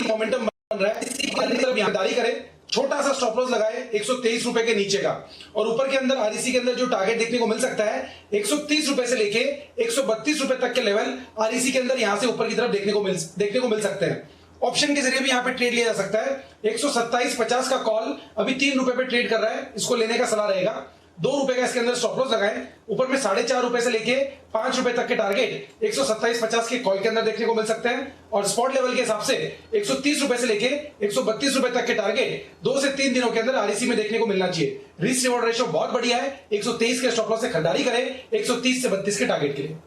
मोमेंटम बन रहा है, इसकी खरीदारी करें। छोटा सा स्टॉप लॉस लगाए 123 रुपए के नीचे का, और ऊपर के अंदर आरईसी के अंदर जो टारगेट देखने को मिल सकता है 130 रुपए से लेके 132 रुपए तक के लेवल आरईसी के अंदर यहां से ऊपर की तरफ देखने को मिल सकते हैं। ऑप्शन के जरिए भी यहां पे ट्रेड लिया जा सकता है। 127.50 का कॉल अभी 3 रुपए पे ट्रेड कर रहा है, इसको लेने का सलाह रहेगा। ₹2 का इसके अंदर स्टॉप लॉस लगाएं। ऊपर में ₹4.5 से लेके ₹5 तक के टारगेट 127.50 के कॉल के अंदर देखने को मिल सकते हैं और स्पॉट लेवल के हिसाब से ₹130 से लेके ₹132 तक के टारगेट 2 से 3 दिनों के अंदर आरईसी में देखने को मिलना चाहिए। रिस्क रिवॉर्ड रेशियो बहुत बढ़िया है, 123 के स्टॉप लॉस से खरीदारी करें 130 से 32 के टारगेट के लिए।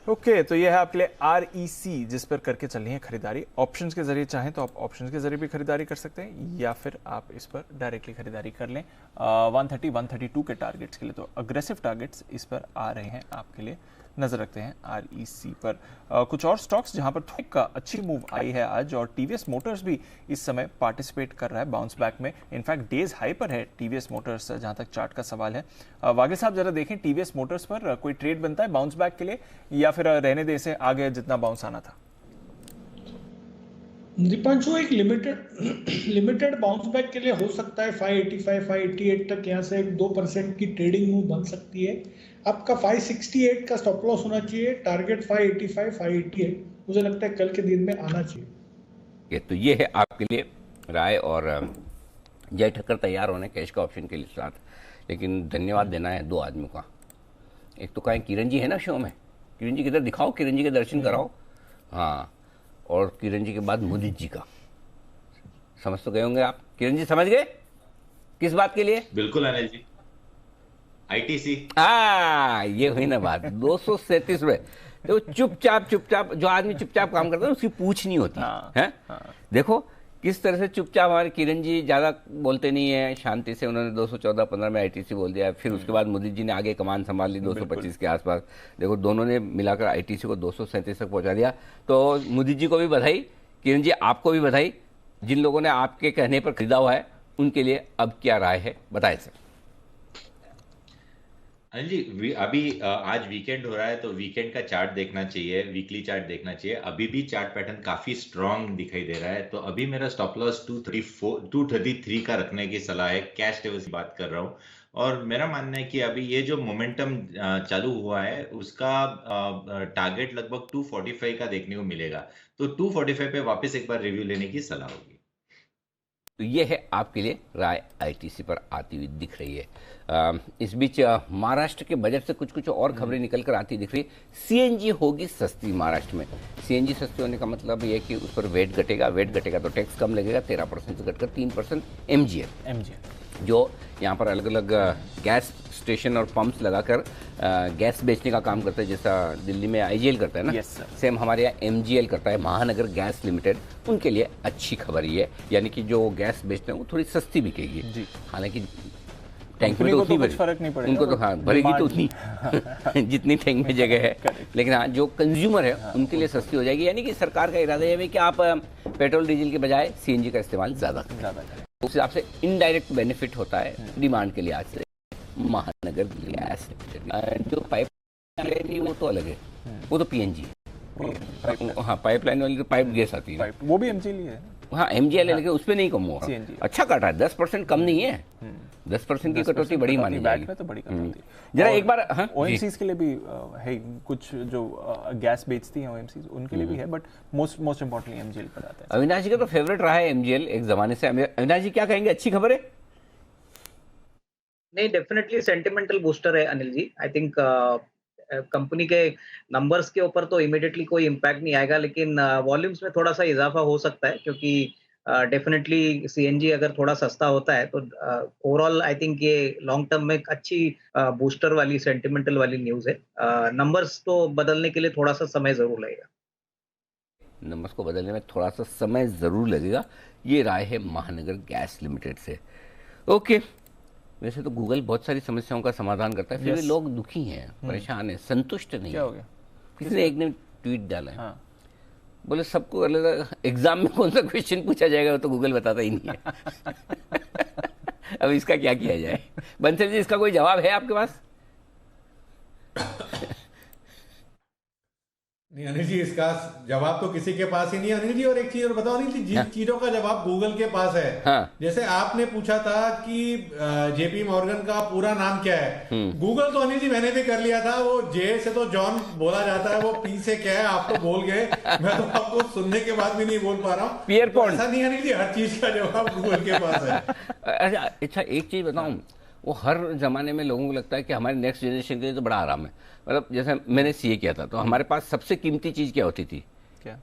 ओके तो ये है आपके लिए REC जिस पर करके चलनी है खरीदारी। ऑप्शंस के जरिए चाहें तो आप ऑप्शंस के जरिए भी खरीदारी कर सकते हैं या फिर आप इस पर डायरेक्टली खरीदारी कर लें 130 132 के टारगेट्स के लिए। तो अग्रेसिव टारगेट्स इस पर आ रहे हैं आपके लिए, नजर रखते हैं REC पर। कुछ और स्टॉक्स जहां पर थोड़ी अच्छी मूव आई है आज, और TVS मोटर्स भी इस समय पार्टिसिपेट कर रहा है बाउंस बैक में। इनफैक्ट डेज हाई पर है TVS मोटर्स जहां तक चार्ट का सवाल है। वागे साहब जरा देखें TVS मोटर्स पर कोई ट्रेड बनता है बाउंस बैक के लिए या फिर रहने दे से आगे जितना बाउंस आना था? दीपांशु एक लिमिटेड बाउंस बैक के लिए हो सकता है 585 588 तक, यहाँ से 2% की ट्रेडिंग मूव बन सकती है। आपका 568 का स्टॉप लॉस होना चाहिए, टारगेट 585 588 मुझे लगता है कल के दिन में आना चाहिए। तो ये है आपके लिए राय, और जय ठक्कर तैयार होने कैश का ऑप्शन के लिए साथ, लेकिन धन्यवाद देना है 2 आदमियों का। एक तो कहें किरण जी है ना शो में, किरण जी किधर दिखाओ, किरण जी के दर्शन कराओ। हाँ, और किरण जी के बाद मोदी जी का समझ तो गए होंगे आप। किरण जी समझ गए किस बात के लिए? बिल्कुल अनिल जी, ITC। ये हुई ना बात। 237 रुपए। तो चुपचाप जो आदमी चुपचाप काम करता है उसकी पूछ नहीं होती है। देखो किस तरह से चुपचाप हमारे किरण जी ज्यादा बोलते नहीं है, शांति से उन्होंने 214-15 में ITC बोल दिया। फिर उसके बाद मोदी जी ने आगे कमान संभाल ली 225 के आसपास। देखो दोनों ने मिलाकर ITC को 237 तक पहुंचा दिया। तो मोदी जी को भी बधाई, किरण जी आपको भी बधाई। जिन लोगों ने आपके कहने पर खरीदा हुआ है उनके लिए अब क्या राय है बताएं सर। अनिल जी अभी आज वीकेंड हो रहा है तो वीकेंड का चार्ट देखना चाहिए, वीकली चार्ट देखना चाहिए। अभी भी चार्ट पैटर्न काफी स्ट्रांग दिखाई दे रहा है, तो अभी मेरा स्टॉप लॉस 233 का रखने की सलाह है। कैश लेवल की बात कर रहा हूँ, और मेरा मानना है कि अभी ये जो मोमेंटम चालू हुआ है उसका टारगेट लगभग 245 का देखने को मिलेगा, तो 245 पे वापस एक बार रिव्यू लेने की सलाह होगी। तो ये है आपके लिए राय ITC पर आती हुई दिख रही है। इस बीच महाराष्ट्र के बजट से कुछ और खबरें निकल कर आती दिख रही है। CNG होगी सस्ती महाराष्ट्र में। CNG सस्ती होने का मतलब ये कि उस पर वेट घटेगा तो टैक्स कम लगेगा, 13% से घटकर 3% MGL, जो यहाँ पर अलग अलग गैस स्टेशन और पंप्स लगाकर गैस बेचने का काम करता है, जैसा दिल्ली में IGL करता है ना। सेम हमारे यहाँ MGL करता है, महानगर गैस लिमिटेड। उनके लिए अच्छी खबर ये है, यानी कि जो गैस बेचते हैं वो थोड़ी सस्ती बिकेगी। हालांकि टैंक में तो उतनी कुछ फर्क नहीं पड़ेगा, उनको तो हाँ भरेगी तो उतनी जितनी टैंक में जगह है, लेकिन हाँ जो कंज्यूमर है उनके लिए सस्ती हो जाएगी। यानी कि सरकार का इरादा यह है कि आप पेट्रोल डीजल के बजाय CNG का इस्तेमाल ज़्यादा करें। उस हिसाब से इनडायरेक्ट बेनिफिट होता है डिमांड के लिए। आज से महानगर गैस जो पाइप वो तो अलग है, वो तो PNG है। हाँ पाइपलाइन वाली तो पाइप गैस आती है, वो भी MGL ही है। हाँ MGL है, लेकिन उसपे नहीं कम हुआ। अच्छा काटा है, 10% कम नहीं है। 10% की कटौती बड़ी मानी जाएगी। तो बड़ी कटौती जरा एक बार OMCs के लिए भी है, कुछ जो गैस बेचती हैं OMCs उनके लिए भी है, बट मोस्ट इम्पोर्टेंटली MGL पर आता है। अविनाश जी का तो फेवरेट रहा है MGL एक जमाने से। अविनाश जी क्या कहेंगे, अच्छी खबर है? नहीं, डेफिनेटली सेंटिमेंटल बूस्टर है Anil ji. I think company के नंबर्स के ऊपर तो इमीडिएटली कोई इम्पैक्ट नहीं आएगा, लेकिन वॉल्यूम्स में थोड़ा सा इजाफा हो सकता है, क्योंकि डेफिनेटली CNG अगर थोड़ा सस्ता होता है तो ओवरऑल आई थिंक ये लॉन्ग टर्म में एक अच्छी बूस्टर वाली सेंटिमेंटल वाली न्यूज है। नंबर्स तो बदलने के लिए थोड़ा सा समय जरूर लगेगा। नंबर्स को बदलने में थोड़ा सा समय जरूर लगेगा, ये राय है महानगर गैस लिमिटेड से। ओके, वैसे तो गूगल बहुत सारी समस्याओं का समाधान करता है, फिर भी लोग दुखी हैं, परेशान हैं, संतुष्ट नहीं। क्या हो गया? किसी ने एक ने ट्वीट डाला है, बोले सबको अलग एग्जाम में कौन सा क्वेश्चन पूछा जाएगा वो तो गूगल बताता ही नहीं है। अब इसका क्या किया जाए? बंसल जी इसका कोई जवाब है आपके पास? नहीं अनिल जी, इसका जवाब तो किसी के पास ही नहीं है अनिल जी। और एक चीज और बताओ अनिल जी, जिन चीजों का जवाब गूगल के पास है, जैसे आपने पूछा था कि जेपी मॉर्गन का पूरा नाम क्या है, गूगल तो अनिल जी मैंने भी कर लिया था, वो जे से तो जॉन बोला जाता है, वो पी से क्या है आप तो बोल गए, मैं तो आपको सुनने के बाद भी नहीं बोल पा रहा हूँ। पियरपॉइंट ऐसा नहीं अनिल जी, हर चीज का जवाब गूगल के पास है। अच्छा एक चीज बताऊं, वो हर जमाने में लोगों को लगता है कि हमारे नेक्स्ट जनरेशन के लिए तो बड़ा आराम है। मतलब जैसे मैंने सीए किया था तो हमारे पास सबसे कीमती चीज क्या होती थी? क्या?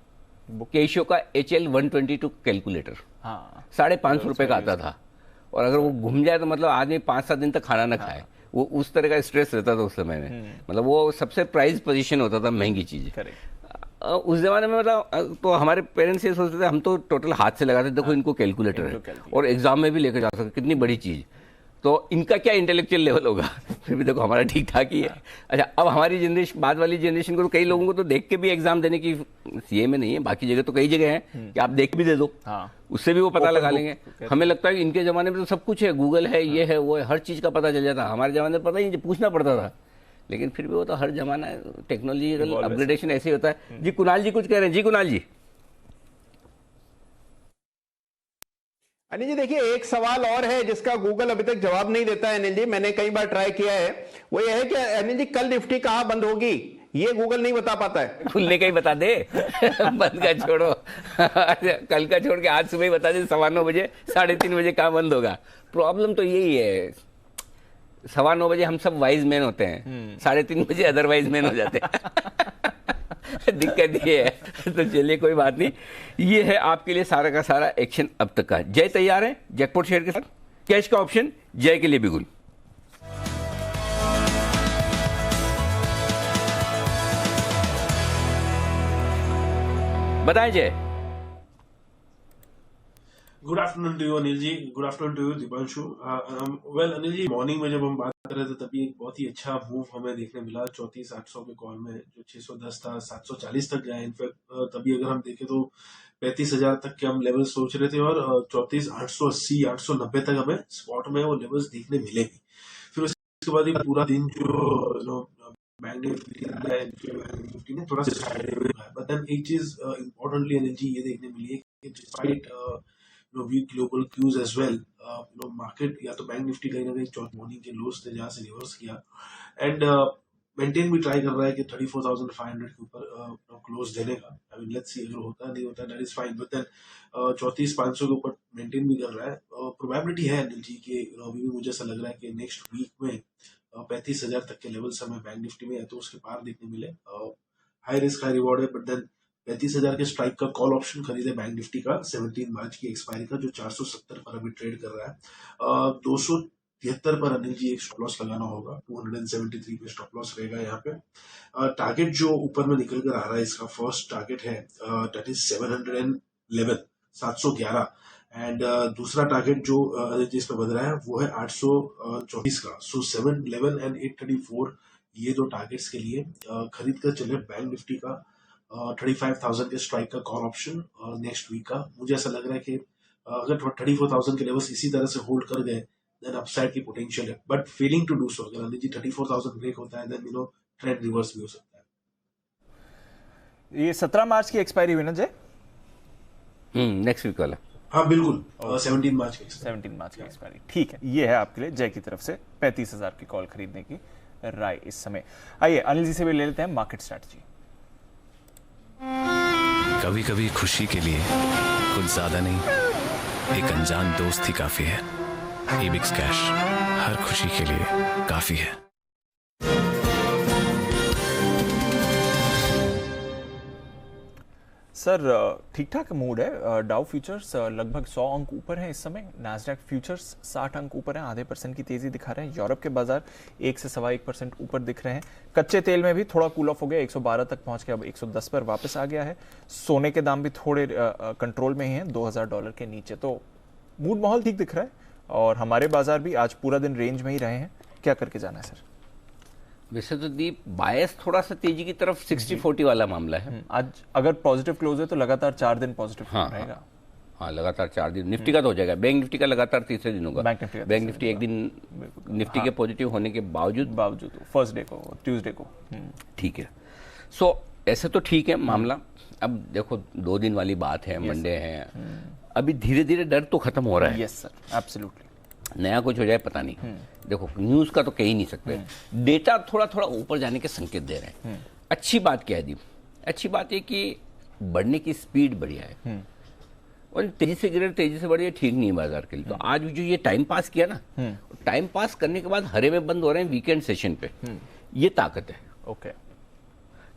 केशो का HL 122 कैलकुलेटर, हाँ, 550 रुपए का आता था, और अगर वो घूम जाए तो मतलब आदमी 5-7 दिन तक खाना ना खाए। वो उस तरह का स्ट्रेस रहता था उस समय में, मतलब वो सबसे प्राइस पोजीशन होता था, महंगी चीज। उस जमाने में मतलब तो हमारे पेरेंट्स ये सोचते थे, हम तो टोटल हाथ से लगाते, देखो इनको कैलकुलेटर है और एग्जाम में भी लेकर जा सकते, कितनी बड़ी चीज, तो इनका क्या इंटेलेक्चुअल लेवल होगा। फिर भी देखो हमारा ठीक ठाक ही है। अच्छा, अब हमारी जनरेशन, बाद वाली जनरेशन को तो कई लोगों को तो देख के भी एग्जाम देने की, सीए में नहीं है, बाकी जगह तो कई जगह है कि आप देख भी दे दो, उससे भी वो पता लगा लेंगे। हमें लगता है कि इनके जमाने में तो सब कुछ है, गूगल है, ये है, वो है, हर चीज का पता चल जाता। हमारे जमाने में पता ही नहीं, पूछना पड़ता था। लेकिन फिर भी वो तो हर जमाना टेक्नोलॉजिकल अपग्रेडेशन ऐसे ही होता है। जी कुणाल जी कुछ कह रहे हैं। जी कुणाल जी। अनिल जी देखिए, एक सवाल और है जिसका गूगल अभी तक जवाब नहीं देता है अनिल जी, मैंने कई बार ट्राई किया है, वो ये है कि अनिल जी कल निफ्टी कहाँ बंद होगी, ये गूगल नहीं बता पाता है। खुलने का ही बता दे, बंद का छोड़ो, कल का छोड़ के आज सुबह ही बता दे 9:15 बजे, 3:30 बजे कहाँ बंद होगा। प्रॉब्लम तो यही है, 9:15 बजे हम सब वाइज मैन होते हैं, 3:30 बजे अदरवाइज मैन हो जाते हैं। दिक्कत ये है। तो चलिए कोई बात नहीं, ये है आपके लिए सारा का सारा एक्शन अब तक का। जय तैयार है जैकपॉट शेयर के साथ, कैश का ऑप्शन जय के लिए बिगुल। बताएं Jay. Good afternoon to you Anil ji, good afternoon to you Deepanshu. Well Anil ji, morning में जब हम बात कर रहे थे तभी एक बहुत ही अच्छा मूव हमें देखने मिला 34,800 के कॉल में, जो 610 था 740 तक गया। इनफैक्ट तभी अगर हम देखें तो 35,000 तक के हम लेवल सोच रहे थे, और 34,880 890 तक हमें स्पॉट में वो लेवल्स देखने मिले भी। फिर उसके बाद ही पूरा दिन जो बैंक निफ्टी ने थोड़ा सा, बट देन एक चीज इंपॉर्टेंटली अनिल जी ये देखने मिली है कि despite weak global cues as well, market या तो बैंक निफ्टी कहीं ना कहीं मॉर्निंग के लोस थे जहां से रिवर्स किया, एंड मेंटेन भी ट्राई कर रहा है कि 34,500 के ऊपर क्लोज देने का। आई मीन लेट्स सी, अगर होता नहीं होता that is fine, but then 34,500 के ऊपर मेंटेन भी कर रहा है। प्रोबेबिलिटी है अनिल जी कि अभी भी मुझे ऐसा लग रहा है कि नेक्स्ट वीक में 35,000 तक के लेवल्स हमें बैंक निफ्टी में या तो उसके पार देखने मिले। हाई रिस्क हाई रिवॉर्ड है, बट देन 35,000 के स्ट्राइक का कॉल ऑप्शन खरीदे बैंक निफ्टी का 17 मार्च की एक्सपायरी का, जो 470 पर अभी ट्रेड कर रहा है। 273 पर अनिल जी एक स्टॉप लॉस लगाना होगा, 273 पे स्टॉप लॉस रहेगा यहाँ पे। टारगेट जो ऊपर में निकल कर आ रहा है, इसका फर्स्ट टारगेट है दैट इज 711 एंड दूसरा टारगेट जो अनिल जी इसमें बन रहा है वो है 824 का। सो 711 एंड 834 ये दो टारगेट्स के लिए खरीद कर चले बैंक निफ्टी का 35,000 के स्ट्राइक का कॉल ऑप्शन नेक्स्ट वीक का। मुझे ऐसा लग रहा है कि अगर 34,000 के लेवल्स इसी तरह से होल्ड कर गए देन अपसाइड की पोटेंशियल है, but failing to do so, अगर अनिल जी 34,000 ब्रेक होता है देन ट्रेंड रिवर्स भी हो सकता है। ये 17 मार्च की एक्सपायरी हुई ना जय? नेक्स्ट वीक वाला, हाँ बिल्कुल, 17 मार्च की एक्सपायरी। ठीक है, ये है आपके लिए जय की तरफ से 35,000 की कॉल खरीदने की राय इस समय। आइए अनिल जी से भी ले लेते हैं मार्केट स्ट्रैटेजी। कभी कभी खुशी के लिए कुछ ज्यादा नहीं, एक अनजान दोस्त ही काफी है। एबिक्स कैश हर खुशी के लिए काफी है। सर ठीक ठाक मूड है। डाउ फ्यूचर्स लगभग 100 अंक ऊपर है इस समय, नैस्डैक फ्यूचर्स 60 अंक ऊपर है, आधे % की तेजी दिखा रहे हैं। यूरोप के बाजार 1 से 1.25% ऊपर दिख रहे हैं। कच्चे तेल में भी थोड़ा कूल ऑफ हो गया, 112 तक पहुंच के अब 110 पर वापस आ गया है। सोने के दाम भी थोड़े कंट्रोल में ही हैं, $2,000 के नीचे। तो मूड माहौल ठीक दिख रहा है, और हमारे बाजार भी आज पूरा दिन रेंज में ही रहे हैं। क्या करके जाना है सर? वैसे तो दीप बायस थोड़ा सा तेजी की तरफ 60-40 वाला मामला है। आज अगर पॉजिटिव क्लोज है तो लगातार 4 दिन पॉजिटिव रहेगा। हाँ, लगातार 4 दिन निफ्टी का तो हो जाएगा। बैंक निफ्टी का लगातार तीसरे दिन होगा। बैंक निफ्टी एक दिन निफ्टी के पॉजिटिव होने के बावजूद फर्स्ट डे को, ट्यूसडे को। ठीक है। सो ऐसे तो ठीक है मामला। अब देखो 2 दिन वाली बात है, मंडे है, अभी धीरे धीरे डर तो खत्म हो रहा है। Yes sir, absolutely. नया कुछ हो जाए पता नहीं। देखो न्यूज का तो कह ही नहीं सकते, डेटा थोड़ा थोड़ा ऊपर जाने के संकेत दे रहे हैं। अच्छी बात क्या है दीप? अच्छी बात है कि बढ़ने की स्पीड बढ़िया है, और तेजी से गिरे तेजी से बढ़िया ठीक नहीं है बाजार के लिए। तो आज जो ये टाइम पास किया ना, टाइम पास करने के बाद हरे में बंद हो रहे हैं वीकेंड सेशन पे, ये ताकत है। ओके,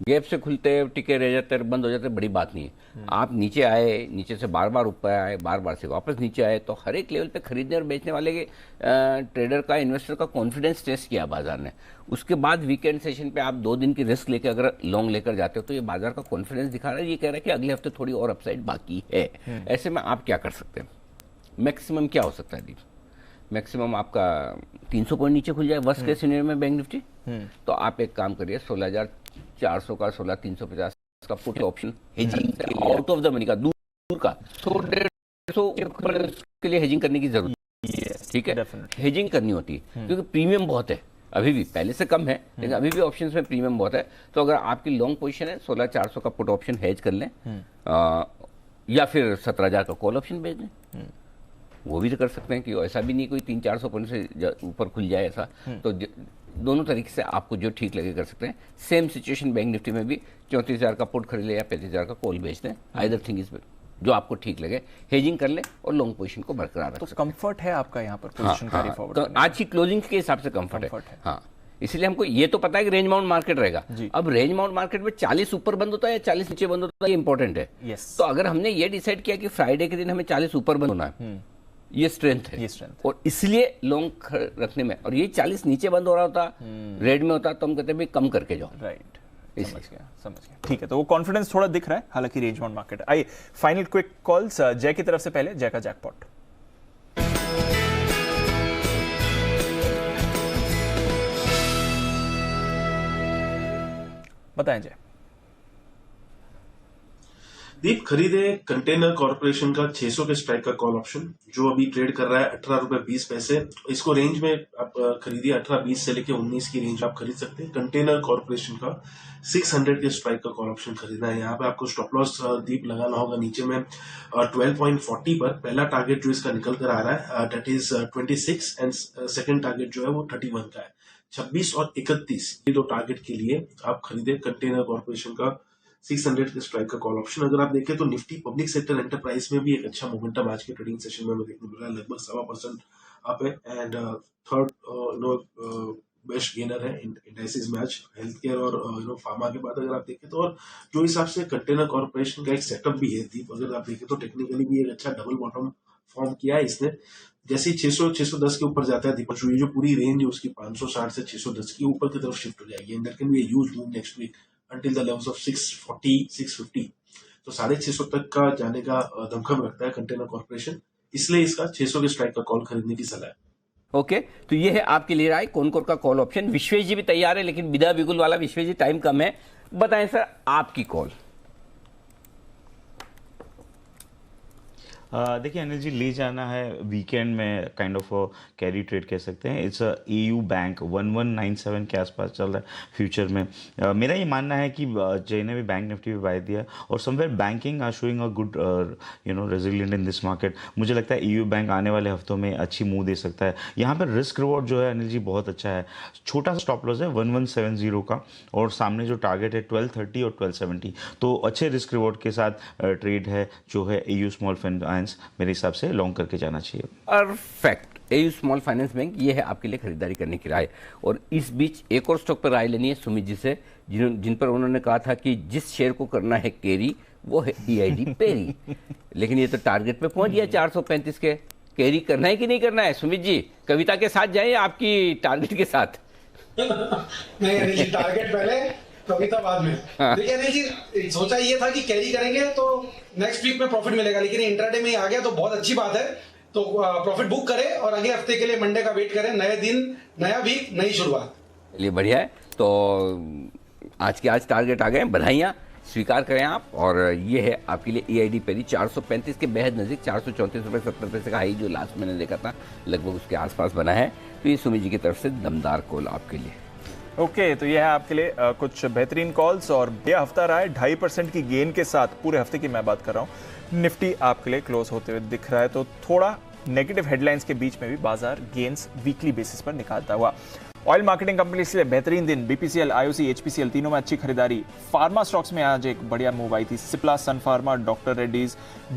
गैप से खुलते टिके रह जाते बंद हो जाते बड़ी बात नहीं है। आप नीचे आए, नीचे से बार बार ऊपर आए, बार बार से वापस नीचे आए, तो हर एक लेवल पे खरीदने और बेचने वाले के ट्रेडर का, इन्वेस्टर का कॉन्फिडेंस टेस्ट किया बाजार ने। उसके बाद वीकेंड सेशन पे आप 2 दिन की रिस्क लेकर अगर लॉन्ग लेकर जाते हो तो ये बाजार का कॉन्फिडेंस दिखा रहा है, ये कह रहा है कि अगले हफ्ते थोड़ी और अपसाइड बाकी है। ऐसे में आप क्या कर सकते हैं? मैक्सिमम क्या हो सकता है दीप? मैक्सिमम आपका 300 पॉइंट नीचे खुल जाए वर्स्ट केस सिनेरियो में बैंक निफ्टी, तो आप एक काम करिए 16,400 का 16,350 का put option hedging out of the money का, दूर का 100-150 के लिए हेजिंग करने की जरूरत है। ठीक है, हेजिंग करनी होती है क्योंकि प्रीमियम बहुत है, अभी भी पहले से कम है लेकिन अभी भी ऑप्शंस में प्रीमियम बहुत है। तो अगर आपकी लॉन्ग पोजीशन है 16,400 का पुट ऑप्शन हेज कर लें, या फिर 17,000 का कॉल ऑप्शन भेज दें, वो भी तो कर सकते हैं कि ऐसा भी नहीं कोई 300-400 पॉइंट से ऊपर खुल जाए ऐसा। तो दोनों तरीके से आपको जो ठीक लगे कर सकते हैं। सेम सिचुएशन बैंक निफ्टी में भी 34,000 का पुट खरीद ले या 35,000 का कॉल बेच दें, आइदर थिंग इज जो आपको ठीक लगे, हेजिंग कर ले और लॉन्ग पोजीशन को बरकरार रखें। तो कंफर्ट है आपका यहाँ पर पोजीशन कैरी फॉरवर्ड? तो आज की क्लोजिंग के हिसाब से कंफर्ट है। हाँ, इसलिए हमको ये तो पता है कि रेंज बाउंड मार्केट रहेगा। अब रेंज बाउंड मार्केट में 40 ऊपर बंद होता है या 40 नीचे बंद होता है, ये इंपॉर्टेंट है। yes. तो अगर हमने ये डिसाइड किया कि फ्राइडे के दिन हमें 40 ऊपर बंद होना है, ये स्ट्रेंथ है, और इसलिए लॉन्ग रखने में, और ये 40 नीचे बंद हो रहा होता, रेड में होता, तो हम कहते हैं भाई कम करके जाओ। राइट, समझ गया। ठीक है, तो वो कॉन्फिडेंस थोड़ा दिख रहा है, हालांकि रेंज बाउंड मार्केट। आइए फाइनल क्विक कॉल्स जय की तरफ से, पहले जय का जैकपॉट। बताएं जय। दीप, खरीदे कंटेनर कॉर्पोरेशन का 600 के स्ट्राइक का कॉल ऑप्शन, जो अभी ट्रेड कर रहा है 18.20 रुपए। इसको रेंज में आप खरीदिए, 18.20 से लेके 19 की रेंज आप खरीद सकते हैं। कंटेनर कॉर्पोरेशन का 600 के स्ट्राइक का कॉल ऑप्शन खरीदना है। यहाँ पे आपको स्टॉप लॉस दीप लगाना होगा नीचे में 12.40 पर। पहला टारगेट जो इसका निकल कर आ रहा है that is 26 and second target जो है वो 31 का है। 26 और 31 ये 2 टारगेट के लिए आप खरीदे कंटेनर कॉर्पोरेशन का 600 के स्ट्राइक का कॉल ऑप्शन। अगर आप देखें तो निफ्टी पब्लिक सेक्टर एंटरप्राइज में भी एक अच्छा मोमेंटम आज के ट्रेडिंग सेशन में हमें देखने मिल रहा है, लगभग 1.25% अप है। एंड थर्ड बेस्ट गेनर है इंडाइसेस में आज हेल्थ केयर और फार्मा के बाद अगर आप देखें तो। और जो हिसाब से कंटेनर कॉर्पोरेशन का एक सेटअप भी है दीप, अगर आप देखें तो टेक्निकली भी एक अच्छा डबल बॉटम फॉर्म किया है इसने। जैसे 600-610 के ऊपर जाता है दीपक, ये जो पूरी रेंज है उसकी 560 से 610 की ऊपर की तरफ शिफ्ट हो जाएगी। And that can be a huge move next week until the levels of 640, 650। तो 650 तक का जाने का दमखम रखता है कंटेनर कॉर्पोरेशन, इसलिए इसका 600 के स्ट्राइक का कॉल खरीदने की सलाह है। ओके, तो ये है आपके लिए राय कॉनकोर का कॉल ऑप्शन। विश्वेश जी भी तैयार है, लेकिन बिदा बिगुल वाला विश्वेश जी टाइम कम है, बताएं सर आपकी कॉल। देखिए अनिल जी, ले जाना है वीकेंड में काइंड ऑफ कैरी ट्रेड कह सकते हैं। इट्स एयू बैंक 1197 के आसपास चल रहा है फ्यूचर में। मेरा ये मानना है कि जय ने भी बैंक निफ्टी पे बाय दिया और somewhere banking are showing a good resilient in this market. मुझे लगता है एयू बैंक आने वाले हफ्तों में अच्छी मूव दे सकता है। यहाँ पर रिस्क रिवॉर्ड जो है अनिल जी बहुत अच्छा है। छोटा सा स्टॉप लॉस है 1170 का, और सामने जो टारगेट है 1230 और 1270, तो अच्छे रिस्क रिवॉर्ड के साथ ट्रेड है जो है एयू स्मॉल फाइनेंस, मेरे हिसाब से लॉन्ग करके जाना चाहिए। Perfect, AU Small Finance bank, ये है आपके लिए खरीदारी करने की राय। और इस बीच एक और स्टॉक पर राय लेनी है सुमित जी से, जिन पर उन्होंने कहा था कि जिस शेयर को करना है कैरी वो है EID पेरी, लेकिन ये तो टारगेट पे पहुंच गया 435 के। कैरी करना है कि नहीं करना है सुमित जी? कविता के साथ जाए या आपकी टारगेट के साथ? नहीं अनिल जी, टारगेट पहले कविता बाद में। देखिए अनिल जी, सोचा ये था कि कैरी करेंगे तो नेक्स्ट वीक में प्रॉफिट मिलेगा, लेकिन इंट्राडे में आ गया तो बहुत अच्छी बात है। तो प्रॉफिट बुक करें और अगले हफ्ते के लिए मंडे का वेट करें। नए दिन, नया वीक, नई शुरुआत। चलिए बढ़िया है। तो आज के आज टारगेट आ गए, बधाइयाँ स्वीकार करें आप। और ये है आपके लिए EID पेरी 435 के बेहद नज़दीक, 434 रुपये 70 पैसे का हाई जो लास्ट मैंने देखा था, लगभग उसके आसपास बना है। तो ये सुमित जी की तरफ से दमदार कॉल आपके लिए। ओके, तो ये है आपके लिए कुछ बेहतरीन कॉल्स। और यह हफ्ता रहा है 2.5% की गेन के साथ, पूरे हफ्ते की मैं बात कर रहा हूँ। निफ्टी आपके लिए क्लोज होते हुए दिख रहा है, तो थोड़ा नेगेटिव हेडलाइंस के बीच में भी बाजार गेन्स वीकली बेसिस पर निकालता हुआ। ऑयल मार्केटिंग कंपनी के लिए बेहतरीन दिन, बीपीसीएल, आईओसी, एचपीसीएल तीनों में अच्छी खरीदारी। फार्मा स्टॉक्स में आज एक बढ़िया मूव आई थी, सिप्ला, सन फार्मा, डॉक्टर रेड्डीज,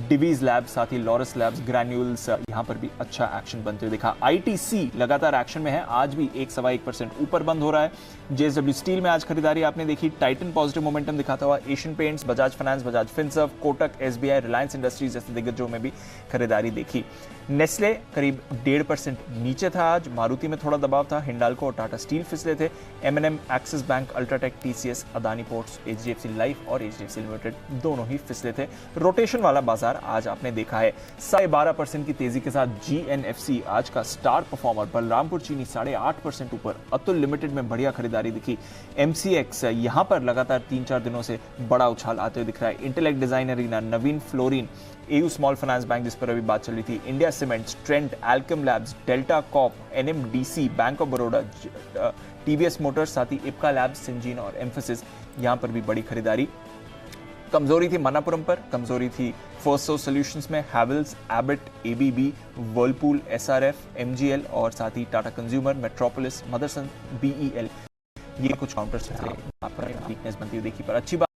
डिवीज लैब, साथ ही लॉरस लैब्स, ग्रैन्यूल्स, यहां पर भी अच्छा एक्शन बनते हुए दिखा। आईटीसी लगातार एक्शन में है, आज भी 1.1% ऊपर बंद हो रहा है। जेएसडब्ल्यू स्टील में आज खरीदारी आपने देखी। टाइटन पॉजिटिव मोमेंटम दिखाता हुआ। Asian paints, Bajaj finance, Bajaj Finserv, Kotak, SBI, Reliance industries जैसे दिग्गजों में भी खरीदारी देखी। नेस्ले करीब 1.5% नीचे था आज। मारुति में थोड़ा दबाव था। हिंडाल्को और टाटा स्टील फिसले थे। MNM, Axis bank, UltraTech, TCS, Adani ports, HDFC life और एचडीएफसी लिमिटेड दोनों ही फिसले थे। रोटेशन वाला बाजार आज आपने देखा है। 12.5% की तेजी के साथ जीएनएफसी आज का स्टार परफॉर्मर। बलरामपुर चीनी 8.5% ऊपर। अतुल लिमिटेड में बढ़िया खरीदारी दिखी। एमसीएक्स यहां पर लगातार 3-4 दिनों से बड़ा उछाल आते हुए दिख रहा है। Intellect Design Arena, Navin Fluorine, AU Small Finance Bank जिस पर अभी बात चल रही थी, India Cements, Trent, Alkem Labs, Delta Corp, NMDC, Bank of Baroda, TVS Motors, साथ ही इप्का लैब्स, सिंजीन और एम्फोसिस, यहां पर भी बड़ी खरीदारी। कमजोरी थी मनापुरम पर, कमजोरी थी फर्स्टसो सॉल्यूशंस में, Havells, Abbott, ABB, Whirlpool, SRF, MGL और साथ ही Tata Consumer, Metropolis, Motherson, BEL, ये कुछ काउंटर्स थे यहाँ पर वीकनेस बनती हुई देखी। पर अच्छी बात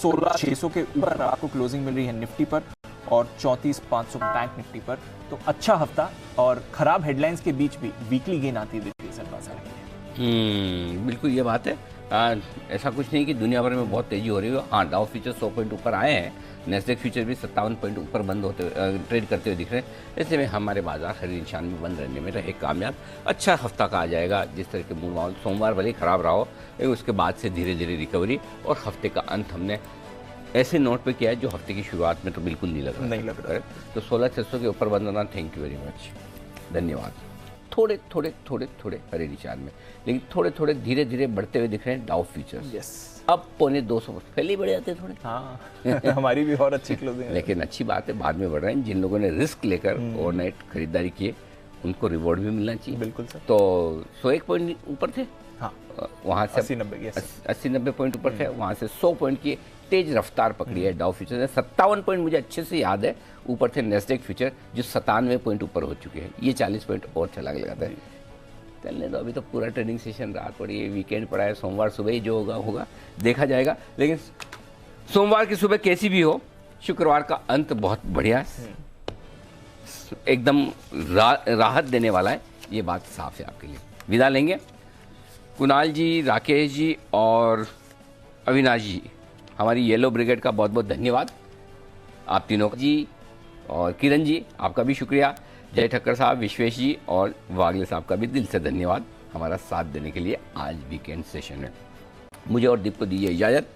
16,600 के ऊपर आपको क्लोजिंग मिल रही है निफ्टी पर और 34,500 बैंक निफ्टी पर। तो अच्छा हफ्ता और खराब हेडलाइंस के बीच भी वीकली गेन आती हुई दिख रही है बाजार में। बिल्कुल ये बात है। ऐसा कुछ नहीं कि दुनिया भर में बहुत तेजी हो रही है। हाँ, डाउ फ्यूचर 100 पॉइंट ऊपर आए हैं, नेस्डेक फ्यूचर भी 57 पॉइंट ऊपर बंद होते ट्रेड करते हुए दिख रहे हैं। ऐसे में हमारे बाजार खरीद निशान में बंद रहने में रहे कामयाब। अच्छा हफ्ता का आ जाएगा, जिस तरह के मूड माहौल सोमवार भले ही खराब रहा हो, लेकिन उसके बाद से धीरे धीरे रिकवरी और हफ्ते का अंत हमने ऐसे नोट पे किया है जो हफ्ते की शुरुआत में तो बिल्कुल नहीं लग रहा। तो 16,600 के ऊपर बंद होना, थैंक यू वेरी मच, धन्यवाद। थोड़े थोड़े थोड़े थोड़े हरे निशान में, लेकिन थोड़े थोड़े धीरे धीरे बढ़ते हुए दिख रहे हैं डाउ फ्यूचर्स। यस, अब 250 पहले ही बढ़ जाते थोड़े। हाँ हमारी भी और अच्छी क्लोजिंग है। लेकिन अच्छी बात है, बाद में बढ़ रहे हैं। जिन लोगों ने रिस्क लेकर ओवरनाइट खरीदारी किए उनको रिवॉर्ड भी मिलना चाहिए। बिल्कुल सर। तो 101 पॉइंट ऊपर थे, हाँ, वहाँ से 80-90 पॉइंट ऊपर थे, वहाँ से 100 पॉइंट की तेज रफ्तार पकड़ी है डाउ फ्यूचर ने। 57 पॉइंट मुझे अच्छे से याद है ऊपर थे नेस्डेक फ्यूचर, जो 97 पॉइंट ऊपर हो चुके हैं। ये 40 पॉइंट और छलांग लगाता है। चलने दो, अभी तो पूरा ट्रेडिंग सेशन रात पड़ी है, वीकेंड पड़ा है, सोमवार सुबह ही जो होगा होगा, देखा जाएगा। लेकिन सोमवार की सुबह कैसी भी हो, शुक्रवार का अंत बहुत बढ़िया है, एकदम राहत देने वाला है, ये बात साफ है आपके लिए। विदा लेंगे कुणाल जी, राकेश जी और अविनाश जी, हमारी येलो ब्रिगेड का बहुत बहुत धन्यवाद। आप तीनों जी और किरण जी, आपका भी शुक्रिया। जय ठक्कर साहब, विश्वेश जी और वागले साहब का भी दिल से धन्यवाद हमारा साथ देने के लिए आज वीकेंड सेशन में। मुझे और दीप को दीजिए इजाज़त।